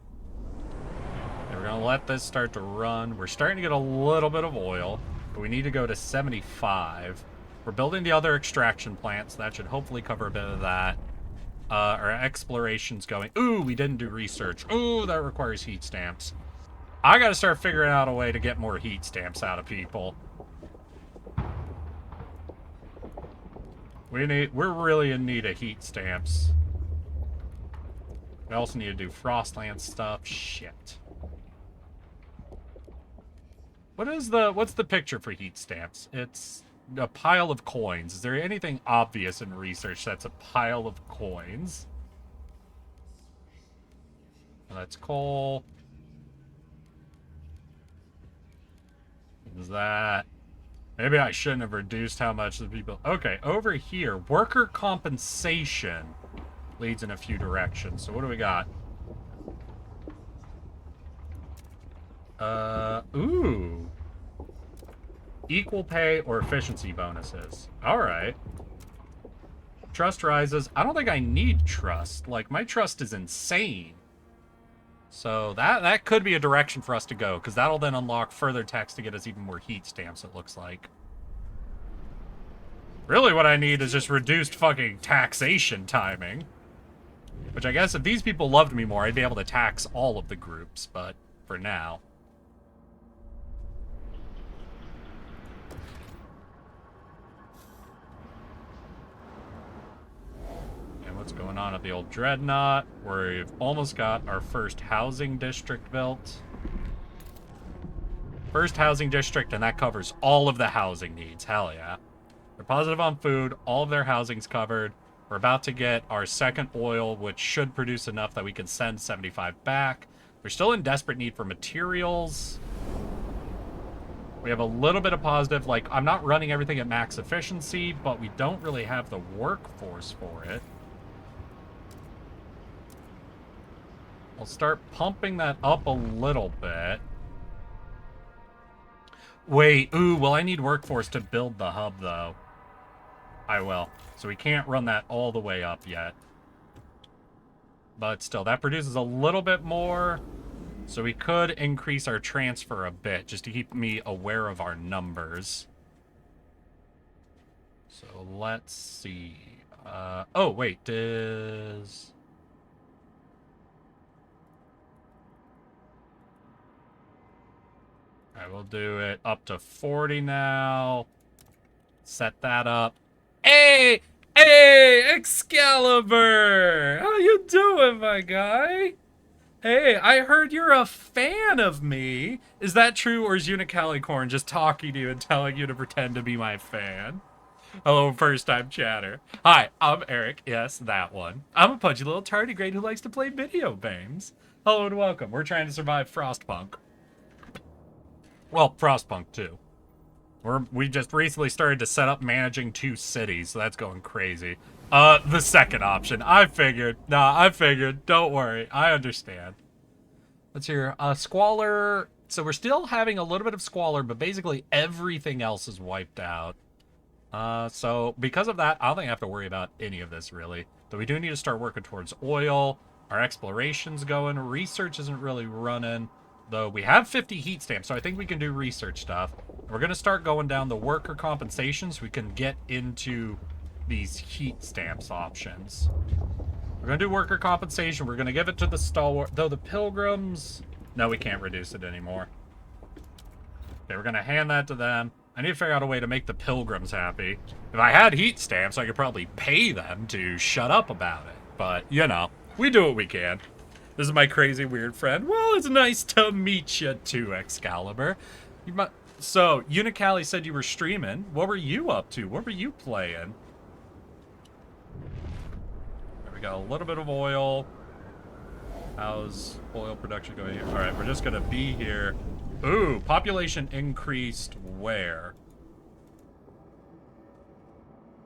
And we're going to let this start to run. We're starting to get a little bit of oil, but we need to go to 75. We're building the other extraction plant, so that should hopefully cover a bit of that. Our exploration's going. Ooh, we didn't do research. Ooh, that requires heat stamps. I got to start figuring out a way to get more heat stamps out of people. We're really in need of heat stamps. We also need to do Frostland stuff. Shit. What's the picture for heat stamps? It's a pile of coins. Is there anything obvious in research that's a pile of coins? That's coal. Is that... Maybe I shouldn't have reduced how much the people... Okay, over here, worker compensation leads in a few directions. So what do we got? Ooh. Equal pay or efficiency bonuses. All right. Trust rises. I don't think I need trust. Like, my trust is insane. So that could be a direction for us to go, because that'll then unlock further text to get us even more heat stamps, it looks like. Really what I need is just reduced fucking taxation timing. Which I guess if these people loved me more, I'd be able to tax all of the groups, but for now. What's going on at the old Dreadnought? We've almost got our first housing district built. First housing district, and that covers all of the housing needs. Hell yeah. They're positive on food. All of their housing's covered. We're about to get our second oil, which should produce enough that we can send 75 back. We're still in desperate need for materials. We have a little bit of positive. Like, I'm not running everything at max efficiency, but we don't really have the workforce for it. I'll start pumping that up a little bit. Wait, ooh, well, I need workforce to build the hub, though. I will. So we can't run that all the way up yet. But still, that produces a little bit more. So we could increase our transfer a bit, just to keep me aware of our numbers. So let's see. Oh, wait, does... I will do it up to 40 now. Set that up. Hey! Hey, Excalibur! How you doing, my guy? Hey, I heard you're a fan of me. Is that true, or is Unicalicorn just talking to you and telling you to pretend to be my fan? Hello, first-time chatter. Hi, I'm Eric. Yes, that one. I'm a pudgy little tardigrade who likes to play video games. Hello and welcome. We're trying to survive Frostpunk. Well, Frostpunk, too. We just recently started to set up managing 2 cities, so that's going crazy. The second option. I figured. Nah, I figured. Don't worry. I understand. Let's hear. Squalor. So we're still having a little bit of squalor, but basically everything else is wiped out. So because of that, I don't think I have to worry about any of this, really. Though we do need to start working towards oil. Our exploration's going. Research isn't really running. Though we have 50 heat stamps, so I think we can do research stuff. We're going to start going down the worker compensation so we can get into these heat stamps options. We're going to do worker compensation. We're going to give it to the stalwart. Though the pilgrims... No, we can't reduce it anymore. Okay, we're going to hand that to them. I need to figure out a way to make the pilgrims happy. If I had heat stamps, I could probably pay them to shut up about it. But, you know, we do what we can. This is my crazy weird friend. Well, it's nice to meet you too, Excalibur. So, Unicali said you were streaming. What were you up to? What were you playing? There we go. A little bit of oil. How's oil production going here? All right, we're just going to be here. Ooh, population increased where?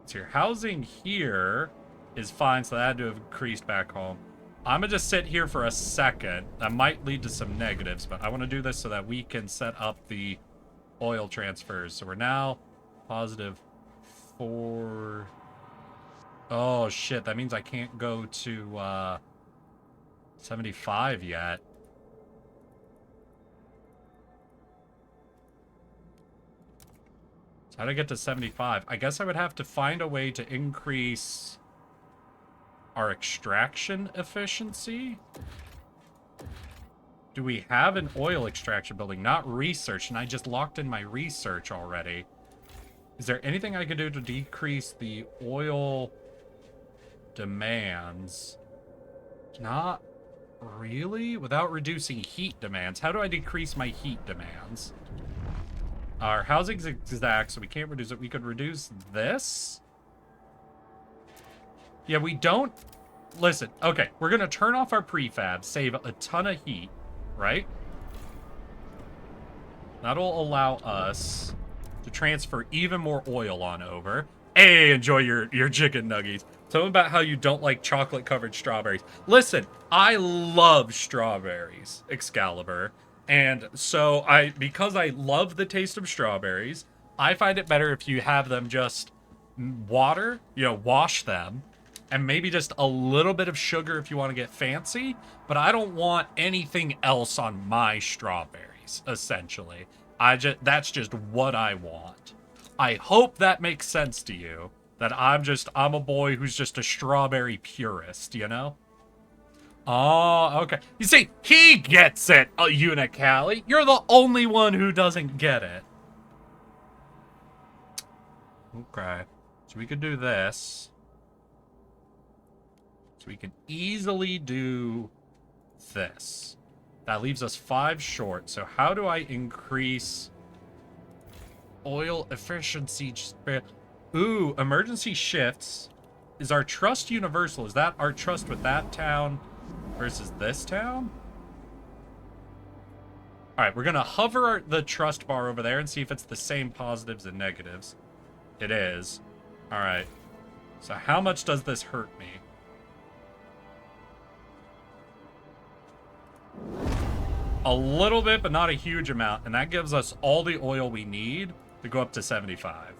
Let's see, housing here is fine, so that had to have increased back home. I'm going to just sit here for a second. That might lead to some negatives, but I want to do this so that we can set up the oil transfers. So we're now positive 4. Oh, shit. That means I can't go to 75 yet. So how do I get to 75? I guess I would have to find a way to increase our extraction efficiency. Do we have an oil extraction building? Not research, and I just locked in my research already. Is there anything I could do to decrease the oil demands? Not really. Without reducing heat demands. How do I decrease my heat demands? Our housing's exact, so we can't reduce it. We could reduce this. Yeah, we don't... Listen, okay, we're going to turn off our prefab, save a ton of heat, right? That'll allow us to transfer even more oil on over. Hey, enjoy your chicken nuggies. Tell me about how you don't like chocolate-covered strawberries. Listen, I love strawberries, Excalibur. And so, because I love the taste of strawberries, I find it better if you have them just water, wash them, and maybe just a little bit of sugar if you want to get fancy, but I don't want anything else on my strawberries, essentially. That's just what I want. I hope that makes sense to you, that I'm a boy who's just a strawberry purist, you know? Oh, okay. You see, he gets it, Unicali. You're the only one who doesn't get it. Okay. So we could do this. So we can easily do this. That leaves us 5 short. So how do I increase oil efficiency? Ooh, emergency shifts. Is our trust universal? Is that our trust with that town versus this town? All right, we're going to hover the trust bar over there and see if it's the same positives and negatives. It is. All right. So how much does this hurt me? A little bit, but not a huge amount. And that gives us all the oil we need to go up to 75.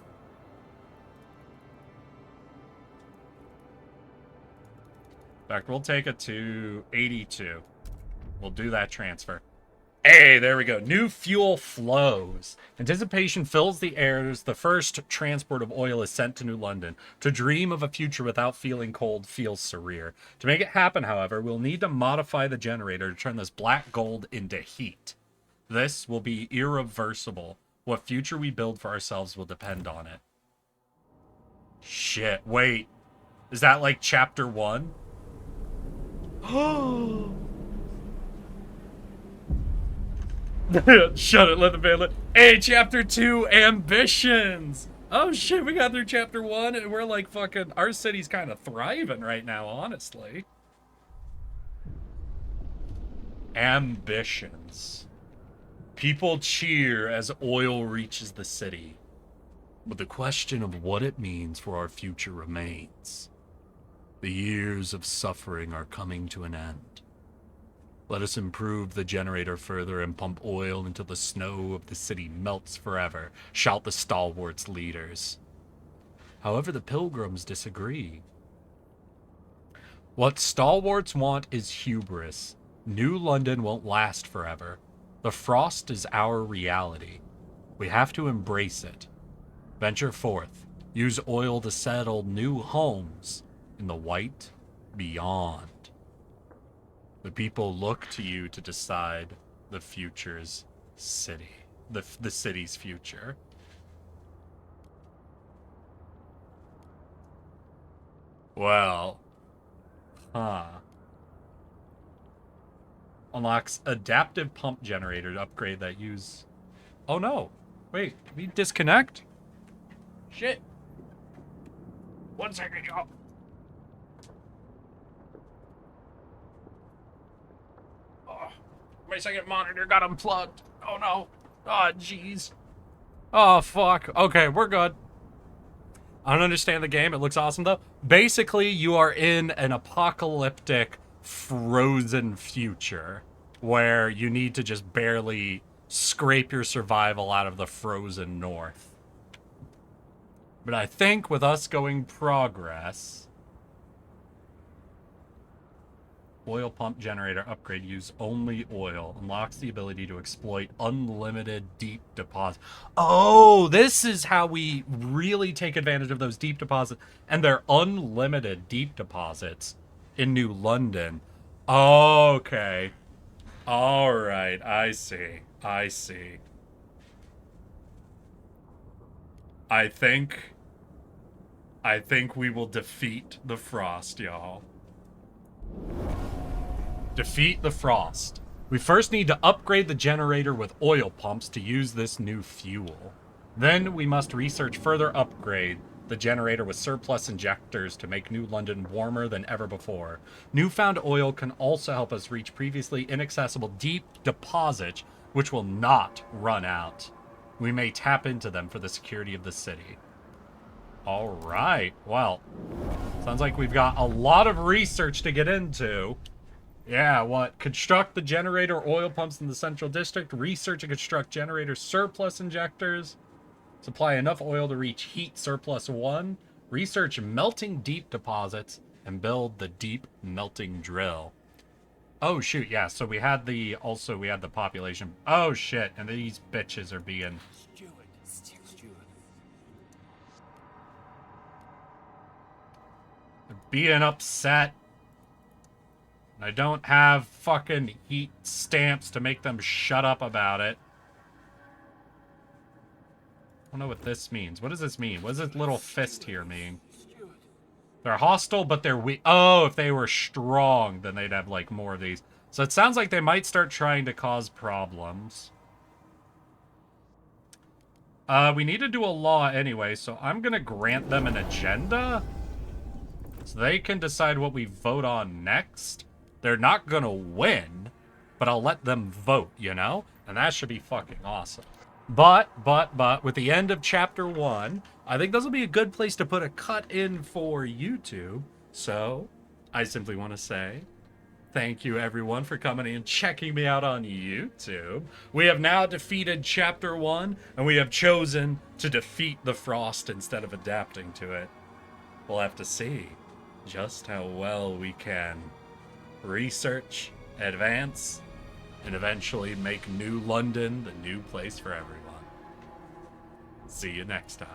In fact, we'll take it to 82. We'll do that transfer. Hey, there we go. New fuel flows. Anticipation fills the air as the first transport of oil is sent to New London. To dream of a future without feeling cold feels surreal. To make it happen, however, we'll need to modify the generator to turn this black gold into heat. This will be irreversible. What future we build for ourselves will depend on it. Shit, wait. Is that like chapter 1? Oh. Shut it, let the band let. Hey, chapter 2, ambitions. Oh shit, we got through chapter 1 and we're like fucking, our city's kind of thriving right now, honestly. Ambitions. People cheer as oil reaches the city. But the question of what it means for our future remains. The years of suffering are coming to an end. Let us improve the generator further and pump oil until the snow of the city melts forever, shout the stalwarts leaders. However, the pilgrims disagree. What stalwarts want is hubris. New London won't last forever. The frost is our reality. We have to embrace it. Venture forth. Use oil to settle new homes in the white beyond. The people look to you to decide the future's city. The city's future. Well. Unlocks adaptive pump generator to upgrade that use... Oh no. Wait, did we disconnect? Shit. 1 second, y'all. Oh, my second monitor got unplugged. Oh no. Oh, jeez. Oh, fuck. Okay, we're good. I don't understand the game. It looks awesome, though. Basically, you are in an apocalyptic, frozen future where you need to just barely scrape your survival out of the frozen north. But I think with us going progress... Oil pump generator upgrade, use only oil. Unlocks the ability to exploit unlimited deep deposits. Oh, this is how we really take advantage of those deep deposits. And they're unlimited deep deposits in New London. Okay. Alright, I see. I see. I think we will defeat the frost, y'all. Defeat the frost. We first need to upgrade the generator with oil pumps to use this new fuel. Then we must research further upgrade the generator with surplus injectors to make New London warmer than ever before. Newfound oil can also help us reach previously inaccessible deep deposits, which will not run out. We may tap into them for the security of the city. All right. Well, sounds like we've got a lot of research to get into. Yeah, what? Construct the generator oil pumps in the central district. Research and construct generator surplus injectors. Supply enough oil to reach heat surplus 1. Research melting deep deposits. And build the deep melting drill. Oh, shoot, yeah. So we had the population. Oh, shit. And these bitches are being... They're being upset. I don't have fucking heat stamps to make them shut up about it. I don't know what this means. What does this mean? What does this little fist here mean? They're hostile, but they're weak. Oh, if they were strong, then they'd have, like, more of these. So it sounds like they might start trying to cause problems. We need to do a law anyway, so I'm gonna grant them an agenda. So they can decide what we vote on next. They're not gonna win, but I'll let them vote, you know? And that should be fucking awesome. But, with the end of Chapter 1, I think this will be a good place to put a cut in for YouTube. So, I simply want to say, thank you everyone for coming and checking me out on YouTube. We have now defeated Chapter 1, and we have chosen to defeat the frost instead of adapting to it. We'll have to see just how well we can research, advance, and eventually make New London the new place for everyone. See you next time.